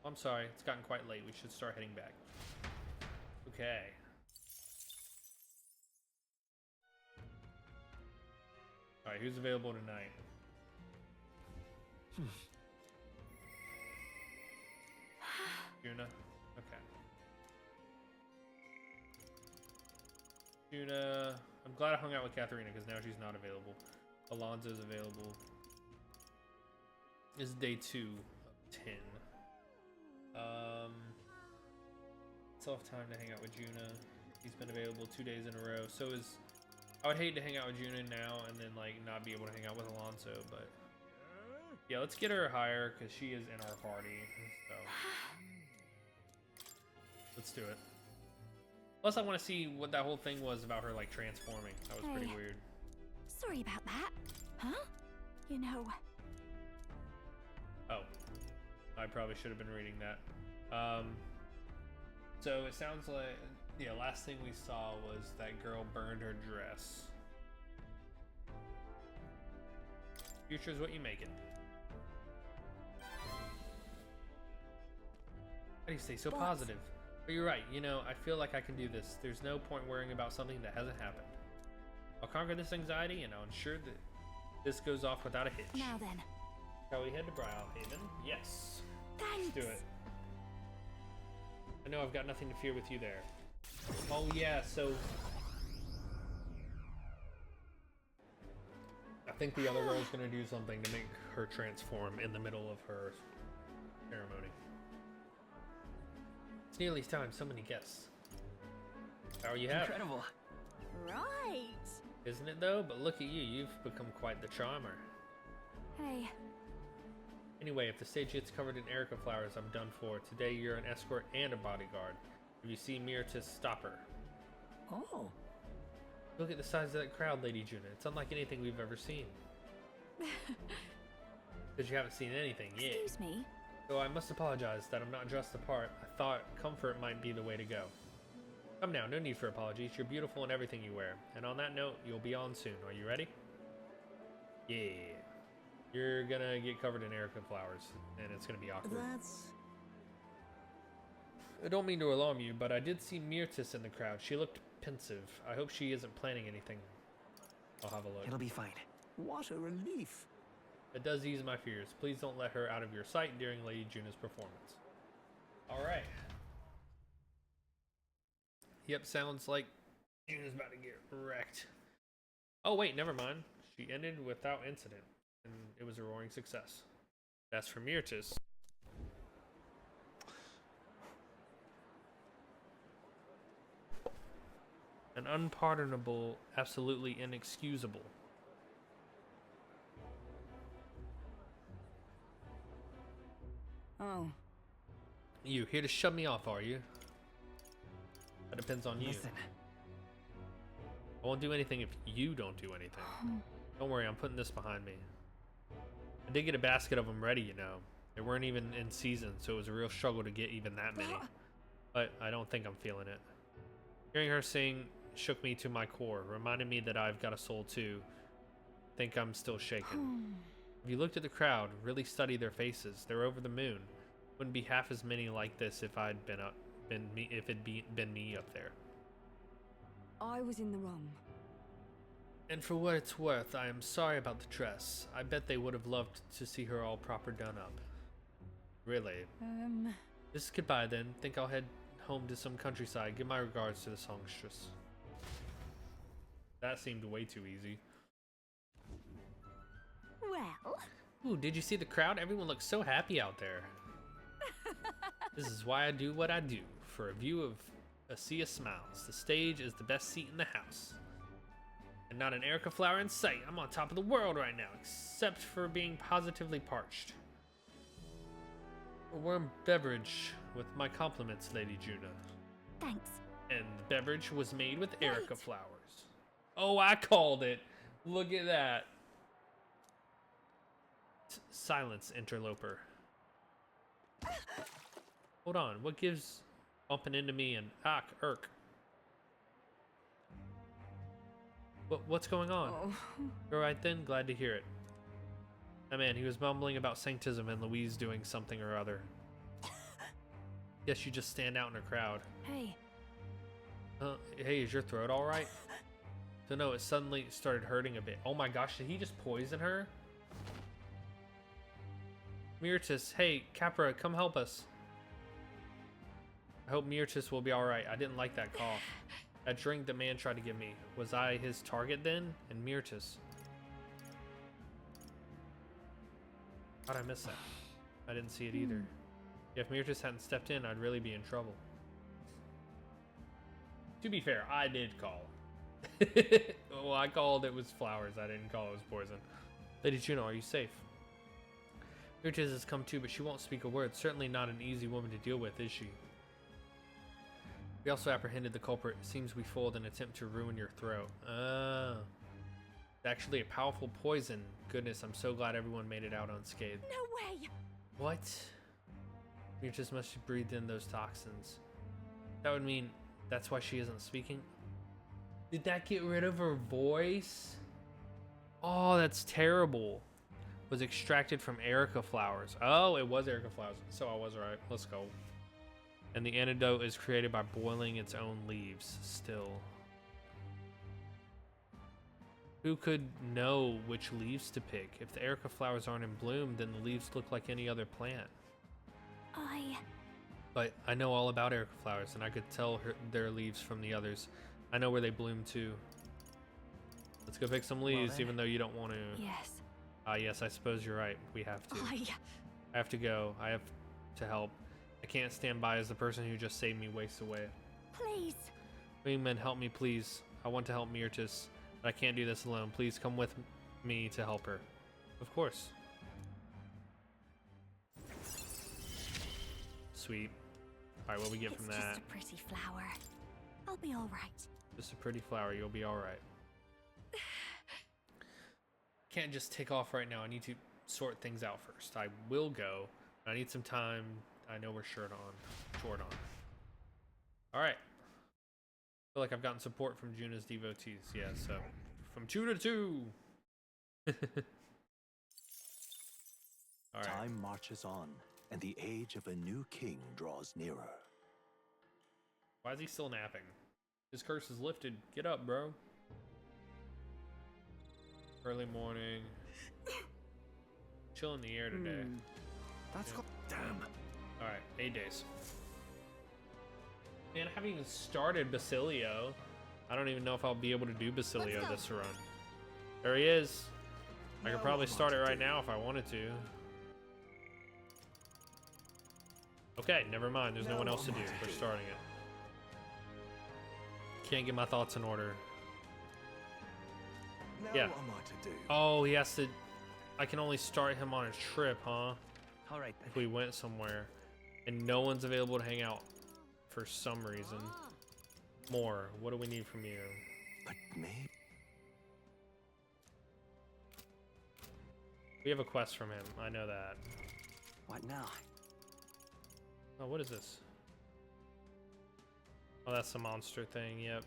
I'm sorry, it's gotten quite late. We should start heading back. Okay. Alright, who's available tonight? Juna? Okay. Juna... I'm glad I hung out with Katharina because now she's not available. Alonzo's available. This is day 2 of 10. Still have time to hang out with Juna. He's been available 2 days in a row. So is... I would hate to hang out with Juna now and then like not be able to hang out with Alonzo, but... Yeah, let's get her higher because she is in our party. So... Let's do it. Plus I want to see what that whole thing was about her like transforming. That was pretty weird. Sorry about that. Huh? You know... Oh. I probably should have been reading that. So it sounds like... Yeah, last thing we saw was that girl burned her dress. Future is what you make it. How do you stay so positive? But you're right, you know, I feel like I can do this. There's no point worrying about something that hasn't happened. I'll conquer this anxiety and I'll ensure that this goes off without a hitch. Now then. Shall we head to Brylehaven? Yes. Let's do it. I know I've got nothing to fear with you there. Oh yeah, so I think the other girl's gonna do something to make her transform in the middle of her ceremony. It's nearly time. So many guests. How are you having? Incredible. Right. Isn't it though? But look at you. You've become quite the charmer. Hey. Anyway, if the stage gets covered in Erica flowers, I'm done for. Today you're an escort and a bodyguard. If you see Myrtis, stop her. Oh. Look at the size of that crowd, Lady Juna. It's unlike anything we've ever seen. Because you haven't seen anything yet. Excuse me. So I must apologize that I'm not dressed the part. I thought comfort might be the way to go. Come now, no need for apologies. You're beautiful in everything you wear. And on that note, you'll be on soon. Are you ready? Yeah. You're gonna get covered in Erica flowers, and it's gonna be awkward. I don't mean to alarm you, but I did see Myrtis in the crowd. She looked pensive. I hope she isn't planning anything. I'll have a look. It'll be fine. What a relief. It does ease my fears. Please don't let her out of your sight during Lady Juna's performance. Alright. Yep, sounds like Juna's about to get wrecked. Oh wait, never mind. She ended without incident, and it was a roaring success. That's for Myrtis. An unpardonable, absolutely inexcusable. Oh. You here to shut me off, are you? That depends on you. Listen. I won't do anything if you don't do anything. Don't worry, I'm putting this behind me. I did get a basket of them ready, you know. They weren't even in season, so it was a real struggle to get even that many. But I don't think I'm feeling it. Hearing her sing shook me to my core, reminded me that I've got a soul too. Think I'm still shaken. If you looked at the crowd, really study their faces, they're over the moon. Wouldn't be half as many like this if I'd been me up there. I was in the wrong. And for what it's worth, I am sorry about the dress. I bet they would have loved to see her all proper done up. Really. This is goodbye then. Think I'll head home to some countryside. Give my regards to the songstress. That seemed way too easy. Well. Ooh, did you see the crowd? Everyone looks so happy out there. This is why I do what I do. For a view of a sea of smiles. The stage is the best seat in the house. And not an Erica flower in sight. I'm on top of the world right now, except for being positively parched. A warm beverage with my compliments, Lady Juna. Thanks. And the beverage was made with Erica flowers. Oh, I called it. Look at that. Silence, interloper. Hold on, what gives bumping into me and irk? What's going on? All right then, glad to hear it. Oh man, he was mumbling about sanctism and Louise doing something or other. Guess you just stand out in a crowd. Hey. Hey, is your throat all right? So no, it suddenly started hurting a bit. Oh my gosh, did he just poison her? Myrtis, hey, Capra, come help us. I hope Myrtis will be alright. I didn't like that cough. That drink the man tried to give me. Was I his target then? And Myrtis. How'd I miss that? I didn't see it either. If Myrtis hadn't stepped in, I'd really be in trouble. To be fair, I did call. Well, I called it was flowers. I didn't call it was poison. Lady Juno, are you safe? Myrtis has come too, but she won't speak a word. Certainly not an easy woman to deal with, is she? We also apprehended the culprit. It seems we foiled an attempt to ruin your throat. It's actually a powerful poison. Goodness, I'm so glad everyone made it out unscathed. No way! What? Myrtis must have breathed in those toxins. That would mean that's why she isn't speaking? Did that get rid of her voice? Oh, that's terrible. Was extracted from Erica flowers. Oh, it was Erica flowers. So I was right. Let's go. And the antidote is created by boiling its own leaves. Still. Who could know which leaves to pick? If the Erica flowers aren't in bloom, then the leaves look like any other plant. But I know all about erica flowers, and I could tell their leaves from the others. I know where they bloom too. Let's go pick some leaves, even though you don't want to. Yes. Yes, I suppose you're right. We have to. I have to go. I have to help. I can't stand by as the person who just saved me wastes away. Please. Wingman, help me, please. I want to help Myrtis, but I can't do this alone. Please come with me to help her. Of course. Sweet. Alright, what we get from that? It's just a pretty flower. I'll be alright. Just a pretty flower, you'll be alright. Can't just take off right now. I need to sort things out first. I will go. I need some time. I know we're short on. Alright. I feel like I've gotten support from Juna's devotees. Yeah, so from 2 to 2. Alright. Time marches on, and the age of a new king draws nearer. Why is he still napping? His curse is lifted. Get up, bro. Early morning. Chill in the air today. That's damn. Alright, 8 days. Man, I haven't even started Basilio. I don't even know if I'll be able to do Basilio this run. There he is. I could probably start it right now if I wanted to. Okay, never mind. There's no one else to do. We're starting it. Can't get my thoughts in order. Yeah. What am I to do? Oh, he has to... I can only start him on a trip, huh? Alright. If we went somewhere. And no one's available to hang out for some reason. More. What do we need from you? But maybe... We have a quest from him. I know that. What now? Oh, what is this? Oh, that's the monster thing. Yep.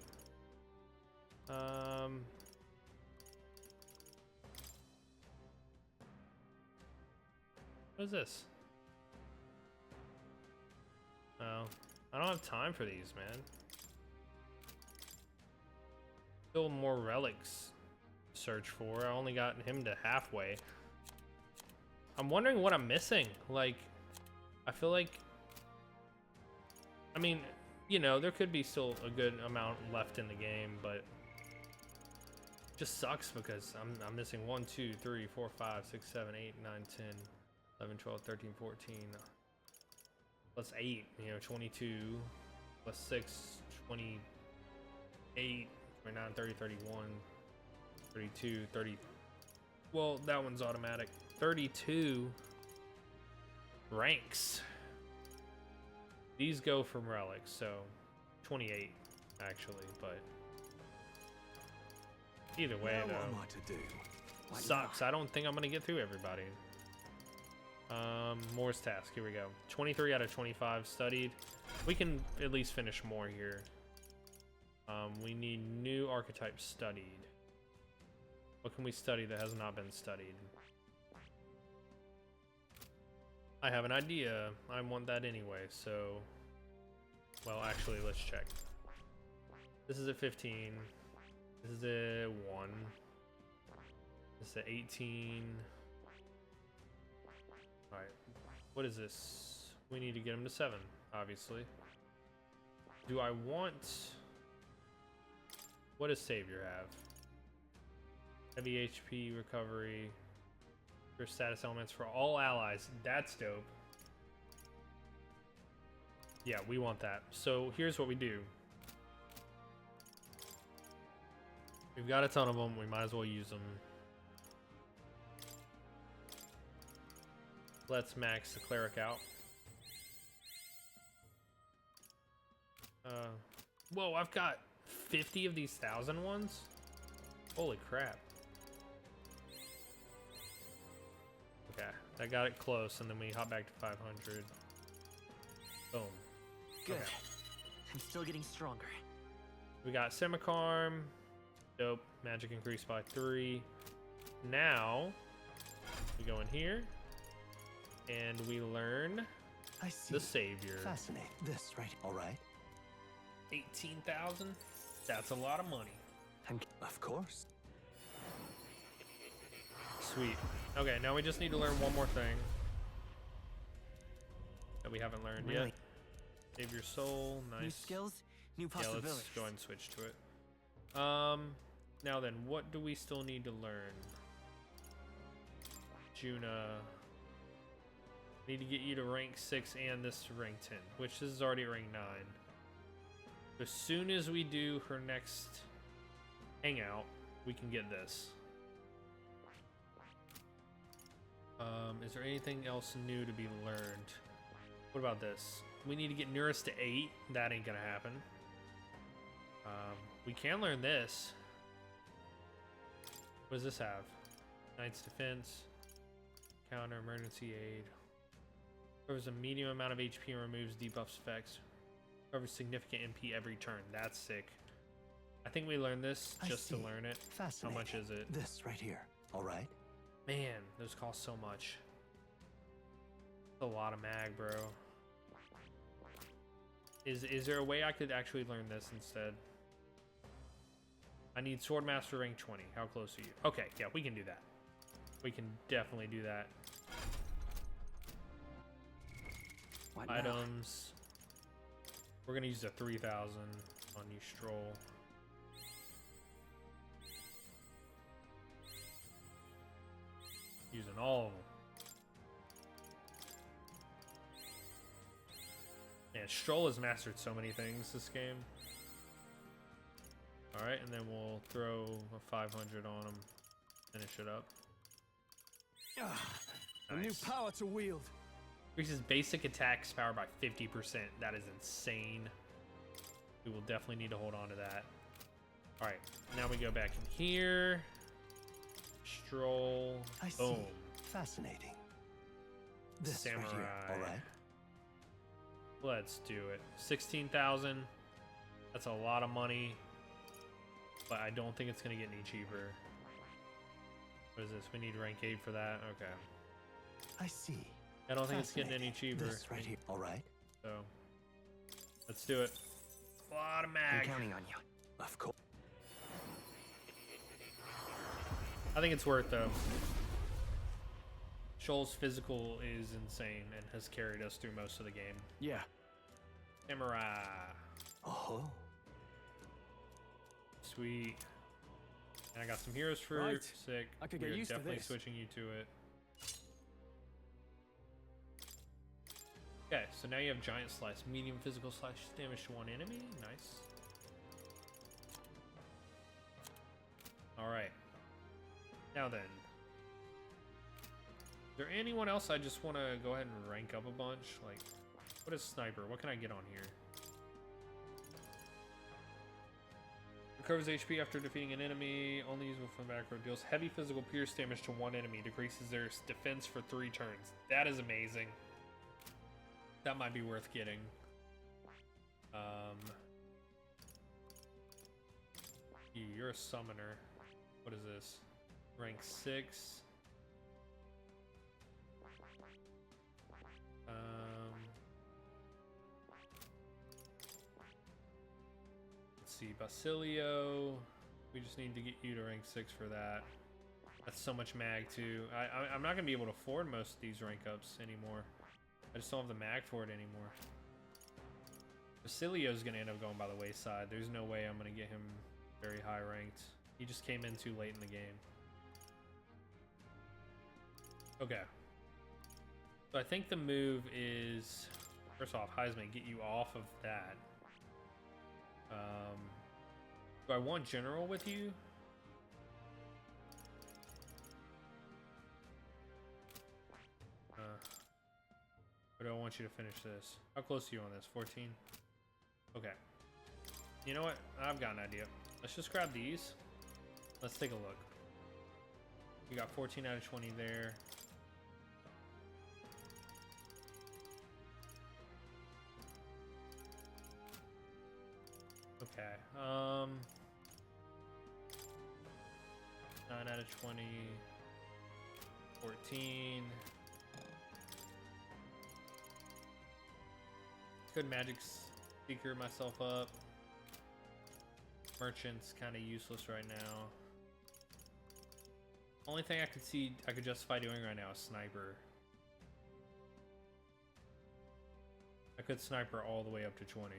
What is this? Oh, I don't have time for these, man. Still more relics to search for. I only got him to halfway. I'm wondering what I'm missing. Like, I feel like... I mean, you know, there could be still a good amount left in the game, but... It just sucks because I'm missing 1, 2, 3, 4, 5, 6, 7, 8, 9, 10, 11, 12, 13, 14... Plus 8, you know, 22, plus 6, 28, 29, 30, 31, 32, 30. Well, that one's automatic. 32 ranks. These go from relics, so 28 actually, but either way, though, what am I to do? sucks. I don't think I'm gonna get through everybody. Moore's task, here we go. 23 out of 25 studied. We can at least finish more here. We need new archetypes studied. What can we study that has not been studied? I have an idea. I want that anyway, so... Well, actually, let's check. This is at 15. This is at 1. This is at 18. Alright, what is this? We need to get him to 7, obviously. Do I want... What does Savior have? Heavy HP recovery. For status elements for all allies. That's dope. Yeah, we want that. So here's what we do. We've got a ton of them. We might as well use them. Let's max the cleric out. Whoa, I've got 50 of these 1,000 ones? Holy crap. Okay, I got it close, and then we hop back to 500. Boom. Good. Okay. I'm still getting stronger. We got Semicarm. Dope. Magic increased by 3. Now, we go in here. And we learn the Savior. Fascinating. This, right? All right. 18,000? That's a lot of money. Of course. Sweet. Okay, now we just need to learn one more thing. that we haven't learned Really? yet. Save your soul. Nice. New skills, new Yeah, possibilities. let's go ahead and switch to it. Now then, what do we still need to learn? Juna. Need to get you to rank 6 and this to rank 10, which this is already at rank 9. As soon as we do her next hangout, we can get this. Is there anything else new to be learned? What about this? We need to get nearest to 8. That ain't gonna happen. We can learn this. What does this have? Knight's Defense. Counter emergency aid. Covers a medium amount of HP and removes debuffs effects. Covers significant MP every turn. That's sick. I think we learned this just to learn it. How much is it? This right here. All right. Man, those cost so much. That's a lot of mag, bro. Is there a way I could actually learn this instead? I need Swordmaster rank 20. How close are you? Okay, yeah, we can do that. We can definitely do that. What Items. We're gonna use the 3,000 on you, Stroll. Using all of them. Yeah, Stroll has mastered so many things this game. Alright, and then we'll throw a 500 on him. Finish it up. A new power to wield. Increases basic attacks power by 50%. That is insane. We will definitely need to hold on to that. Alright, now we go back in here. Stroll. I Boom. see. Fascinating. This Samurai. right here. All right. Let's do it. 16,000. That's a lot of money. But I don't think it's going to get any cheaper. What is this? We need rank 8 for that? Okay. I see. I don't think it's getting any cheaper. This right here. All right. So, let's do it. A lot of mag. I'm counting on you. Of course. I think it's worth though. Shoal's physical is insane and has carried us through most of the game. Yeah. Samurai. Oh. Sweet. And I got some heroes fruit. Right. Sick. I could get used to definitely this. switching you to it. Okay, so now you have giant slice, medium physical slash damage to one enemy. Nice. All right. Now then, is there anyone else I just want to go ahead and rank up a bunch? Like, what is sniper? What can I get on here? Recovers HP after defeating an enemy. Only usable from the back row. Deals heavy physical pierce damage to one enemy. Decreases their defense for 3 turns. That is amazing. That might be worth getting. You're a summoner. What is this? Rank 6. Let's see, Basilio. We just need to get you to rank 6 for that. That's so much mag too. I'm not gonna be able to afford most of these rank ups anymore. I just don't have the mag for it anymore. Basilio's gonna end up going by the wayside. There's no way I'm gonna get him very high ranked. He just came in too late in the game. Okay. So I think the move is, first off, Heisman, get you off of that. Do I want General with you? Or do I want you to finish this? How close are you on this? 14? Okay. You know what? I've got an idea. Let's just grab these. Let's take a look. You got 14 out of 20 there. Okay. 9 out of 20. 14. Could Magic Seeker myself up. Merchant's kind of useless right now. Only thing I could see I could justify doing right now is Sniper. could sniper all the way up to 20.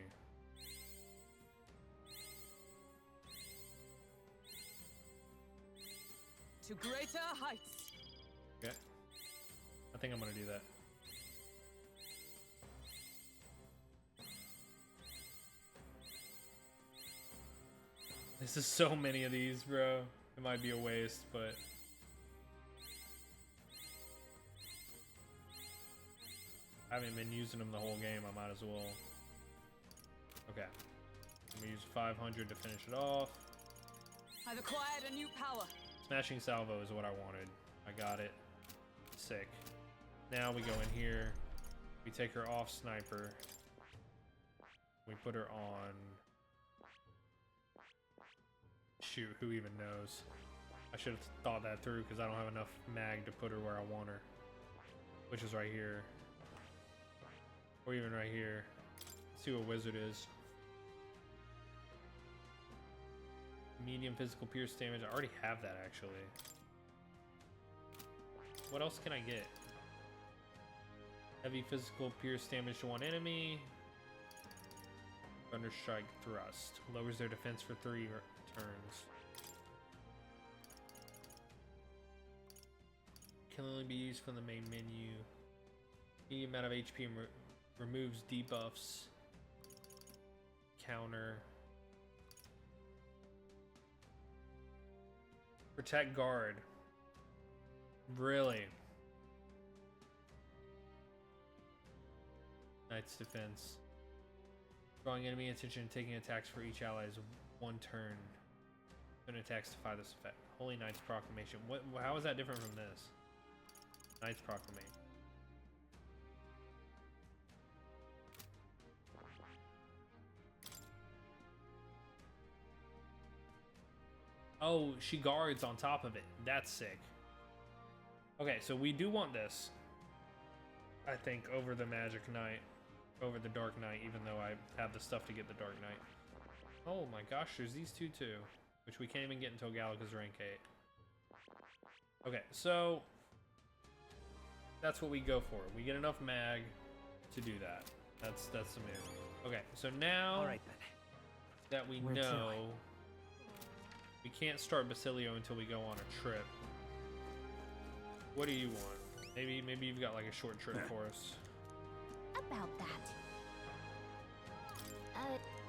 To greater heights. Okay. I think I'm gonna do that. This is so many of these, bro. It might be a waste, but I haven't been using them the whole game. I might as well. Okay. I'm gonna use 500 to finish it off. I've acquired a new power. Smashing salvo is what I wanted. I got it. Sick. Now we go in here. We take her off sniper. We put her on. Shoot, who even knows? I should have thought that through because I don't have enough mag to put her where I want her. Which is right here. Or even right here. Let's see what wizard is. Medium physical pierce damage. I already have that actually. What else can I get? Heavy physical pierce damage to one enemy. Thunderstrike thrust. Lowers their defense for 3 turns. Can only be used from the main menu. Medium amount of HP and removes debuffs. Counter. Protect guard. Really? Knight's defense. Drawing enemy attention and taking attacks for each ally is 1 turn. When attacks defy this effect. Holy Knight's Proclamation. What? How is that different from this? Knight's Proclamation. Oh, she guards on top of it. That's sick. Okay, so we do want this. I think over the Magic Knight, over the Dark Knight, even though I have the stuff to get the Dark Knight. Oh my gosh, there's these two too, which we can't even get until Galac's rank 8. Okay, so that's what we go for. We get enough mag to do that. That's the move. Okay, so now All right, then. that we know we can't start Basilio until we go on a trip. What do you want? Maybe you've got like a short trip for us. About that.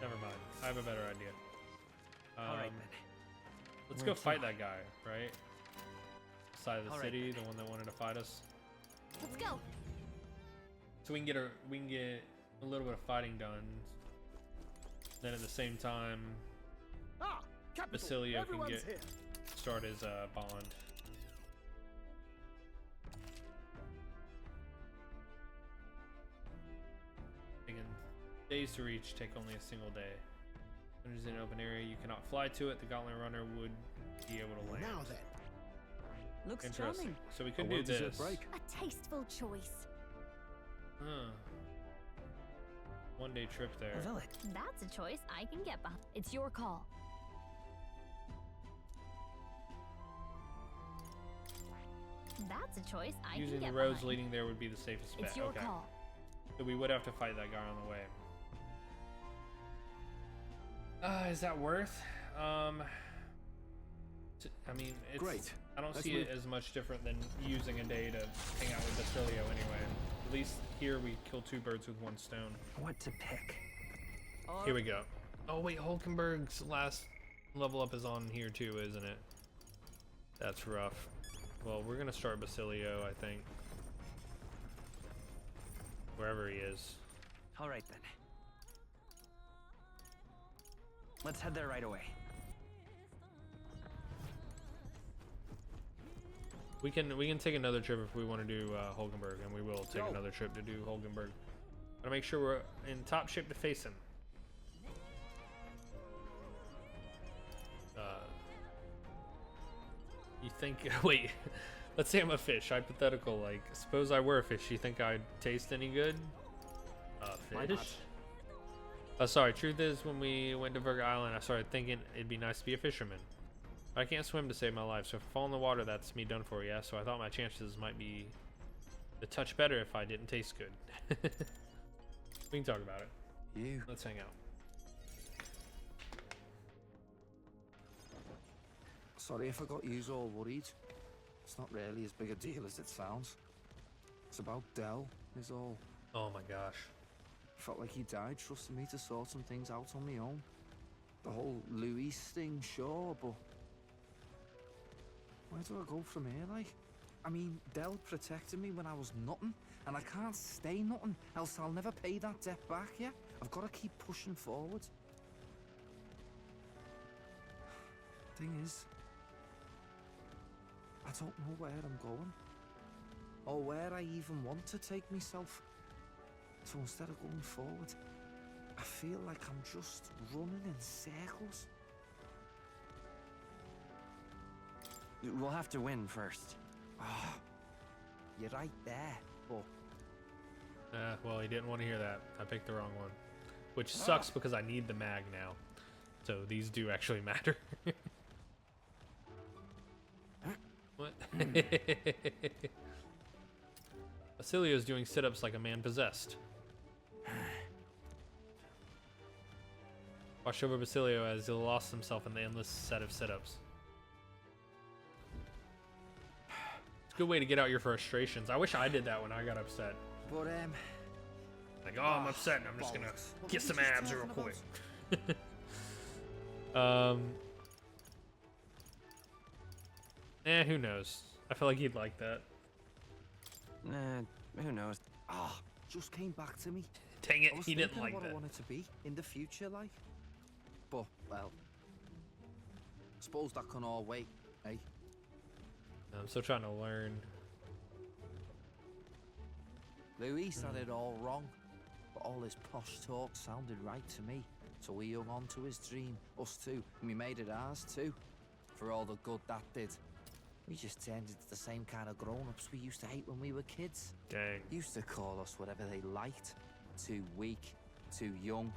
Never mind. I have a better idea. All right, then. Let's Where go fight to? that guy, right? Side of the All right, city, then. the one that wanted to fight us. Let's go. So we can get a little bit of fighting done. Then at the same time, Basilio can start his bond. Taking days to reach, take only a single day. When it is in an open area, you cannot fly to it. The Gauntlet Runner would be able to land. Now then. Looks Interesting. charming. So we could do this. A tasteful choice. Huh. 1 day trip there. That's a choice I can get behind. It's your call. That's a choice I can Using get the roads behind. leading there would be the safest bet. It's your Okay. call. So we would have to fight that guy on the way. Is that worth? I mean, it's Great. I don't Let's see it move. as much different than using a day to hang out with Basilio anyway. At least here we kill 2 birds with 1 stone. What to pick? Here we go. Oh wait, Hulkenberg's last level up is on here too, isn't it? That's rough. Well, we're gonna start Basilio, I think. Wherever he is. All right, then. Let's head there right away. We can take another trip if we want to do Hulkenberg, and we will take another trip to do Hulkenberg. Gotta make sure we're in top shape to face him. You think? Wait, let's say I'm a fish. Hypothetical. Like, suppose I were a fish. You think I'd taste any good? Why not? Fish. Sorry. Truth is, when we went to Virgo Island, I started thinking it'd be nice to be a fisherman. I can't swim to save my life, so if I fall in the water, that's me done for, yeah? So I thought my chances might be a touch better if I didn't taste good. We can talk about it. You. Let's hang out. Sorry if I got you all worried. It's not really as big a deal as it sounds. It's about Del, is all. Oh my gosh. Felt like he died trusting me to sort some things out on my own. The whole Luis thing, sure, but where do I go from here, like? I mean, Del protected me when I was nothing, and I can't stay nothing, else I'll never pay that debt back, yeah? I've got to keep pushing forward. Thing is, I don't know where I'm going, or where I even want to take myself. So instead of going forward, I feel like I'm just running in circles. We'll have to win first. Ah, you're right there, but... Well, he didn't want to hear that. I picked the wrong one. Which sucks because I need the mag now. So these do actually matter. What? Basilio's doing sit-ups like a man possessed. Watch over Basilio as he lost himself in the endless set of sit-ups. It's a good way to get out your frustrations. I wish I did that when I got upset. But, like, oh, I'm upset and I'm just gonna get some abs real quick. Who knows? I feel like he'd like that. Who knows? Ah, just came back to me. Dang it, I was he didn't thinking like what that. I wanted to be in the future, like. But, well, suppose that can all wait, eh? I'm still trying to learn. Luis had it all wrong, but all his posh talk sounded right to me. So we hung on to his dream, us too, and we made it ours too. For all the good that did. We just turned into the same kind of grown-ups we used to hate when we were kids. Dang. Used to call us whatever they liked. Too weak, too young,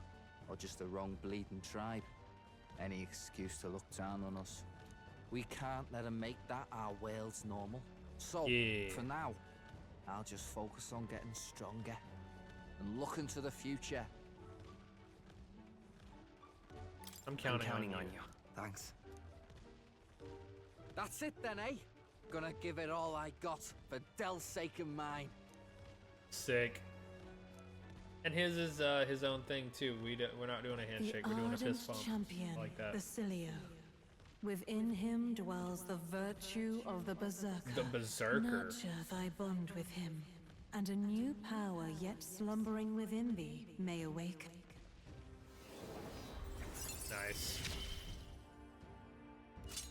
or just the wrong bleeding tribe. Any excuse to look down on us. We can't let them make that our world's normal. So, for now, I'll just focus on getting stronger and looking to the future. I'm counting on you. Thanks. That's it then, eh? Gonna give it all I got for Del's sake and mine. Sick. And his is his own thing too. We're not doing a handshake. We're doing a fist bump. Champion, like that. Basilio. Within him dwells the virtue of the Berserker. The Berserker. Nurture thy bond with him, and a new power yet slumbering within thee may awaken. Nice.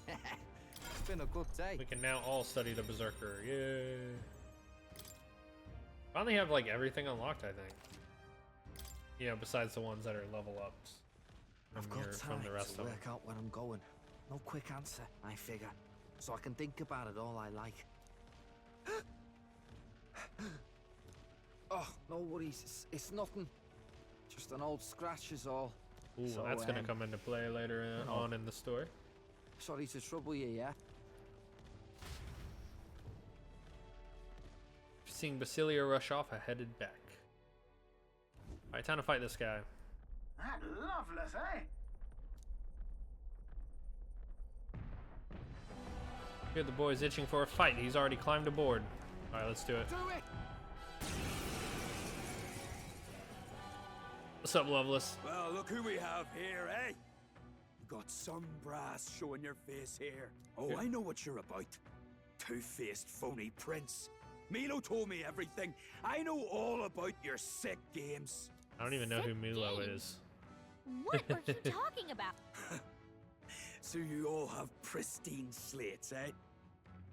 It's been a good day. We can now all study the Berserker. Yay. Finally have like everything unlocked, I think. You know, besides the ones that are level ups I've got time from the rest to of them. work out where I'm going. No quick answer, I figure. So I can think about it all I like. Oh, no worries. It's nothing. Just an old scratch is all. Ooh, So, that's gonna come into play later on in the story. Sorry to trouble you, yeah? Seeing Basilio rush off, I headed back. Alright, time to fight this guy. That loveless, eh? Good, the boy's itching for a fight. He's already climbed aboard. Alright, let's do it. Do it! What's up, Loveless? Well, look who we have here, eh? You got some brass showing your face here. Oh, I know what you're about. Two-faced phony prince. Milo told me everything. I know all about your sick games. I don't even know who Milo is. What are you talking about? So you all have pristine slates, eh?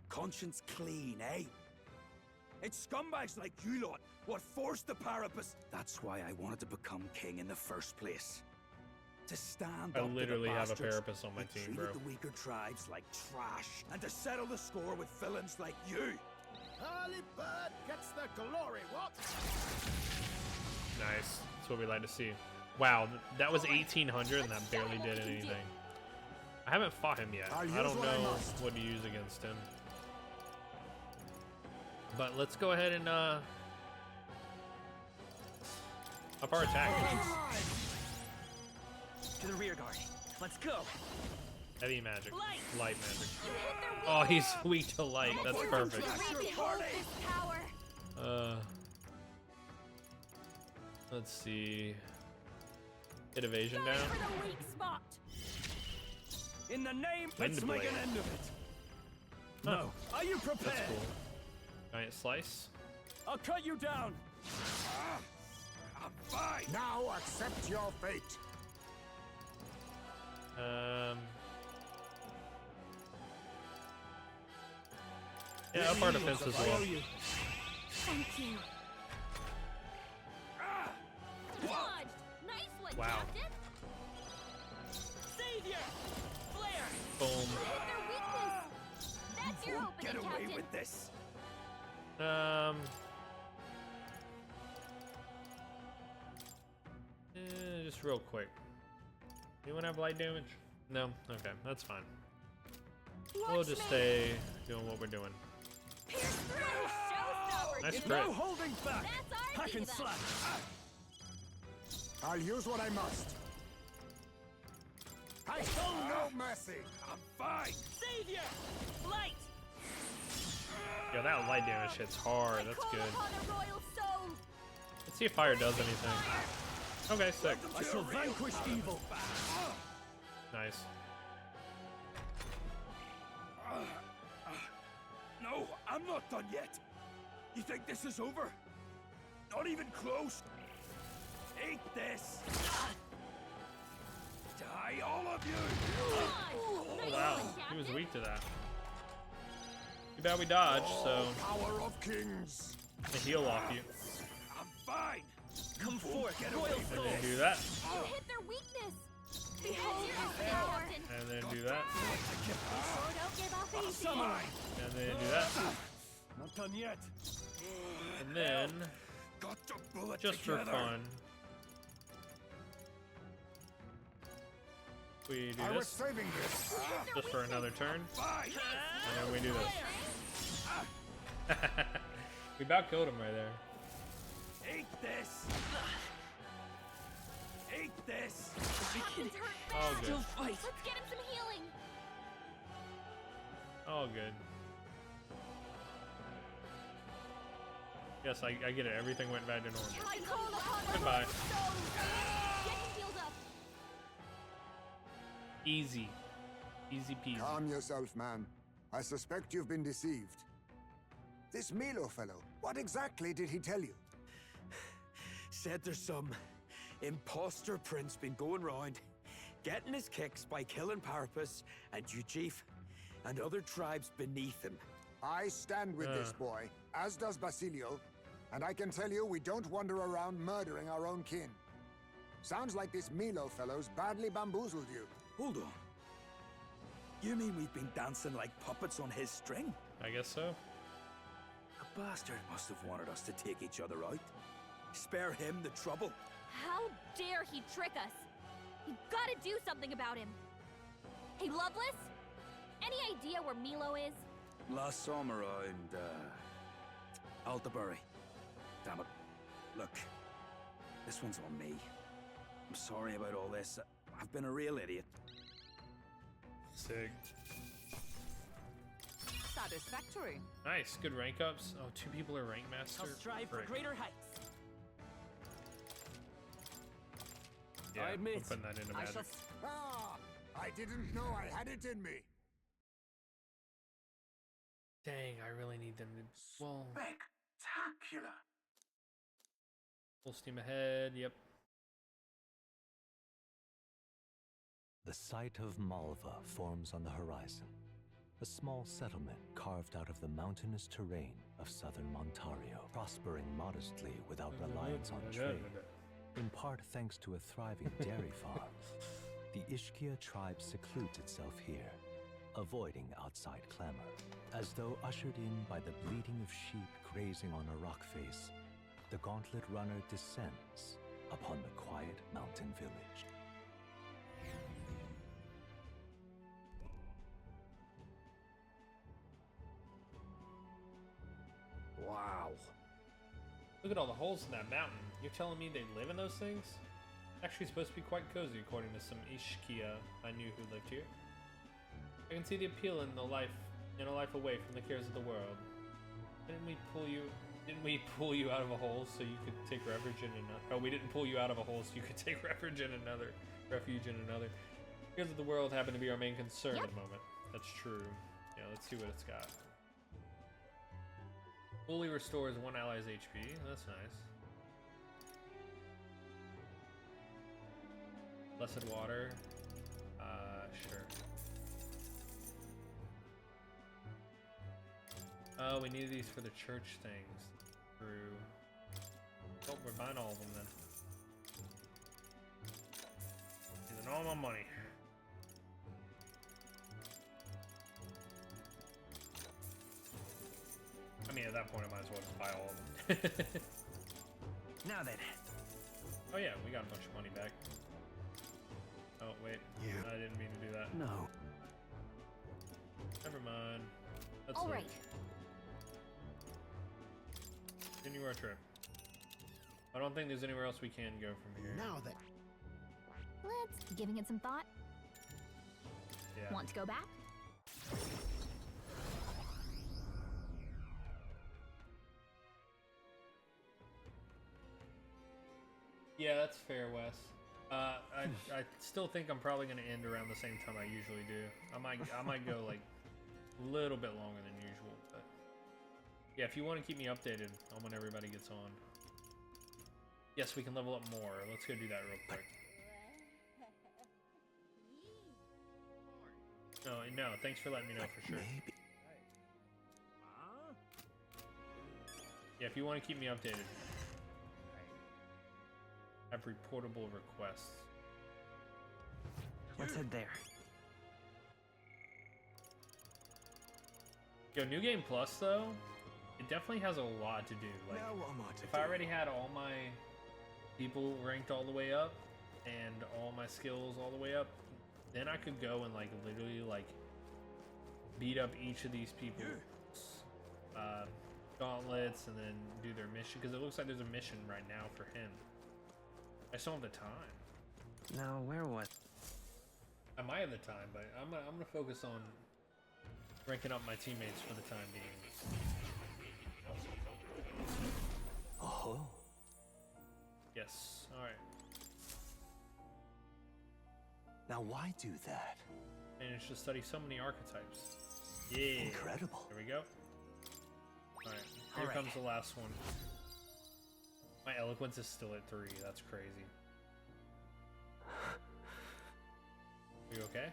Conscience clean, eh? It's scumbags like you lot what forced the Parapus. That's why I wanted to become king in the first place. To stand I up literally to the have a bastards Parapus on my who team, bro. treated the weaker tribes like trash, and to settle the score with villains like you. Early bird gets the glory, what? Nice. That's what we like to see. Wow, that was 1800 and that barely did anything. I haven't fought him yet. I don't know what to use against him. But let's go ahead and Up our attack. To the rear guard. Let's go. Heavy magic. Light magic. Oh, he's weak to light. That's perfect. Let's see. Hit evasion down. In the name, Wind let's blade. make an end of it. Huh. No. Are you prepared? That's cool. Giant slice. I'll cut you down. I'm fine. Now accept your fate. Yeah, up our defense as well. Thank you. Dodged. Nice one, Wow. Captain. Savior. Flare. Boom. Hit their weakness. That's your opening, Get away Captain. with this. Just real quick. Anyone have light damage? No? Okay, that's fine. We'll just stay doing what we're doing. Nice crit. No holding back. Hack and slash. I'll use what I must. I show no mercy. I'm fine. Savior. Light. Yeah, that light damage hits hard. That's good. Let's see if fire does anything. Okay, sick. I shall vanquish evil. Nice. No, I'm not done yet. You think this is over? Not even close. Eat this. Die, all of you. Oh, wow. He was weak to that. Too bad we dodged, so Power of kings. I heal off you. I'm fine. Come forth, get away. And then do that. You hit their weakness. Behold your opening, Captain. And then do that. Sure don't give up easy. Samurai. And then do that. Not done yet. And then, Got to pull it just together. for fun, we do I was this. saving this. Just for another turn. Fine. And then we do this. We about killed him right there. Eat this. Eat this. Captain's hurt All bad. good. Let's get him some healing. All good. Yes, I get it. Everything went back to normal. I call upon the Goodbye. Lord's soul. Get him healed up. Easy. Easy peasy. Calm yourself, man. I suspect you've been deceived. This Milo fellow, what exactly did he tell you? Said there's some imposter prince been going round, getting his kicks by killing Parapus and Ujif and other tribes beneath him. I stand with this boy, as does Basilio, and I can tell you we don't wander around murdering our own kin. Sounds like this Milo fellow's badly bamboozled you. Hold on. You mean we've been dancing like puppets on his string? I guess so. The bastard must have wanted us to take each other out. Spare him the trouble. How dare he trick us? You've got to do something about him. Hey, Loveless? Any idea where Milo is? Last summer around, Altabury. Damn it. Look, this one's on me. I'm sorry about all this. I've been a real idiot. Sick. Satisfactory. Nice. Good rank ups. Oh, 2 people are rank master. I'll strive for Frick. greater heights. Yeah, I admit, I'm putting that into I magic. shall Ah! I didn't know I had it in me. Dang, I really need them to. Well, Spectacular. full steam ahead. Yep. The site of Malva forms on the horizon, a small settlement carved out of the mountainous terrain of southern Montario, prospering modestly without reliance on trade, in part thanks to a thriving dairy farm. The Ishkia tribe secludes itself here, avoiding outside clamor. As though ushered in by the bleating of sheep grazing on a rock face, the gauntlet runner descends upon the quiet mountain village. Wow. Look at all the holes in that mountain. You're telling me they live in those things? Actually supposed to be quite cozy according to some Ishkia I knew who lived here. I can see the appeal in a life away from the cares of the world. Didn't we pull you out of a hole so you could take refuge in another? Oh, we didn't pull you out of a hole so you could take refuge in another. Cares of the world happen to be our main concern at the moment. That's true. Yeah, let's see what it's got. Fully restores one ally's HP. That's nice. Blessed water. Sure. Oh, we need these for the church things. True. Oh, we're buying all of them then. Using all my money. I mean, at that point, I might as well just buy all of them. Now then. Oh yeah, we got a bunch of money back. Oh wait, I didn't mean to do that. No. Never mind. That's all right. Continue our trip. I don't think there's anywhere else we can go from here. Now then. Let's giving it some thought. Yeah. Want to go back? Yeah, that's fair, Wes. I still think I'm probably gonna end around the same time I usually do. I might go like a little bit longer than usual, but yeah, if you want to keep me updated on when everybody gets on. Yes, we can level up more. Let's go do that real quick. No, thanks for letting me know for sure. Yeah, if you want to keep me updated. Have reportable requests. Let's head there. Yo, New Game Plus though, it definitely has a lot to do. Like, if I already had all my people ranked all the way up and all my skills all the way up, then I could go and like literally like beat up each of these people's gauntlets and then do their mission, because it looks like there's a mission right now for him. I still have the time. Now, where was... I might have the time, but I'm gonna focus on ranking up my teammates for the time being. Oh. Yes. All right. Now, why do that? Managed to study so many archetypes. Yeah. Incredible. There we go. All right. Here comes the last one. My eloquence is still at 3. That's crazy. Are you okay?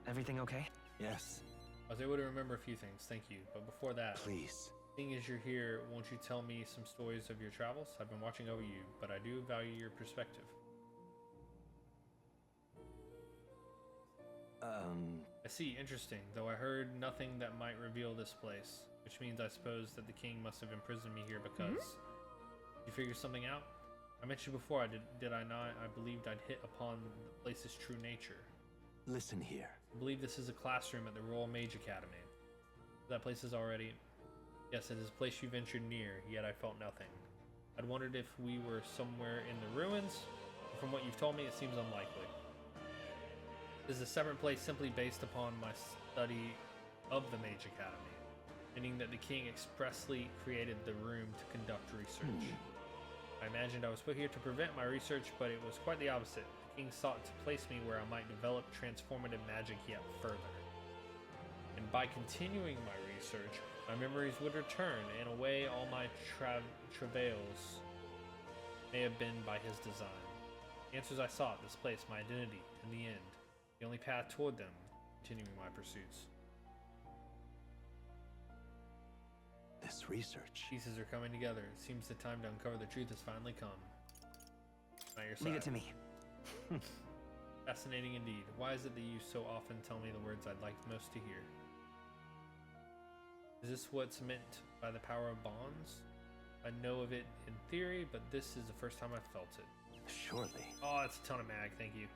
Everything okay? Yes. I was able to remember a few things. Thank you. But before that, please. Seeing as you're here, won't you tell me some stories of your travels? I've been watching over you, but I do value your perspective. I see. Interesting. Though I heard nothing that might reveal this place, which means I suppose that the king must have imprisoned me here because... You figure something out? I mentioned before, did I not? I believed I'd hit upon the place's true nature. Listen here. I believe this is a classroom at the Royal Mage Academy. That place is already... Yes, it is a place you ventured near, yet I felt nothing. I'd wondered if we were somewhere in the ruins. From what you've told me, it seems unlikely. This is a separate place simply based upon my study of the Mage Academy, meaning that the king expressly created the room to conduct research. I imagined I was put here to prevent my research, but it was quite the opposite. The king sought to place me where I might develop transformative magic yet further. And by continuing my research, my memories would return. In a way, all my travails may have been by his design. The answers I sought, this place, my identity, in the end. The only path toward them, continuing my pursuits. This research. Pieces are coming together. It seems the time to uncover the truth has finally come. At your side. Leave it to me. Fascinating indeed. Why is it that you so often tell me the words I'd like most to hear? Is this what's meant by the power of bonds? I know of it in theory, but this is the first time I've felt it. Surely. Oh, that's a ton of mag. Thank you.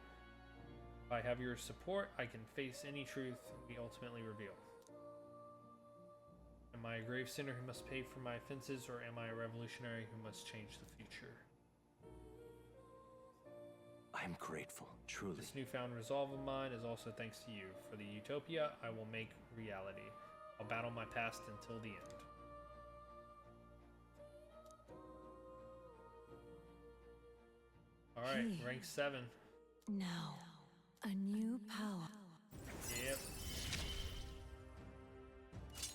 If I have your support, I can face any truth we ultimately reveal. Am I a grave sinner who must pay for my offenses, or am I a revolutionary who must change the future? I'm grateful, truly. This newfound resolve of mine is also thanks to you. For the utopia I will make reality. I'll battle my past until the end. Alright, rank 7. Now, a new power. Yep.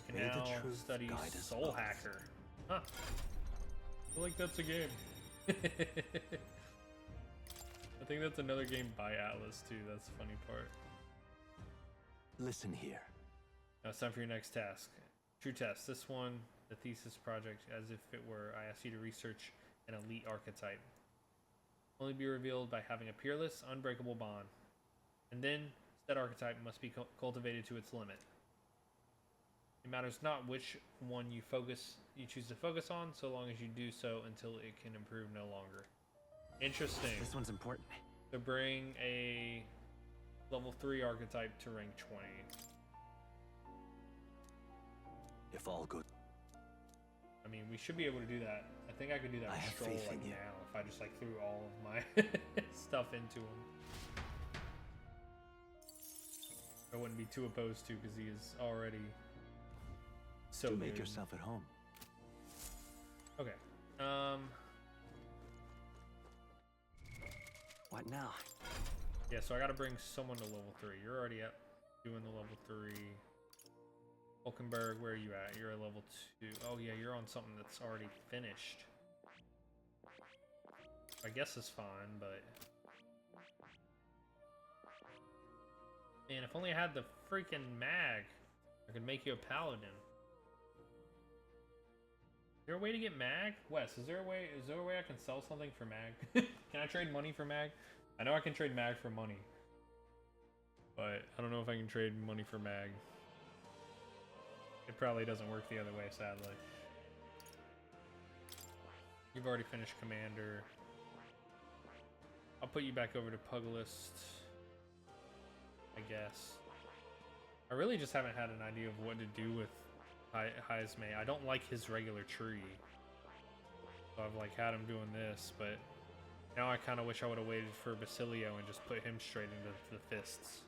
I can now study Soul Hacker. Huh. I feel like that's a game. I think that's another game by Atlas too. That's the funny part. Listen here. Now it's time for your next task. True test. This one, the thesis project, as if it were. I asked you to research an elite archetype. Only be revealed by having a peerless, unbreakable bond. And then, said archetype must be cultivated to its limit. It matters not which one you choose to focus on, so long as you do so until it can improve no longer. Interesting. This one's important. So bring a level 3 archetype to rank 20. If all good. I mean, we should be able to do that. I think I could do that with Stroll like now if I just like threw all of my stuff into him. I wouldn't be too opposed to because he is already so Do good. make yourself at home. Okay. What now? Yeah, so I gotta bring someone to level 3. You're already at doing the level 3. Hulkenberg, where are you at? You're at level 2. Oh yeah, you're on something that's already finished. I guess it's fine, but... Man, if only I had the freaking mag, I could make you a paladin. Is there a way to get mag? Wes, is there a way I can sell something for mag? Can I trade money for mag? I know I can trade mag for money. But I don't know if I can trade money for mag. It probably doesn't work the other way, sadly. You've already finished Commander. I'll put you back over to Puglist, I guess. I really just haven't had an idea of what to do with Heismay. I don't like his regular tree. So I've like had him doing this, but now I kind of wish I would have waited for Basilio and just put him straight into the fists.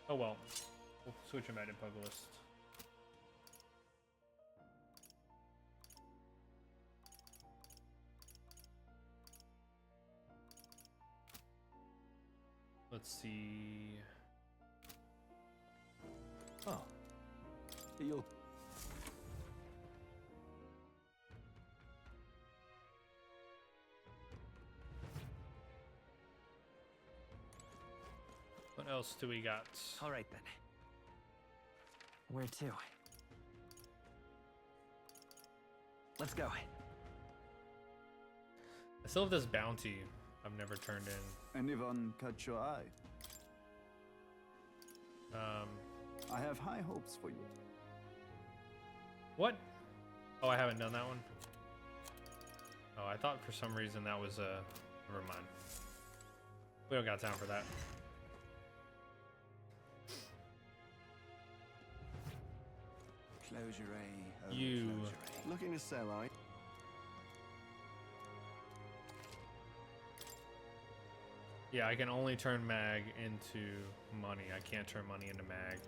Oh well. We'll switch him back to Puglist. Let's see. Oh. You'll... What else do we got? All right then. Where to? Let's go. I still have this bounty I've never turned in. Anyone catch your eye? I have high hopes for you. What? Oh, I haven't done that one? Oh, I thought for some reason that was never mind. We don't got time for that. You looking to sell, are you? Yeah, I can only turn mag into money. I can't turn money into mag.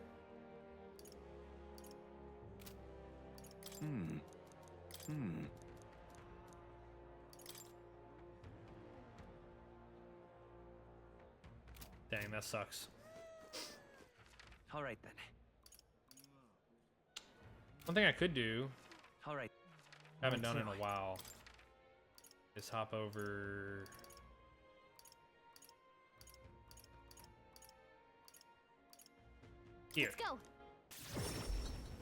Dang, that sucks. All right then. One thing I could do, All right. haven't done in a while, is hop over. Here. Let's go.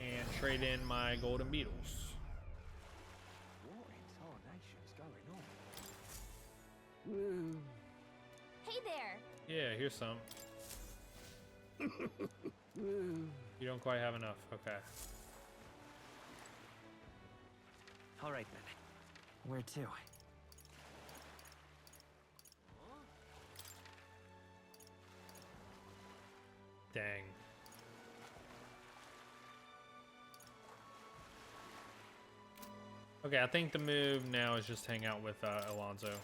And trade in my golden beetles. What in tarnation is going on? Hey there. Yeah, here's some. You don't quite have enough. Okay. All right then. Where to? Dang. Okay, I think the move now is just hang out with Alonso.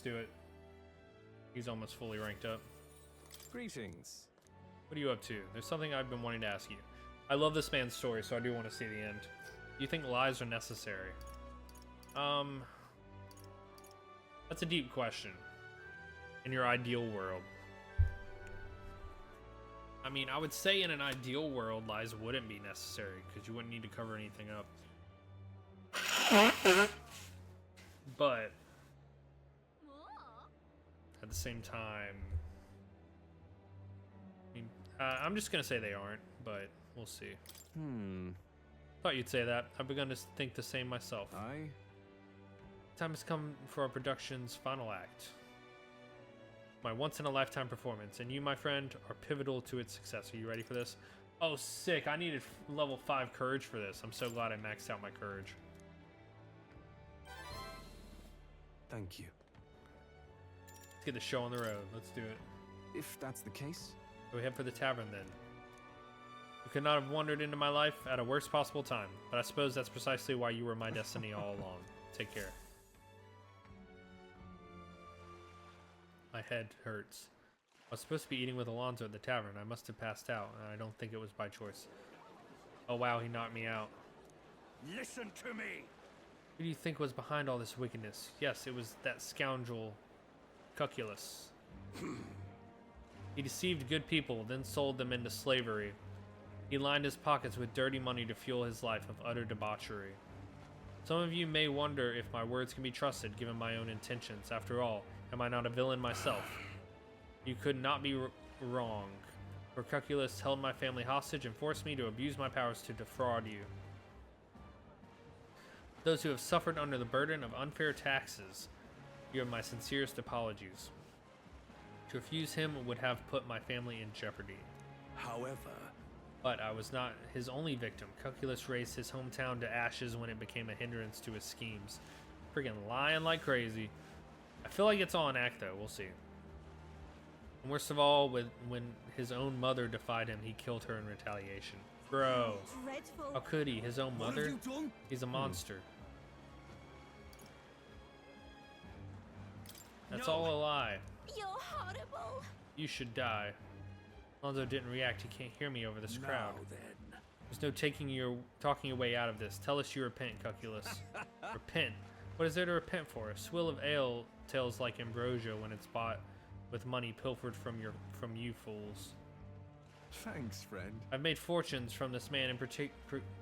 do it. He's almost fully ranked up. Greetings. What are you up to? There's something I've been wanting to ask you. I love this man's story, so I do want to see the end. Do you think lies are necessary? That's a deep question. In your ideal world. I mean, I would say in an ideal world, lies wouldn't be necessary, because you wouldn't need to cover anything up. But at the same time, I mean, I'm just gonna say they aren't, but we'll see. Thought you'd say that. I've begun to think the same myself. Time has come for our production's final act. My once-in-a-lifetime performance, and you, my friend, are pivotal to its success. Are you ready for this? Oh, sick. I needed level 5 courage for this. I'm so glad I maxed out my courage. Thank you. Let's get the show on the road. Let's do it. If that's the case. So we head for the tavern, then. You could not have wandered into my life at a worst possible time, but I suppose that's precisely why you were my destiny all along. Take care. My head hurts. I was supposed to be eating with Alonzo at the tavern. I must have passed out, and I don't think it was by choice. Oh wow, he knocked me out. Listen to me! Who do you think was behind all this wickedness? Yes, it was that scoundrel, Cuculus. He deceived good people, then sold them into slavery. He lined his pockets with dirty money to fuel his life of utter debauchery. Some of you may wonder if my words can be trusted, given my own intentions. After all, am I not a villain myself? You could not be wrong, for Cuculus held my family hostage and forced me to abuse my powers to defraud you. Those who have suffered under the burden of unfair taxes, you have my sincerest apologies. To refuse him would have put my family in jeopardy. However, but I was not his only victim. Cuculus raised his hometown to ashes when it became a hindrance to his schemes. Freaking lying like crazy. I feel like it's all an act though, we'll see. And worst of all, when his own mother defied him, he killed her in retaliation. Bro, how could he? His own mother? He's a monster. That's all a lie. You're horrible. You should die. Alonzo didn't react. He can't hear me over this crowd. Then. There's no talking your way out of this. Tell us you repent, Cuculus. Repent? What is there to repent for? A swill of ale tastes like ambrosia when it's bought with money pilfered from you fools. Thanks, friend. I've made fortunes from this man in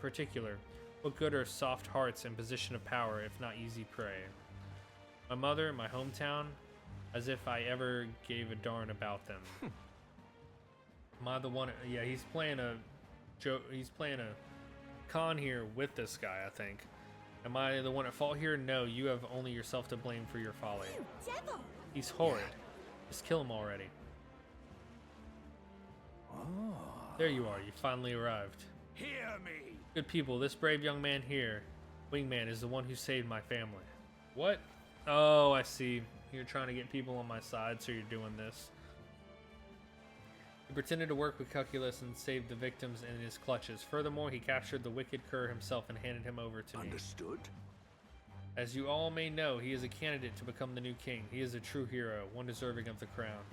particular. What good are soft hearts in position of power if not easy prey? My mother, my hometown, as if I ever gave a darn about them. Am I the one? Yeah, he's playing a joke. He's playing a con here with this guy, I think. Am I the one at fault here? No, you have only yourself to blame for your folly. You devil! He's horrid. Just kill him already. Oh. There you are. You finally arrived. Hear me! Good people, this brave young man here, Wingman, is the one who saved my family. What? Oh, I see. You're trying to get people on my side, so you're doing this. He pretended to work with Cuculus and saved the victims in his clutches. Furthermore, he captured the wicked cur himself and handed him over to me. Understood. As you all may know, he is a candidate to become the new king. He is a true hero, one deserving of the crown.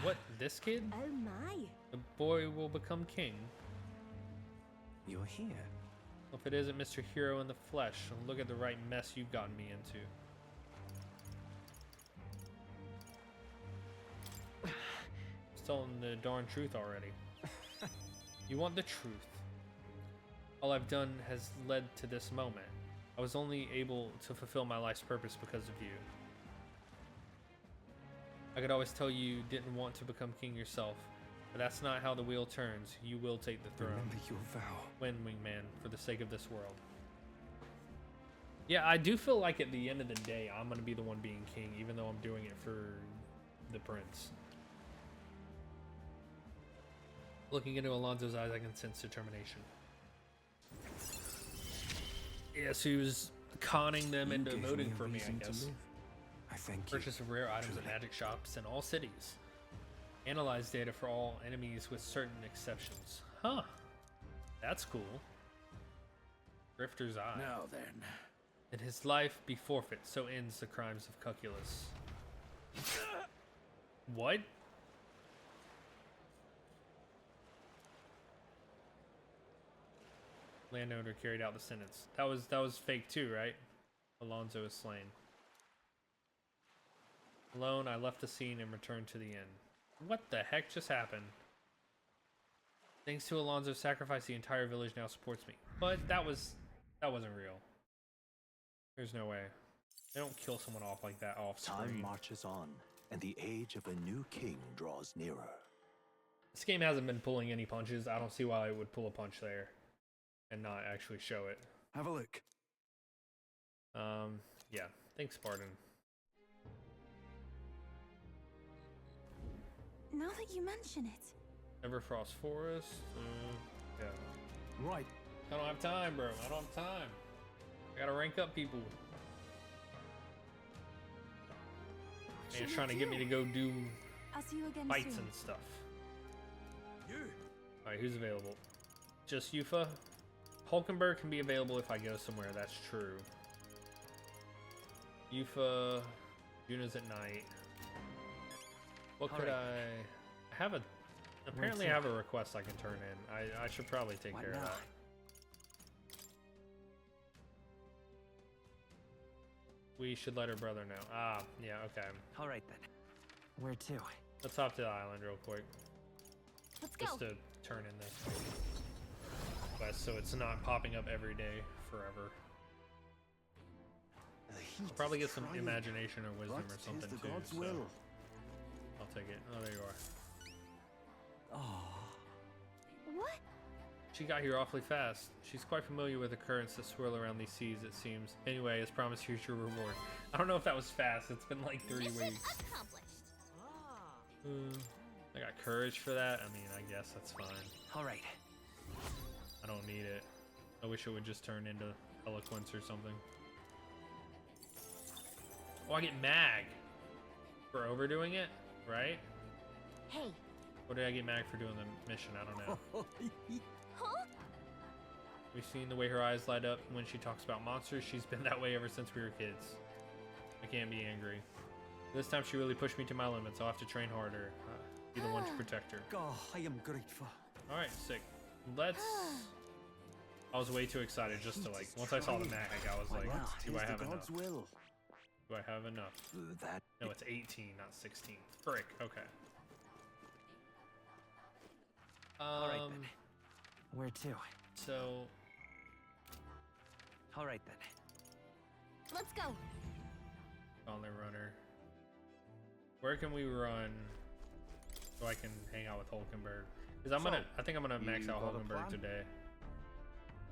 What, this kid? Oh my. The boy will become king. You're here. Well, if it isn't Mr. Hero in the flesh, look at the right mess you've gotten me into. Telling the darn truth already. You want the truth. All I've done has led to this moment. I was only able to fulfill my life's purpose because of you. I could always tell you didn't want to become king yourself, but that's not how the wheel turns. You will take the throne. Remember your vow. Win, Wingman, for the sake of this world. Yeah, I do feel like at the end of the day, I'm going to be the one being king, even though I'm doing it for the prince. Looking into Alonzo's eyes, I can sense determination. Yes, he was conning them into voting for me, I guess. I thank you. Purchase of rare items at magic shops in all cities. Analyze data for all enemies with certain exceptions. Huh. That's cool. Grifter's Eye. Now then, And his life be forfeit, so ends the crimes of Cuculus. What? Landowner carried out the sentence. That was fake too, right? Alonso is slain. Alone, I left the scene and returned to the inn. What the heck just happened? Thanks to Alonso's sacrifice, the entire village now supports me. But that wasn't real. There's no way. They don't kill someone off like that off screen. Time marches on, and the age of a new king draws nearer. This game hasn't been pulling any punches. I don't see why it would pull a punch there and not actually show it. Have a look. Yeah. Thanks, Spartan. Now that you mention it. Everfrost Forest. Yeah. Right. I don't have time, bro. I don't have time. I gotta rank up people. And you're trying to get me to go do I'll see you again fights soon. and stuff. Alright, who's available? Just Yufa? Hulkenberg can be available if I go somewhere, that's true. Yufa, Yuna's at night. What could I have a... Apparently I have a request I can turn in. I should probably take care of that. We should let her brother know. Ah, yeah, okay. Alright then. Where to? Let's hop to the island real quick. Let's Just to turn in this quest so it's not popping up every day forever. I'll probably get some imagination or wisdom or something too. So I'll take it. Oh, there you are. Oh. What? She got here awfully fast. She's quite familiar with the currents that swirl around these seas, it seems. Anyway, as promised, here's your reward. I don't know if that was fast. It's been like 3 weeks. Accomplished. I got courage for that. I mean, I guess that's fine. Alright. I don't need it. I wish it would just turn into eloquence or something. Oh, I get mag for overdoing it, right? Hey. Or did I get mag for doing the mission? I don't know. Huh? We've seen the way her eyes light up when she talks about monsters. She's been that way ever since we were kids. I can't be angry. This time she really pushed me to my limits. I'll have to train harder. Be the one to protect her. Oh, I am grateful. Alright, sick. Let's... I was way too excited just to like... Once I saw the mag, I was like, do I have enough? Do I have enough? No, it's 18, not 16. Frick, okay. Alright then. Where to? So... Alright then. Let's go. On the runner. Where can we run so I can hang out with Hulkenberg? Because I think I'm gonna max out Hulkenberg today.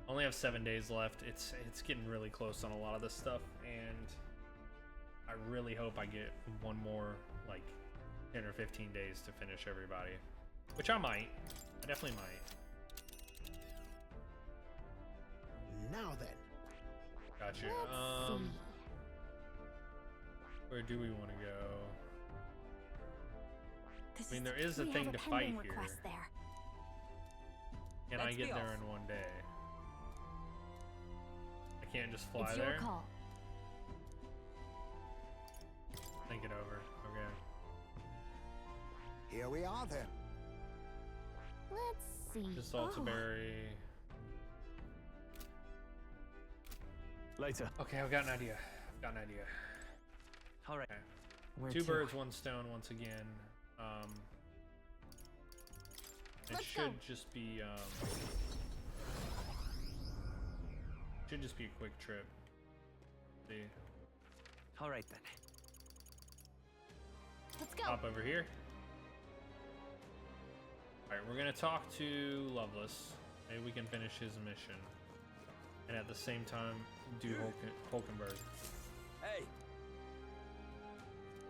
Only have 7 days left. It's getting really close on a lot of this stuff, and I really hope I get one more like 10 or 15 days to finish everybody, which I might. I definitely might. Now then. Gotcha. Where do we want to go? I mean, there is a thing to fight here. Can I get there in one day? I can't just fly it's there? Your call. Think it over. Okay. Here we are then. Let's see. Just Saltaberry. Later. Okay, I've got an idea. Alright. Okay. Two birds, one stone once again. It should just be a quick trip. See. Alright then. Let's go. Hop over here. Alright, we're gonna talk to Loveless. Maybe we can finish his mission. And at the same time do Hulkenberg. Hey.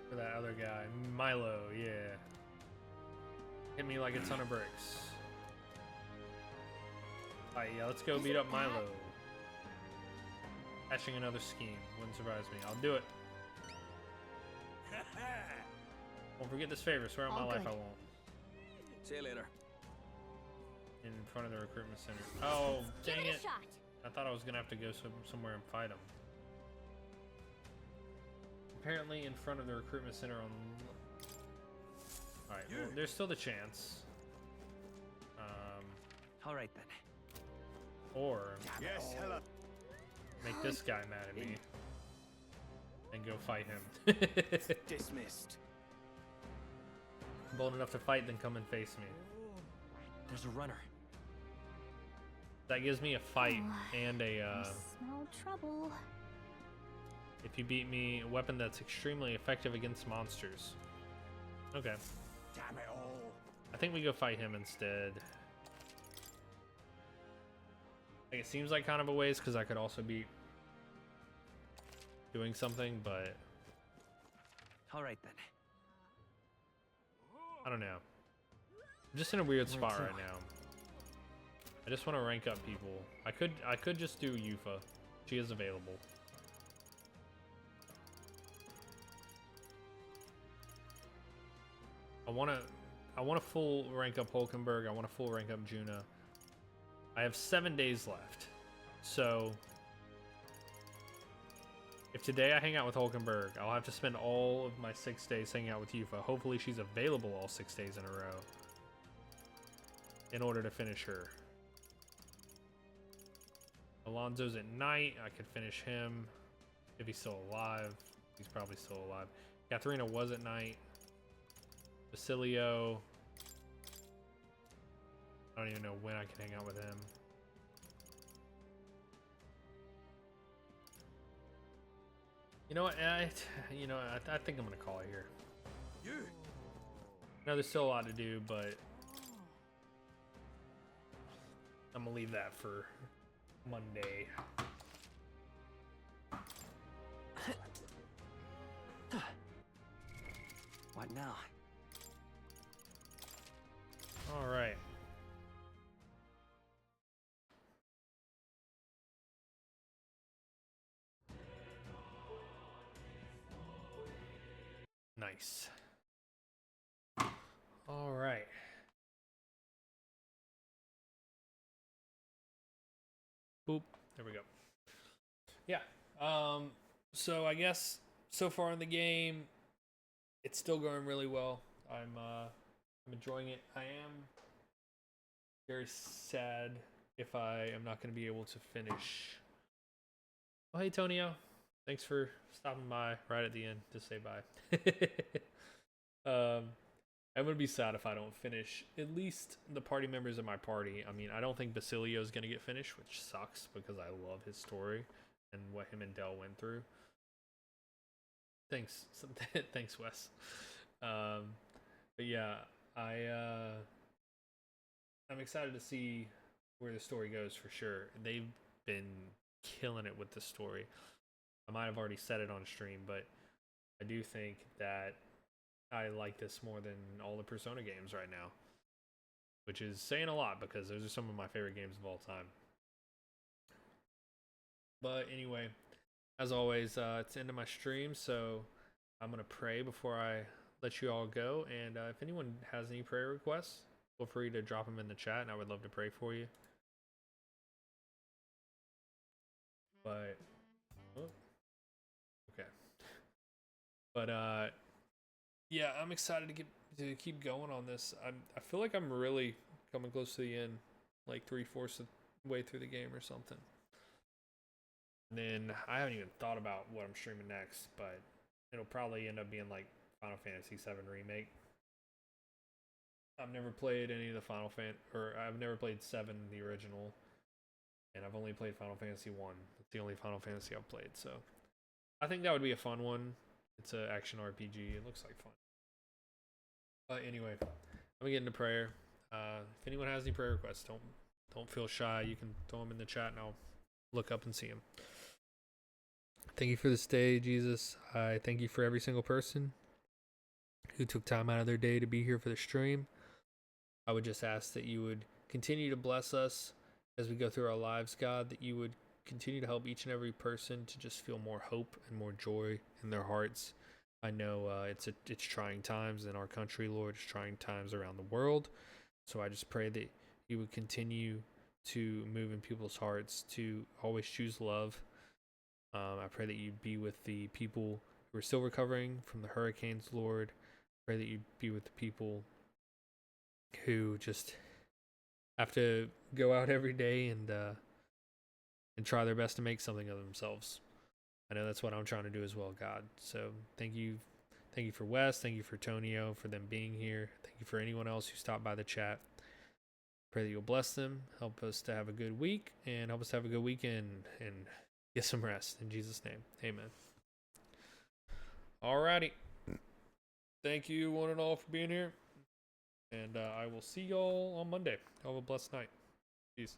For that other guy. Milo, yeah. Hit me like a ton of bricks. Alright, yeah, let's go beat up Milo. Hatching another scheme. Wouldn't surprise me. I'll do it. Won't forget this favor. Swear on my life I won't. See you later. In front of the recruitment center. Oh, dang Give it it. a shot. I thought I was going to have to go somewhere and fight him. apparently in front of the recruitment center on... Alright, well, there's still the chance. Alright then. Or... Yes, hello. Make this guy mad at me. And go fight him. Dismissed. Bold enough to fight, then come and face me. There's a runner. That gives me a fight and a, Smell trouble. if you beat me, a weapon that's extremely effective against monsters. Okay. Damn it all. I think we go fight him instead. Like, it seems like kind of a waste because I could also be doing something, but Alright then. I don't know. I'm just in a weird spot right now. I just want to rank up people. I could just do Yufa. She is available. I want to full rank up Hulkenberg. I want to full rank up Juna. I have 7 days left. So if today I hang out with Hulkenberg, I'll have to spend all of my 6 days hanging out with Yufa. Hopefully she's available all 6 days in a row in order to finish her. Alonso's at night. I could finish him if he's still alive. He's probably still alive. Katharina was at night. Basilio. I don't even know when I can hang out with him. You know what? I think I'm gonna call it here. I know there's still a lot to do, but I'm gonna leave that for Monday. What now? All right. Nice. All right. Boop. There we go. Yeah. So I guess so far in the game, it's still going really well. I'm enjoying it. I am very sad if I am not going to be able to finish. Oh, hey, Tonio. Thanks for stopping by right at the end to say bye. I'm going to be sad if I don't finish at least the party members of my party. I mean, I don't think Basilio is going to get finished, which sucks because I love his story and what him and Del went through. Thanks. Thanks, Wes. But yeah, I'm excited to see where the story goes for sure. They've been killing it with the story. I might have already said it on stream, but I do think that I like this more than all the Persona games right now, which is saying a lot because those are some of my favorite games of all time. But anyway, as always, it's the end of my stream, so I'm going to pray before I let you all go. And if anyone has any prayer requests, feel free to drop them in the chat, and I would love to pray for you. But, oh, okay. But, yeah, I'm excited to keep going on this. I feel like I'm really coming close to the end, like 3/4 of the way through the game or something. And then I haven't even thought about what I'm streaming next, but it'll probably end up being like Final Fantasy VII Remake. I've never played any of the I've never played 7, the original, and I've only played Final Fantasy 1. It's the only Final Fantasy I've played, so I think that would be a fun one. It's an action RPG. It looks like fun. But anyway, I'm gonna get into prayer. If anyone has any prayer requests, don't feel shy. You can throw them in the chat, and I'll look up and see them. Thank you for this day, Jesus. I thank you for every single person who took time out of their day to be here for the stream. I would just ask that you would continue to bless us as we go through our lives, God, that you would continue to help each and every person to just feel more hope and more joy in their hearts. I know it's trying times in our country, Lord. It's trying times around the world. So I just pray that you would continue to move in people's hearts to always choose love. I pray that you'd be with the people who are still recovering from the hurricanes, Lord. Pray that you be with the people who just have to go out every day and try their best to make something of themselves. I know that's what I'm trying to do as well, God. So thank you for Wes, thank you for Tonio, for them being here. Thank you for anyone else who stopped by the chat. Pray that you'll bless them, help us to have a good week, and help us to have a good weekend and get some rest. In Jesus' name, amen. Alrighty. Thank you one and all for being here. And I will see y'all on Monday. Have a blessed night. Peace.